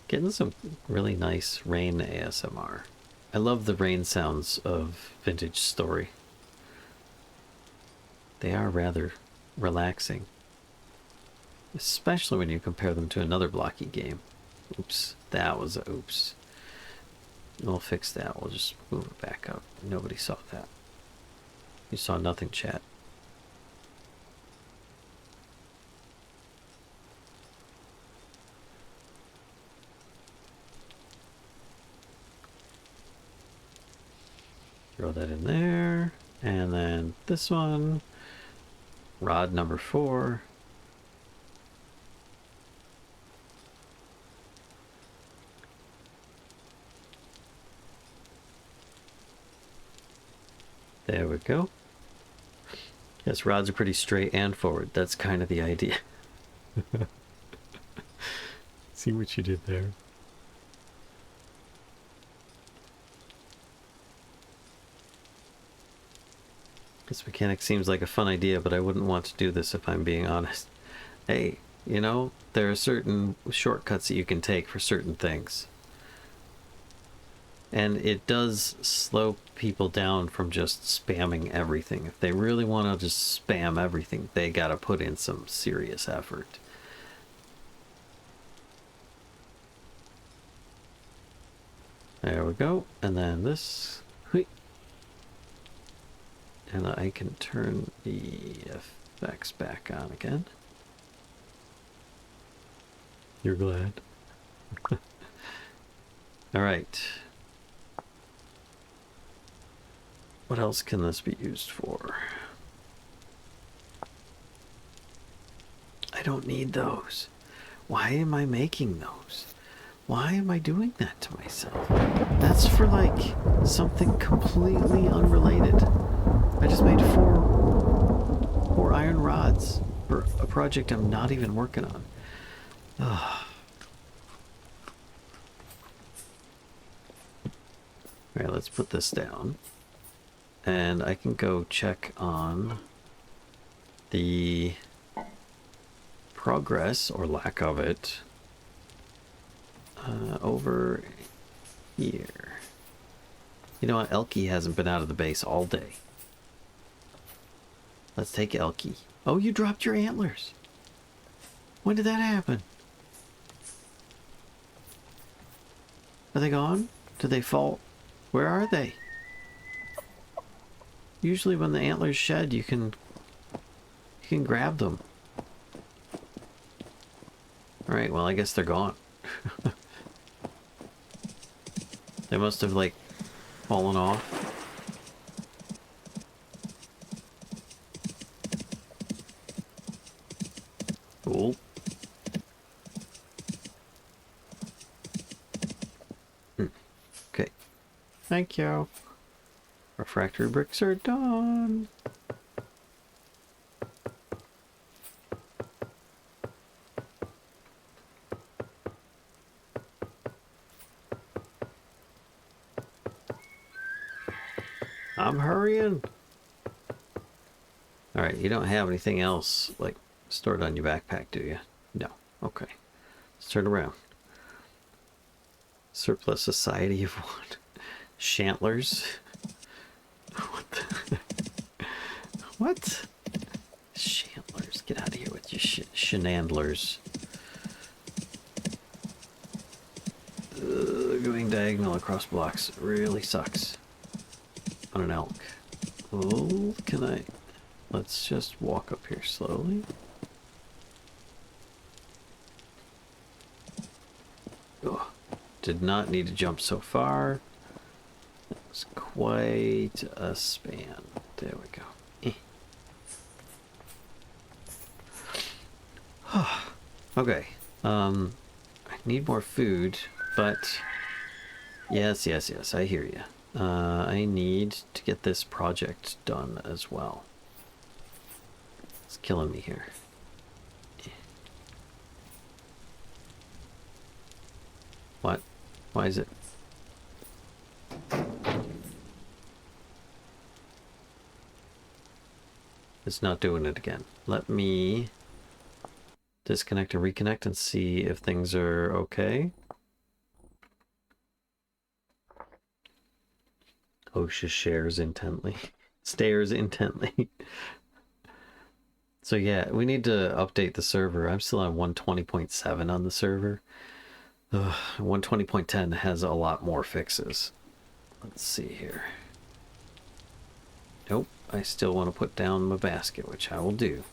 getting some really nice rain ASMR. I love the rain sounds of Vintage Story. They are rather relaxing. Especially when you compare them to another blocky game. Oops, that was a oops. We'll fix that. We'll just move it back up. Nobody saw that. You saw nothing, chat. Throw that in there. And then this one. Rod number 4. There we go. Yes, rods are pretty straight and forward. That's kind of the idea. See what you did there. This mechanic seems like a fun idea, but I wouldn't want to do this if I'm being honest. Hey, you know, there are certain shortcuts that you can take for certain things. And it does slow people down from just spamming everything. If they really want to just spam everything, they gotta put in some serious effort. There we go. And then this. And I can turn the effects back on again. You're glad? Alright. What else can this be used for? I don't need those. Why am I making those? Why am I doing that to myself? That's for like something completely unrelated. I just made four iron rods for a project I'm not even working on. Ugh. Alright, let's put this down. And I can go check on the progress, or lack of it, over here. You know what? Elkie hasn't been out of the base all day. Let's take Elkie. Oh, you dropped your antlers. When did that happen? Are they gone? Did they fall? Where are they? Usually when the antlers shed, you can grab them. Alright, well I guess they're gone. They must have like fallen off. Cool. Okay. Thank you. Refractory bricks are done. I'm hurrying. Alright, you don't have anything else like stored on your backpack, do you? No. Okay. Let's turn around. Surplus Society of what? Shantlers? What the? What? Shantlers. Get out of here with your shenandlers. Going diagonal across blocks really sucks. On an elk. Oh, can I? Let's just walk up here slowly. Oh, did not need to jump so far. That was quite a span. There we go. Okay. I need more food, but yes, I hear you. I need to get this project done as well. It's killing me here. What? Why is it? It's not doing it again. Let me disconnect and reconnect and see if things are okay. OSHA shares intently. Stares intently. So yeah, we need to update the server. I'm still on 120.7 on the server. 120.10 has a lot more fixes. Let's see here. Nope, I still want to put down my basket, which I will do.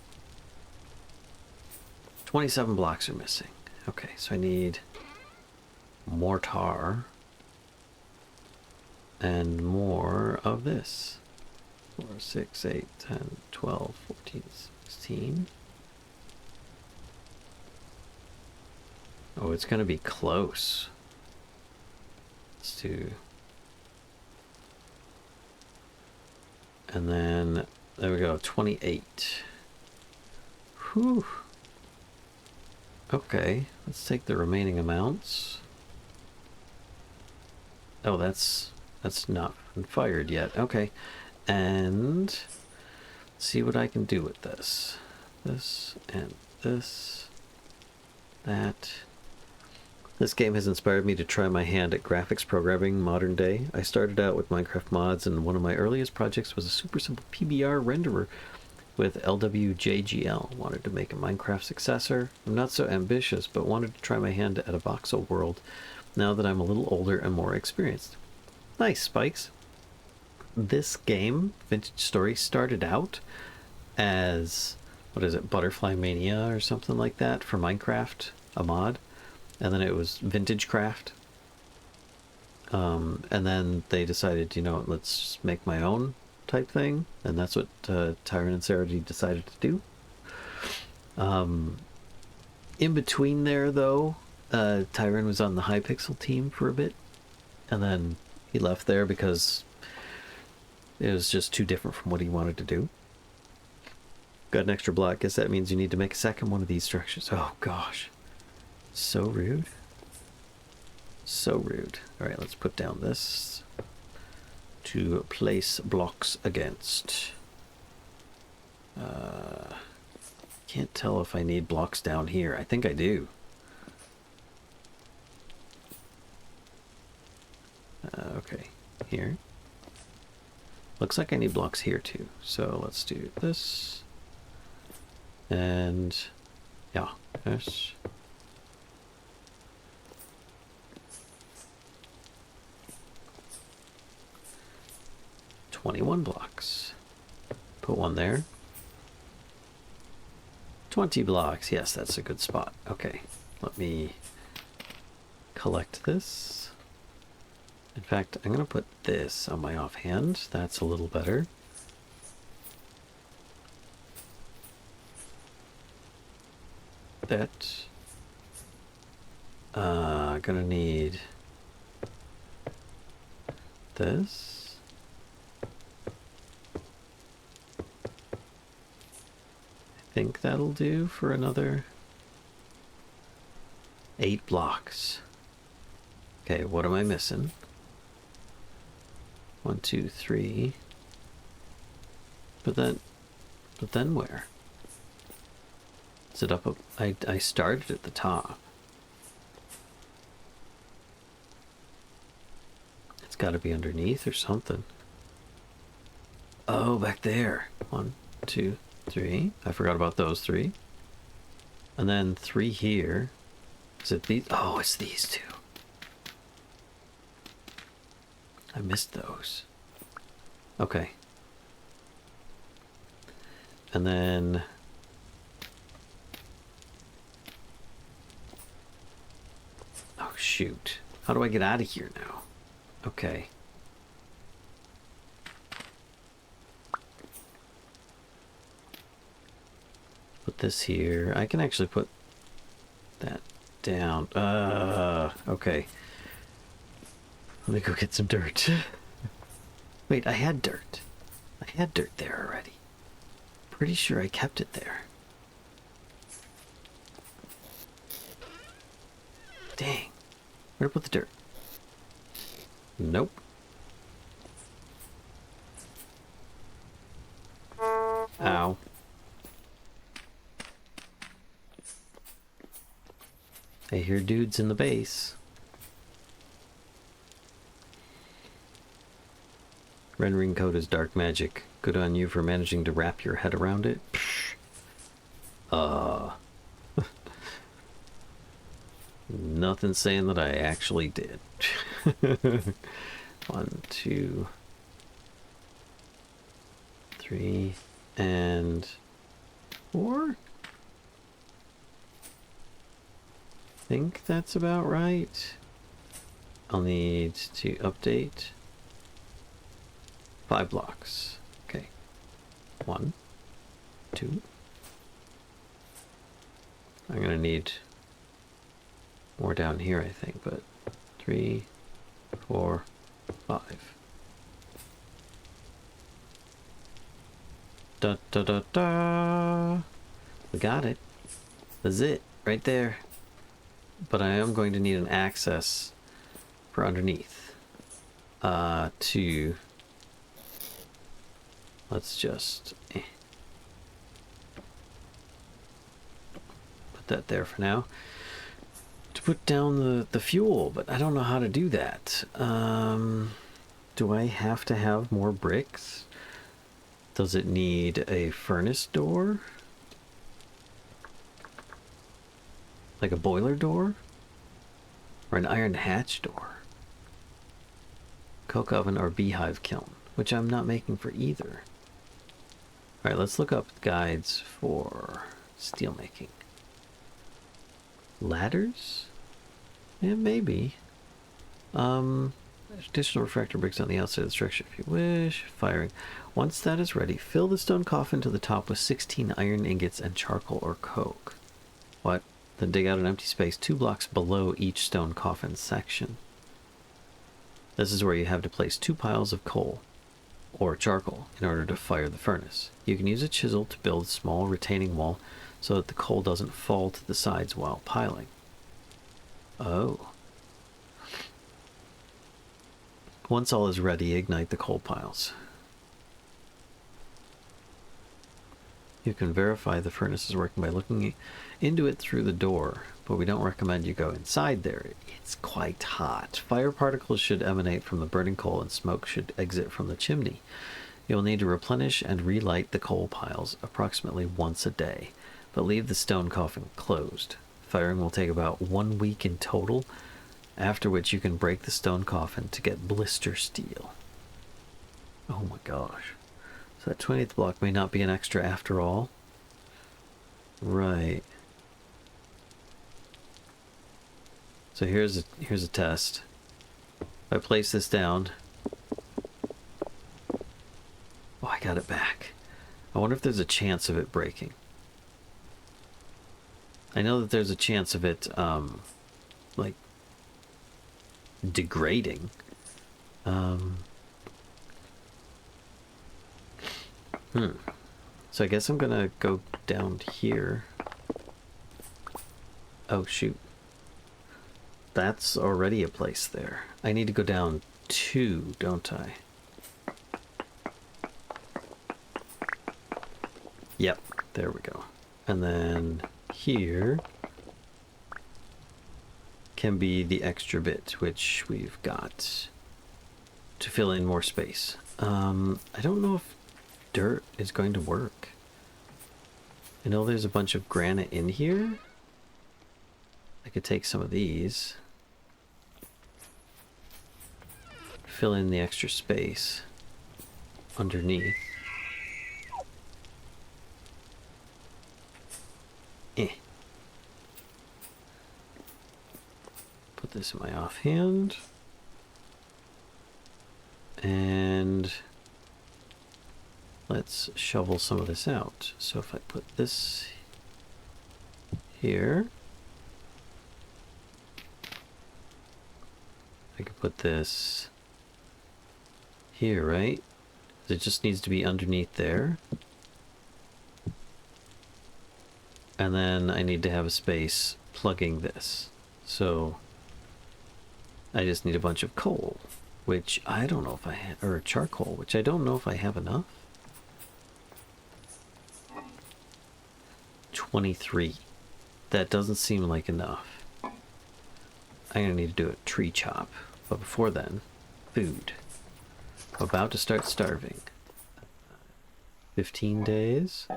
27 blocks are missing. Okay, so I need mortar and more of this. 4, 6, 8, 10, 12, 14, 16. Oh, it's gonna be close. Let's do... And then There we go, 28. Whew. Okay, let's take the remaining amounts. Oh, that's not fired yet. Okay, and see what I can do with this. This and this. That. This game has inspired me to try my hand at graphics programming modern day. I started out with Minecraft mods, and one of my earliest projects was a super simple PBR renderer with LWJGL. Wanted to make a Minecraft successor. I'm not so ambitious, but wanted to try my hand at a voxel world now that I'm a little older and more experienced. Nice, Spikes. This game, Vintage Story, started out as, what is it, Butterfly Mania or something like that for Minecraft, a mod. And then it was Vintage Craft. And then they decided, you know, let's just make my own type thing. And that's what Tyron and Sarah decided to do. In between there, though, Tyron was on the Hypixel team for a bit. And then he left there because it was just too different from what he wanted to do. Got an extra block. Guess that means you need to make a second one of these structures. Oh, gosh. So rude. So rude. Alright, let's put down this to place blocks against. Can't tell if I need blocks down here. I think I do. Okay, here. Looks like I need blocks here too. So let's do this. And yeah, this. 21 blocks. Put one there. 20 blocks. Yes, that's a good spot. Okay, let me collect this. In fact, I'm going to put this on my offhand. That's a little better. That. Gonna need this. I think that'll do for another 8 blocks. Okay, what am I missing? 1, 2, 3. But then where? Is it up? I started at the top. It's got to be underneath or something. Oh, back there. 1, 2, 3. I forgot about those 3. And then 3 here. Is it these? Oh, it's these 2. I missed those. Okay. And then oh shoot. How do I get out of here now? Okay. Put this here. I can actually put that down. Okay. Let me go get some dirt. Wait, I had dirt. I had dirt there already. Pretty sure I kept it there. Dang. Where'd I put the dirt? Nope. Ow. I hear dudes in the base. Rendering code is dark magic. Good on you for managing to wrap your head around it. Nothing saying that I actually did. 1, 2, 3, and 4. I think that's about right. I'll need to update 5 blocks. Okay. 1, 2. I'm gonna need more down here, I think, but 3, 4, 5. Da da da da. We got it. That's it, right there. But I am going to need an access for underneath. To... Let's just... Put that there for now. To put down the fuel, but I don't know how to do that. Do I have to have more bricks? Does it need a furnace door? Like a boiler door? Or an iron hatch door? Coke oven or beehive kiln, which I'm not making for either. Alright, let's look up guides for steel making. Ladders? Yeah, maybe. Additional refractor bricks on the outside of the structure if you wish. Firing. Once that is ready, fill the stone coffin to the top with 16 iron ingots and charcoal or coke. What? Then dig out an empty space 2 blocks below each stone coffin section. This is where you have to place 2 piles of coal or charcoal in order to fire the furnace. You can use a chisel to build a small retaining wall so that the coal doesn't fall to the sides while piling. Oh. Once all is ready, ignite the coal piles. You can verify the furnace is working by looking into it through the door, but we don't recommend you go inside there. It's quite hot. Fire particles should emanate from the burning coal and smoke should exit from the chimney. You'll need to replenish and relight the coal piles approximately once a day, but leave the stone coffin closed. Firing will take about 1 week in total, after which you can break the stone coffin to get blister steel. Oh my gosh. So that 20th block may not be an extra after all. Right. So here's a test. If I place this down. Oh, I got it back. I wonder if there's a chance of it breaking. I know that there's a chance of it, like, degrading. So I guess I'm gonna go down here. Oh, shoot. That's already a place there. I need to go down 2, don't I? Yep, there we go. And then here can be the extra bit, which we've got to fill in more space. I don't know if dirt is going to work. I know there's a bunch of granite in here. I could take some of these. Fill in the extra space underneath. Put this in my offhand. And let's shovel some of this out. So if I put this here, I could put this here, right? It just needs to be underneath there. And then I need to have a space plugging this. So I just need a bunch of coal, which I don't know if I have, or charcoal, which I don't know if I have enough. 23. That doesn't seem like enough. I'm gonna need to do a tree chop. But before then, food. I'm about to start starving. 15 days.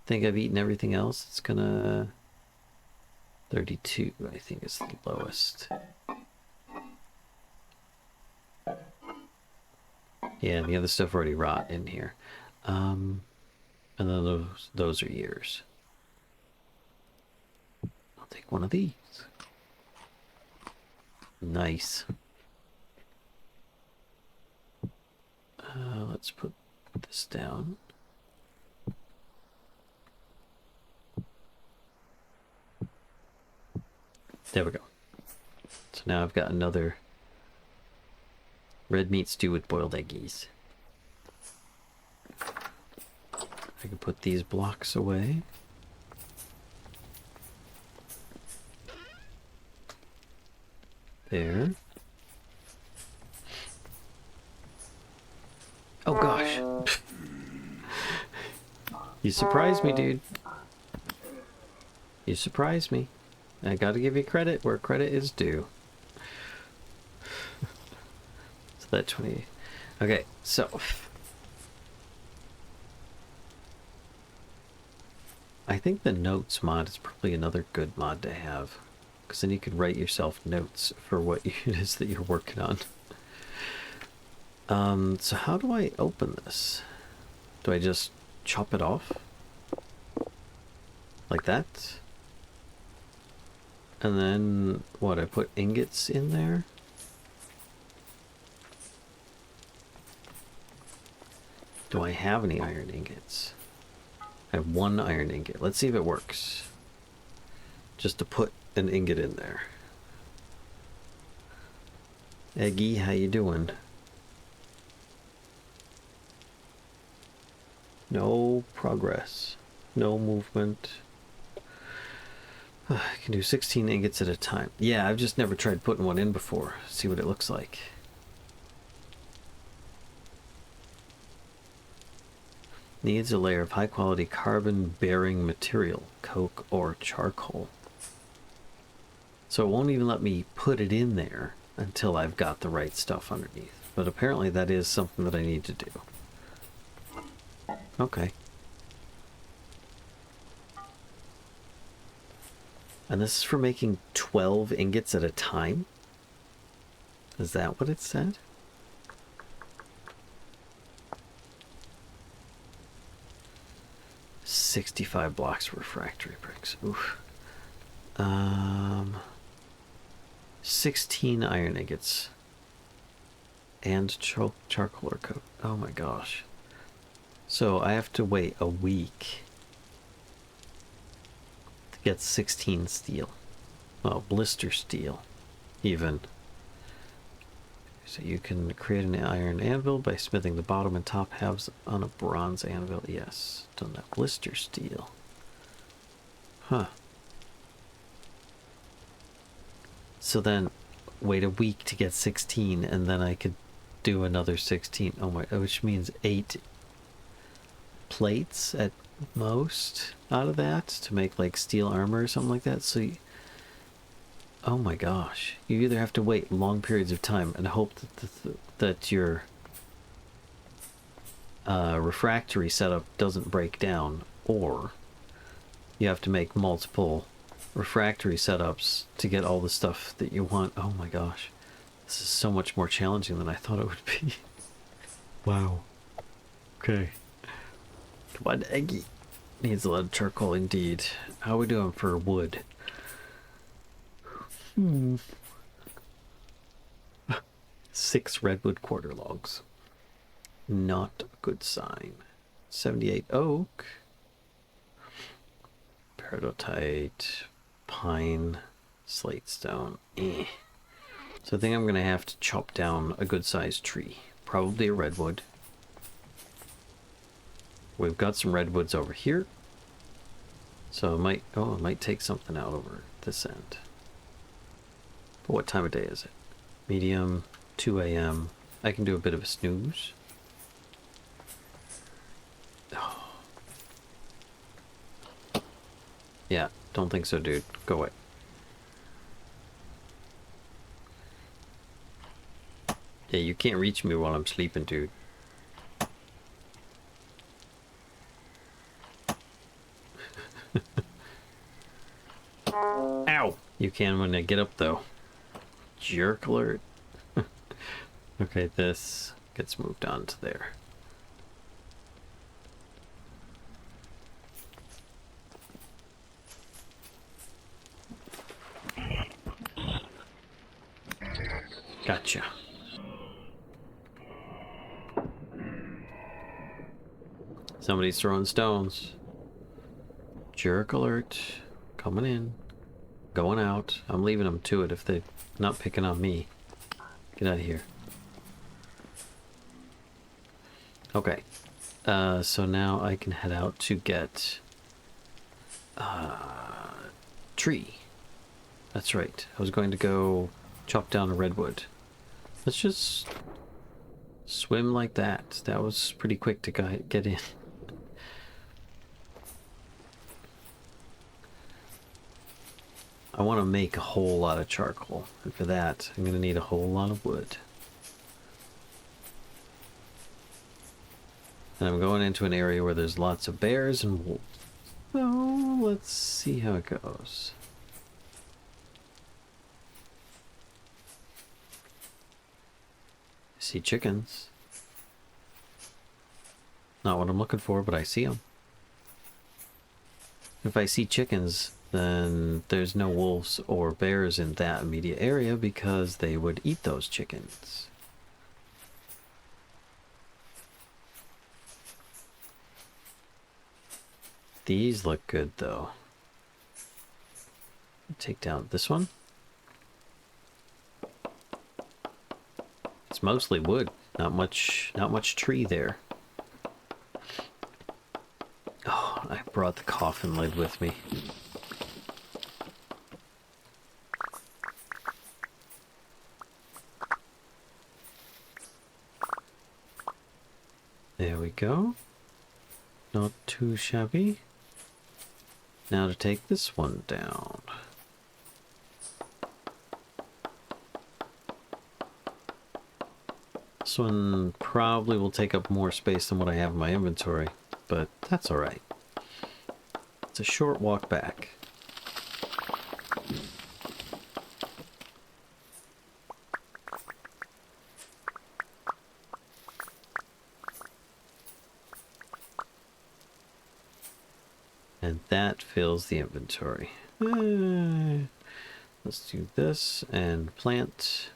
Think I've eaten everything else. It's gonna... 32, I think, is the lowest. Yeah, and the other stuff already rot in here. And then those are years. I'll take one of these. Nice. Let's put this down. There we go. So now I've got another red meat stew with boiled eggies. I can put these blocks away. There. Oh gosh. You surprised me, dude. You surprised me. I gotta give you credit where credit is due. So that 20. Okay, so I think the notes mod is probably another good mod to have, because then you could write yourself notes for what it is that you're working on. So how do I open this? Do I just chop it off? Like that? And then, what, I put ingots in there? Do I have any iron ingots? I have 1 iron ingot. Let's see if it works. Just to put an ingot in there. Eggy, how you doing? No progress. No movement. I can do 16 ingots at a time. Yeah, I've just never tried putting one in before. See what it looks like. Needs a layer of high quality carbon bearing material, coke or charcoal. So it won't even let me put it in there until I've got the right stuff underneath. But apparently that is something that I need to do. Okay. And this is for making 12 ingots at a time? Is that what it said? $65 blocks of refractory bricks. Oof. 16 iron ingots. And charcoal or coke. Oh my gosh. So I have to wait a week to get 16 steel. Well, blister steel, even. So you can create an iron anvil by smithing the bottom and top halves on a bronze anvil. Yes, done that. Blister steel. Huh. So then, wait a week to get 16, and then I could do another 16. Oh my, which means 8 plates at most out of that to make like steel armor or something like that. So oh my gosh, you either have to wait long periods of time and hope that your refractory setup doesn't break down, or you have to make multiple refractory setups to get all the stuff that you want. Oh my gosh, this is so much more challenging than I thought it would be. Wow. Okay. Come on, Eggy. Needs a lot of charcoal indeed. How are we doing for wood? 6 redwood quarter logs. Not a good sign. 78 oak. Peridotite. Pine. Slate stone. So I think I'm going to have to chop down a good sized tree. Probably a redwood. We've got some redwoods over here. So it might take something out over this end. But what time of day is it? Medium, 2 a.m. I can do a bit of a snooze. Oh. Yeah, don't think so, dude. Go away. Yeah, you can't reach me while I'm sleeping, dude. Ow! You can when I get up, though. Jerk alert. Okay, this gets moved on to there. Gotcha. Somebody's throwing stones. Jerk alert. Coming in. Going out. I'm leaving them to it if they're not picking on me. Get out of here. Okay. So now I can head out to get tree. That's right. I was going to go chop down a redwood. Let's just swim like that. That was pretty quick to get in. I want to make a whole lot of charcoal, and for that, I'm going to need a whole lot of wood. And I'm going into an area where there's lots of bears and wolves. So let's see how it goes. I see chickens. Not what I'm looking for, but I see them. If I see chickens, then there's no wolves or bears in that immediate area because they would eat those chickens. These look good though. Take down this one. It's mostly wood, not much tree there. Oh, I brought the coffin lid with me. There we go. Not too shabby. Now to take this one down. This one probably will take up more space than what I have in my inventory, but that's alright. It's a short walk back. And that fills the inventory. Let's do this and plant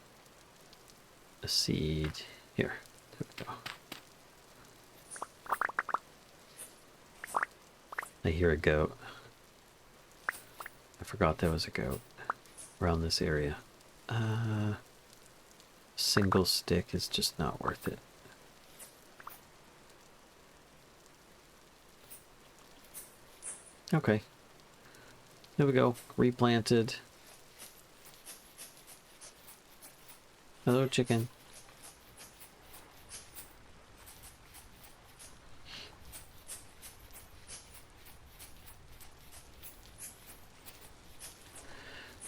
a seed here. There we go. I hear a goat. I forgot there was a goat around this area. Single stick is just not worth it. Okay. There we go. Replanted. Hello, chicken.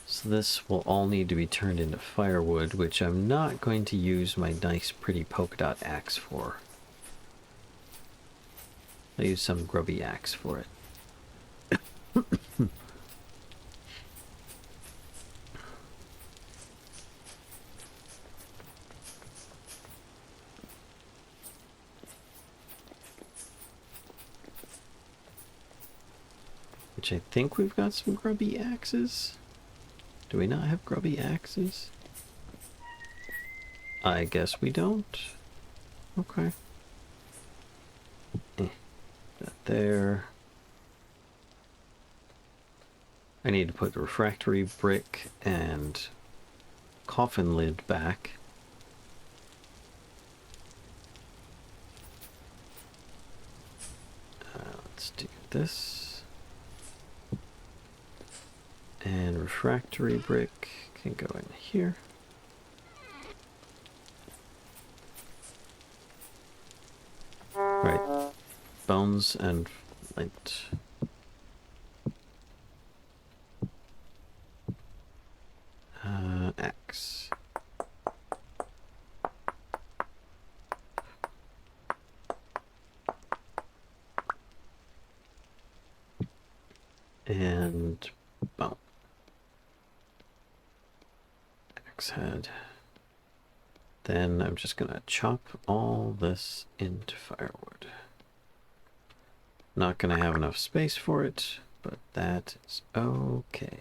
So this will all need to be turned into firewood, which I'm not going to use my nice pretty polka dot axe for. I'll use some grubby axe for it. Which I think we've got some grubby axes. Do we not have grubby axes? I guess we don't. Okay. That there. I need to put the refractory brick and coffin lid back. Let's do this. And refractory brick can go in here. Right. Bones and flint. Axe. And bone. Axe head. Then I'm just gonna chop all this into firewood. Not gonna have enough space for it, but that is okay.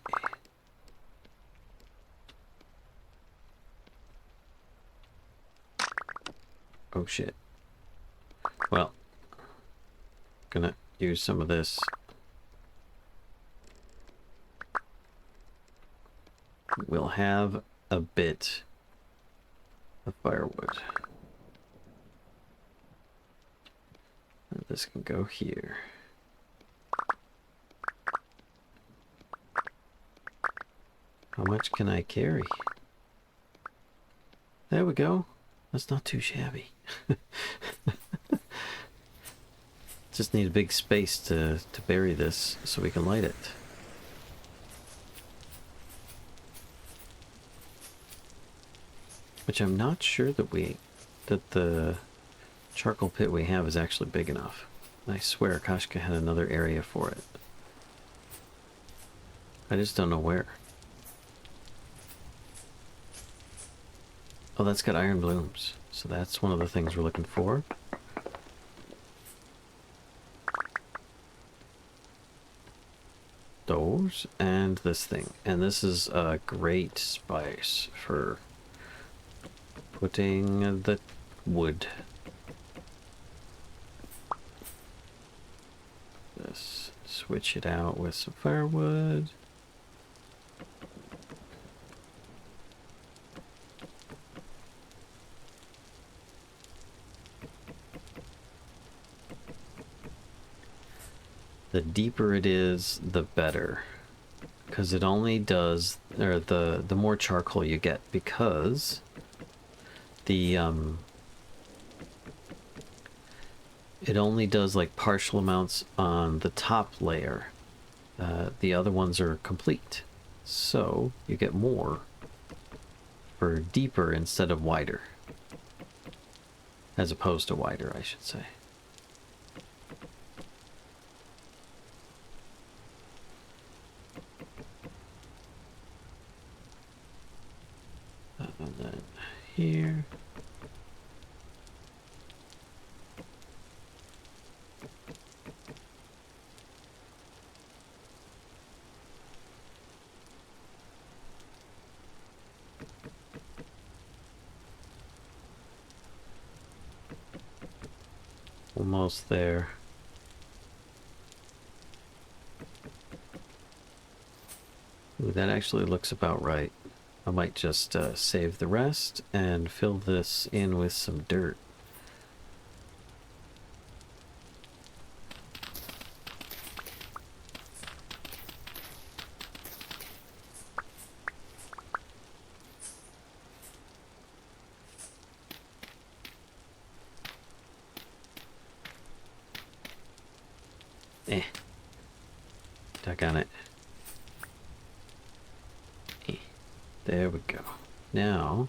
Oh shit. Well, gonna use some of this. We'll have a bit of firewood. this can go here. How much can I carry? There we go. That's not too shabby. Just need a big space to bury this so we can light it. Which I'm not sure that the charcoal pit we have is actually big enough. I swear Kashka had another area for it. I just don't know where. Oh, that's got iron blooms. So that's one of the things we're looking for. Those and this thing. And this is a great spice for putting the wood. This. Switch it out with some firewood. The deeper it is, the better. Because it only does, or the more charcoal you get, because the, it only does like partial amounts on the top layer. The other ones are complete. So you get more for deeper instead of wider. As opposed to wider, I should say. And then here. Almost there. Ooh, that actually looks about right. I might just save the rest and fill this in with some dirt. Doggone it. There we go. Now,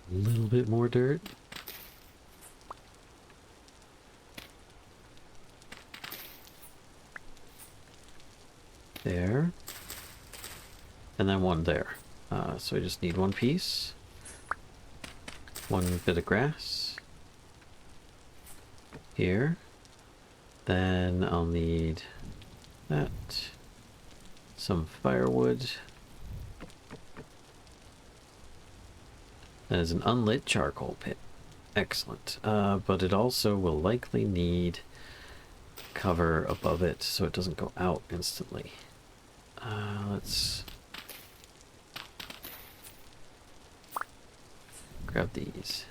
a little bit more dirt. There. And then one there. So I just need one piece. One bit of grass. Here. Then I'll need that. Some firewood. That is an unlit charcoal pit. Excellent. But it also will likely need cover above it so it doesn't go out instantly. Let's grab these.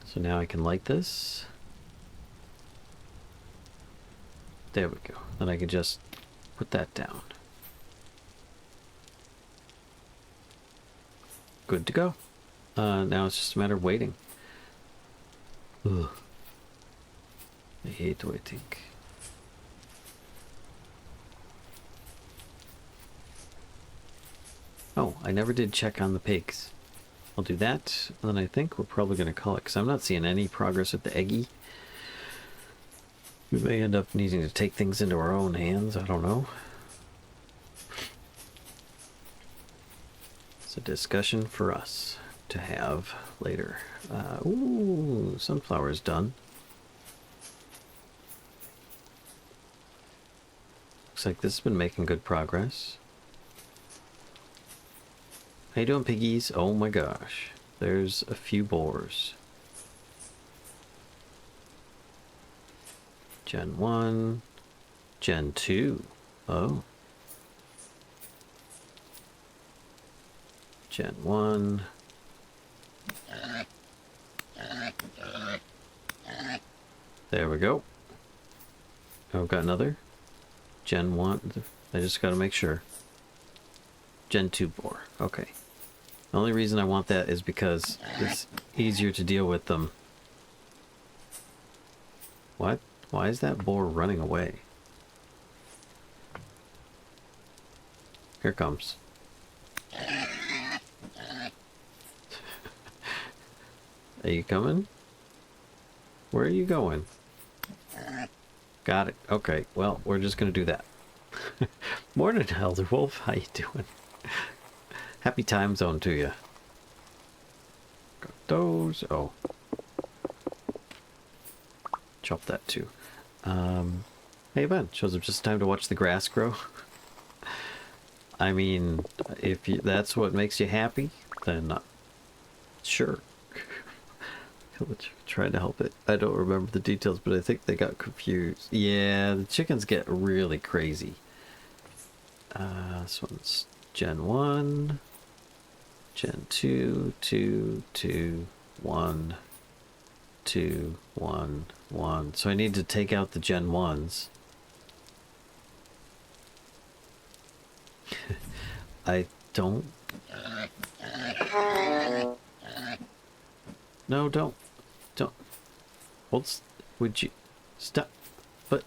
So now I can light this. There we go. Then I can just put that down. Good to go. Now it's just a matter of waiting. Ugh. I hate waiting. Oh, I never did check on the pigs. I'll do that, and then I think we're probably going to call it, because I'm not seeing any progress with the eggy. We may end up needing to take things into our own hands, I don't know. It's a discussion for us to have later. Ooh, sunflower's done. Looks like this has been making good progress. How you doing, piggies? Oh my gosh. There's a few boars. Gen 1. Gen 2. Oh. Gen 1. There we go. Oh, got another. Gen 1. I just got to make sure. Gen 2 boar. Okay. The only reason I want that is because it's easier to deal with them. What? Why is that boar running away? Here comes. Are you coming? Where are you going? Got it. Okay, well, we're just gonna do that. Morning, Elder Wolf. How you doing? Happy time zone to you. Got those. Oh. Chop that too. Hey, Ben. Shows up just in time to watch the grass grow. I mean, if you, that's what makes you happy, then sure. Trying to help it. I don't remember the details, but I think they got confused. Yeah, the chickens get really crazy. This one's Gen 1, Gen 2, 2, 2, 1, 2, 1, 1. So I need to take out the Gen 1s. I don't... No, don't. Don't. Hold. Would you... Stop. But...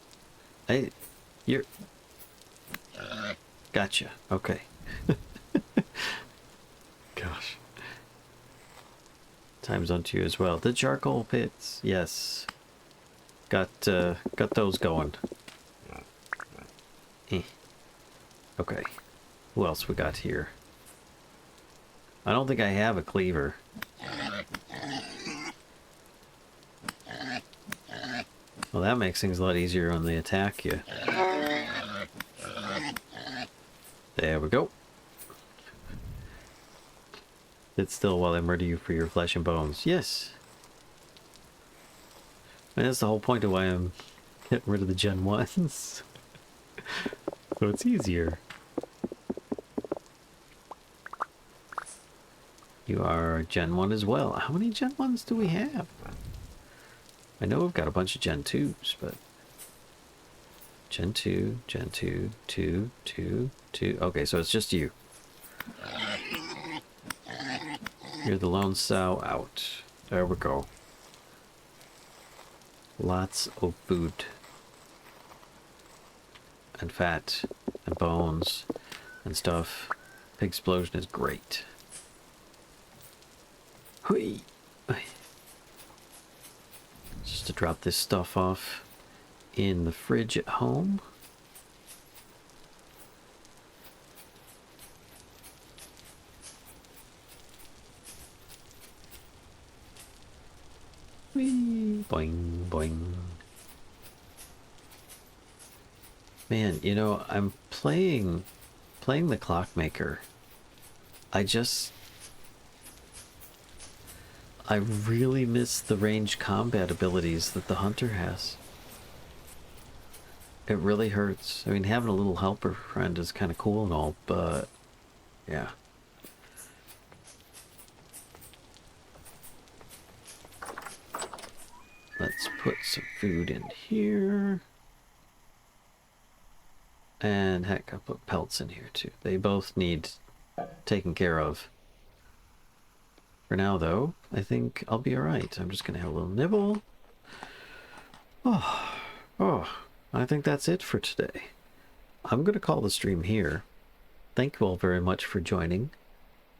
You're... Gotcha. Okay. Gosh. Time zone 2 as well. The charcoal pits. Yes. Got those going. Okay. Who else we got here? I don't think I have a cleaver. Well, that makes things a lot easier when they attack you. There we go. Sit still while I murder you for your flesh and bones. Yes. And that's the whole point of why I'm getting rid of the Gen 1s. So it's easier. You are Gen 1 as well. How many Gen 1s do we have? I know we've got a bunch of Gen 2s, but... Gen 2, Gen 2, 2, 2, 2. Okay, so it's just you. You're the lone sow out. There we go. Lots of food. And fat. And bones. And stuff. Pig explosion is great. Hui! Just to drop this stuff off in the fridge at home. Whee! Boing, boing. Man, you know, I'm playing the Clockmaker. I really miss the range combat abilities that the Hunter has. It really hurts. I mean, having a little helper friend is kind of cool and all, but yeah. Let's put some food in here. And heck, I'll put pelts in here too. They both need taken care of. For now, though, I think I'll be alright. I'm just going to have a little nibble. Oh, I think that's it for today. I'm going to call the stream here. Thank you all very much for joining.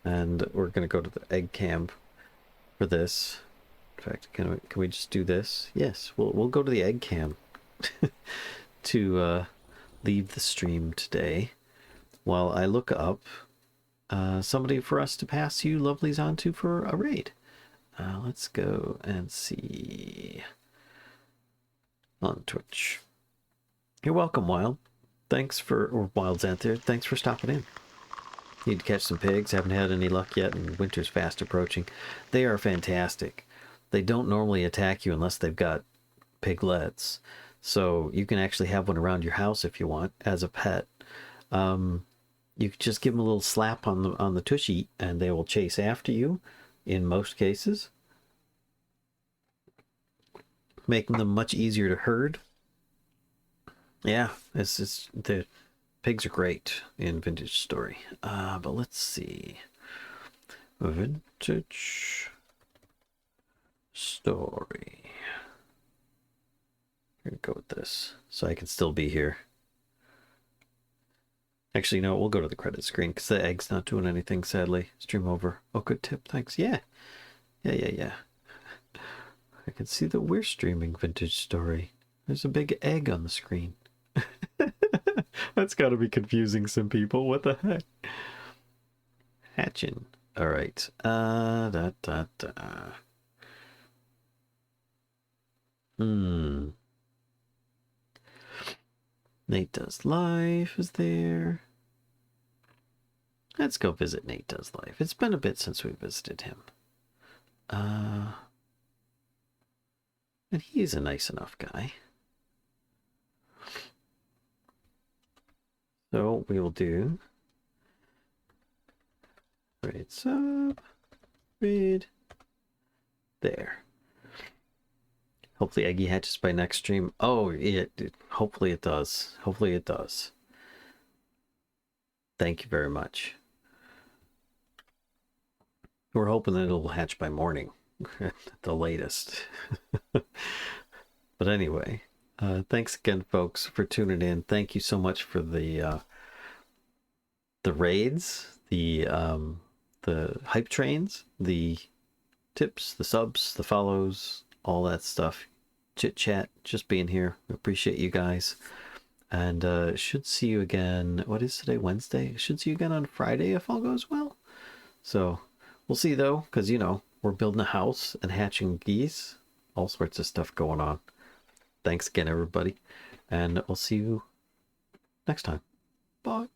And we're going to go to the egg camp for this. In fact, can we just do this? Yes, we'll go to the egg camp to leave the stream today while I look up somebody for us to pass you lovelies on to for a raid. Let's go and see on Twitch. You're welcome, Wild. Or Wild Xanther. Thanks for stopping in. Need to catch some pigs. Haven't had any luck yet, and winter's fast approaching. They are fantastic. They don't normally attack you unless they've got piglets. So you can actually have one around your house if you want as a pet. You can just give them a little slap on the tushy, and they will chase after you. In most cases. making them much easier to herd. Yeah, it's the pigs are great in Vintage Story. But let's see. Vintage Story. I'm gonna go with this so I can still be here. Actually, no, we'll go to the credit screen because the egg's not doing anything, sadly. Stream over. Oh, good tip. Thanks. Yeah. Yeah. I can see that we're streaming Vintage Story. There's a big egg on the screen. That's got to be confusing some people. What the heck? Hatching. All right. Hmm. Nate Does Life is there. Let's go visit Nate Does Life. It's been a bit since we visited him. And he's a nice enough guy. So we will do raid sub, read there. Hopefully Eggy hatches by next stream. Oh, hopefully it does. Hopefully it does. Thank you very much. We're hoping that it'll hatch by morning at the latest. But anyway, thanks again, folks, for tuning in. Thank you so much for the raids, the hype trains, the tips, the subs, the follows, all that stuff. Chit chat, just being here. We appreciate you guys. And should see you again. What is today? Wednesday? Should see you again on Friday if all goes well. So we'll see though, because you know, we're building a house and hatching geese. All sorts of stuff going on. Thanks again, everybody. And we'll see you next time. Bye.